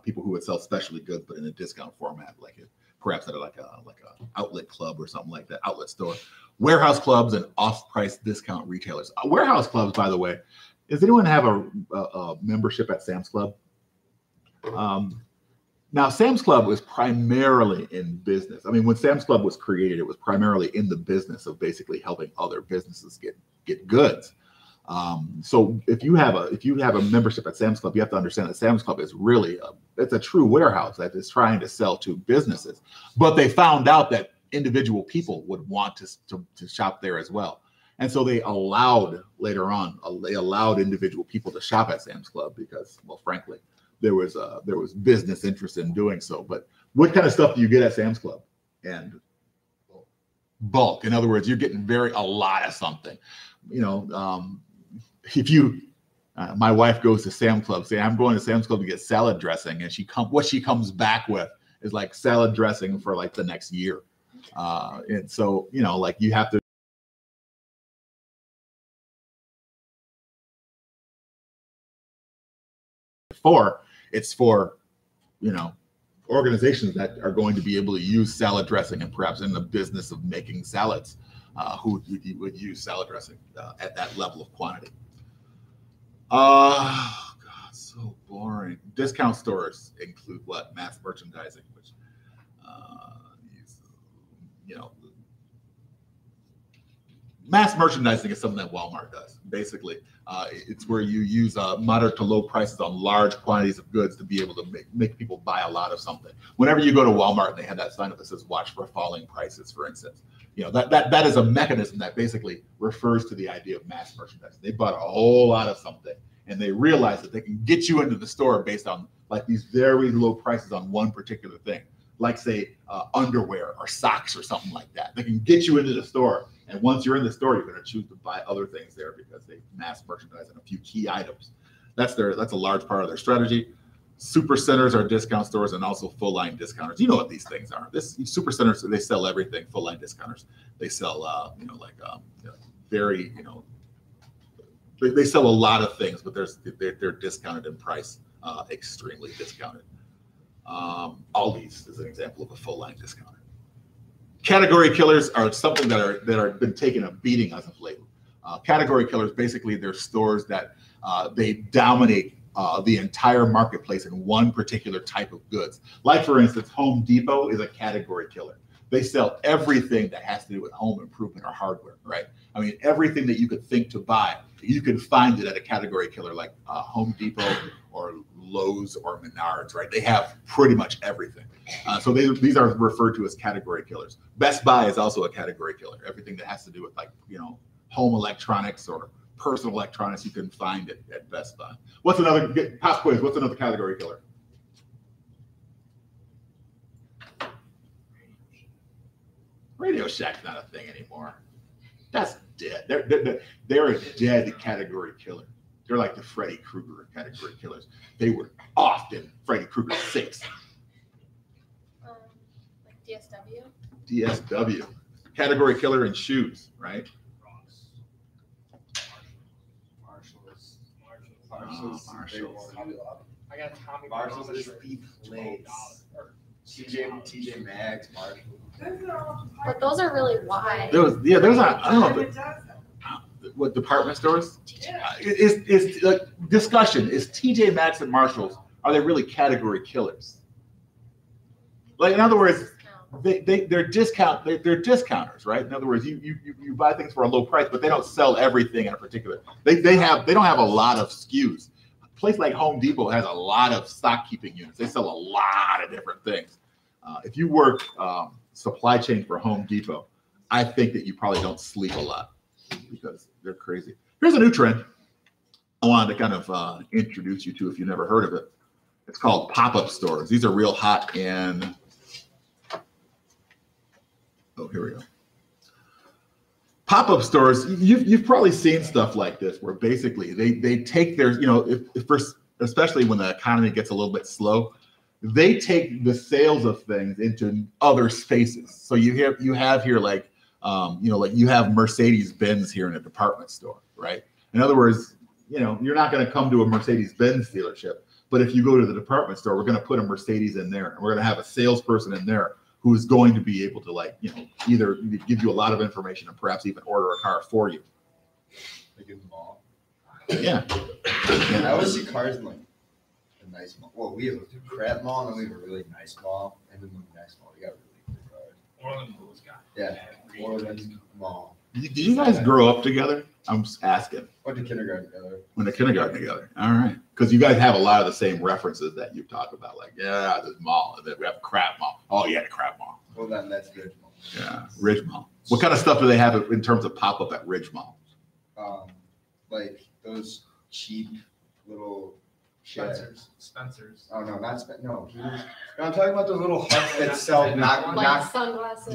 people who would sell specialty goods but in a discount format, like perhaps at like a outlet club or something like that, outlet store. Warehouse clubs and off-price discount retailers. Warehouse clubs, by the way, does anyone have a membership at Sam's Club? Now, Sam's Club was primarily in business. I mean, when Sam's Club was created, it was primarily in the business of basically helping other businesses get goods. So if you have a membership at Sam's Club, you have to understand that Sam's Club is really it's a true warehouse that is trying to sell to businesses. But they found out that individual people would want to shop there as well. And so they allowed individual people to shop at Sam's Club because, well, frankly, there was business interest in doing so. But what kind of stuff do you get at Sam's Club? And bulk. In other words, you're getting a lot of something. If you, my wife goes to Sam's Club, say I'm going to Sam's Club to get salad dressing, and what she comes back with is like salad dressing for like the next year. And so, you know, like you have to. It's for, you know, organizations that are going to be able to use salad dressing and perhaps in the business of making salads, who would use salad dressing at that level of quantity. Oh, God, so boring. Discount stores include what? Mass merchandising, which, you know, mass merchandising is something that Walmart does. Basically, it's where you use moderate to low prices on large quantities of goods to be able to make people buy a lot of something. Whenever you go to Walmart and they have that sign up that says "Watch for falling prices," for instance, you know that is a mechanism that basically refers to the idea of mass merchandising. They bought a whole lot of something and they realize that they can get you into the store based on like these very low prices on one particular thing, like say underwear or socks or something like that. They can get you into the store. And once you're in the store, you're going to choose to buy other things there because they mass merchandise on a few key items. That's a large part of their strategy. Super centers are discount stores and also full line discounters. You know what these things are. Super centers, they sell everything. Full line discounters, they sell very, they sell a lot of things, but they're discounted in price, extremely discounted. Aldi's is an example of a full line discounter. Category killers are something that are been taking a beating as of late. Category killers, basically, they're stores that they dominate the entire marketplace in one particular type of goods. Like, for instance, Home Depot is a category killer. They sell everything that has to do with home improvement or hardware, right? I mean, everything that you could think to buy, you can find it at a category killer like Home Depot or Lowe's or Menards, right? They have pretty much everything. So these are referred to as category killers. Best Buy is also a category killer. Everything that has to do with home electronics or personal electronics, you can find it at Best Buy. What's another pop quiz? What's another category killer? Radio Shack's not a thing anymore. That's dead. They're a dead category killer. They're like the Freddy Krueger of category killers. They were often Freddy Krueger 6. Like DSW? DSW. Category killer in shoes, right? Marshalls. I got Tommy. Marshalls is the place. TJ Maxx, Marshalls. But those are really wide. There's I don't know. What department stores? It's like discussion. Is TJ Maxx and Marshalls, are they really category killers? Like, in other words, they're discounters, right? In other words, you buy things for a low price, but they don't sell everything in a particular. They don't have a lot of SKUs. A place like Home Depot has a lot of stock keeping units. They sell a lot of different things. If you work supply chain for Home Depot, I think that you probably don't sleep a lot because they're crazy. Here's a new trend I wanted to kind of introduce you to if you've never heard of it. It's called pop-up stores. These are real hot in, here we go. Pop-up stores, you've probably seen stuff like this where basically they take their, especially when the economy gets a little bit slow, they take the sales of things into other spaces. So you have here like you have Mercedes-Benz here in a department store, right? In other words, you're not going to come to a Mercedes-Benz dealership, but if you go to the department store, we're going to put a Mercedes in there, and we're going to have a salesperson in there who is going to be able to either give you a lot of information and perhaps even order a car for you. Like in the mall. Yeah. I always see cars in like a nice mall. Well, we have a crap mall and then we have a really nice mall, and then the next mall we got really good cars. Orland Bulls guy. Yeah, Orland Mall. Did you guys grow up together? I'm just asking. Went to kindergarten together. Went to kindergarten together. All right. Because you guys have a lot of the same references that you talk about. Like, yeah, this mall. And then we have a crap mall. Oh, yeah, the crap mall. Well, then that's Ridge Mall. Yeah, Ridge Mall. What kind of stuff do they have in terms of pop-up at Ridge Mall? Like those cheap little Spencer's. Oh, no, not Spencer's. No. I'm talking about those little huts that sell Sunglasses.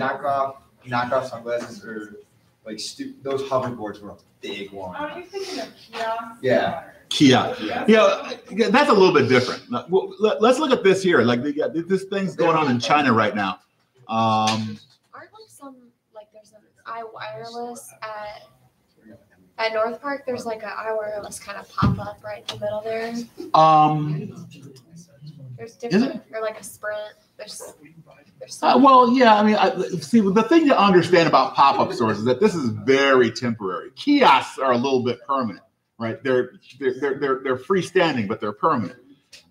knockoff sunglasses or like those hoverboards were a big one. Oh, you're thinking of kiosks? Yeah. Kiosk. Yeah, that's a little bit different. Well, let's look at this here. Like, this thing's going on in China right now. Aren't like some there's an iWireless at North Park. There's like an iWireless kind of pop up right in the middle there. There's different or like a Sprint. There's well, yeah. I mean, see, the thing to understand about pop-up stores is that this is very temporary. Kiosks are a little bit permanent, right? They're freestanding, but they're permanent.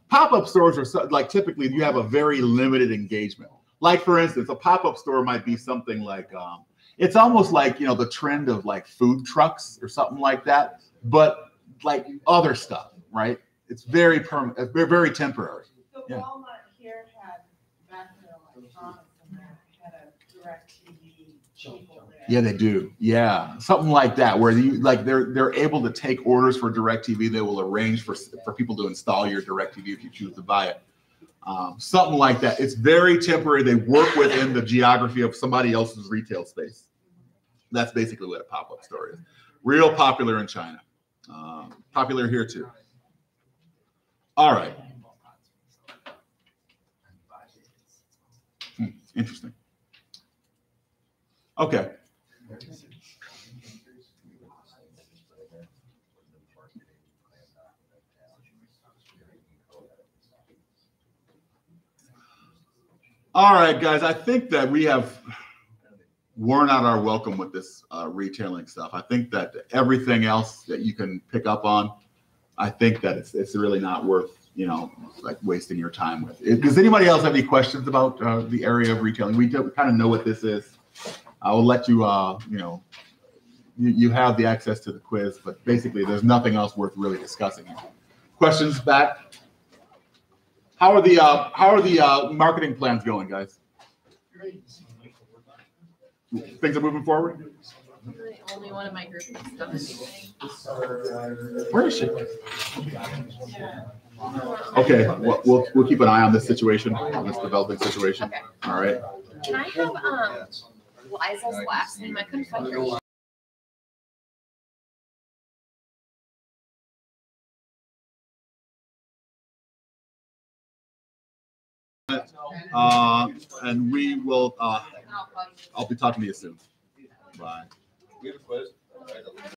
Pop-up stores are typically you have a very limited engagement. Like for instance, a pop-up store might be something like it's almost like the trend of like food trucks or something like that, but like other stuff, right? It's very permanent, very temporary. So Yeah. Walmart here had back in the electronics and that had a direct TV people there. Yeah, they do. Yeah, something like that, where they're able to take orders for DirecTV. They will arrange for people to install your DirecTV if you choose to buy it. Something like that. It's very temporary. They work within the geography of somebody else's retail space. That's basically what a pop-up store is. Real popular in China. Popular here too. All right. Interesting. Okay. All right, guys, I think that we have worn out our welcome with this retailing stuff. I think that everything else that you can pick up on, I think that it's really not worth, wasting your time with. Does anybody else have any questions about the area of retailing? We kind of know what this is. I will let you, you have the access to the quiz, but basically there's nothing else worth really discussing here. Questions back? How are the marketing plans going, guys? Things are moving forward? I'm the only one in my group that's done anything. Where is she? Okay, we'll keep an eye on this situation, on this developing situation. Okay. All right. Can I have Liza's last name? I couldn't find her. And we will. I'll be talking to you soon. Bye. We have a quiz.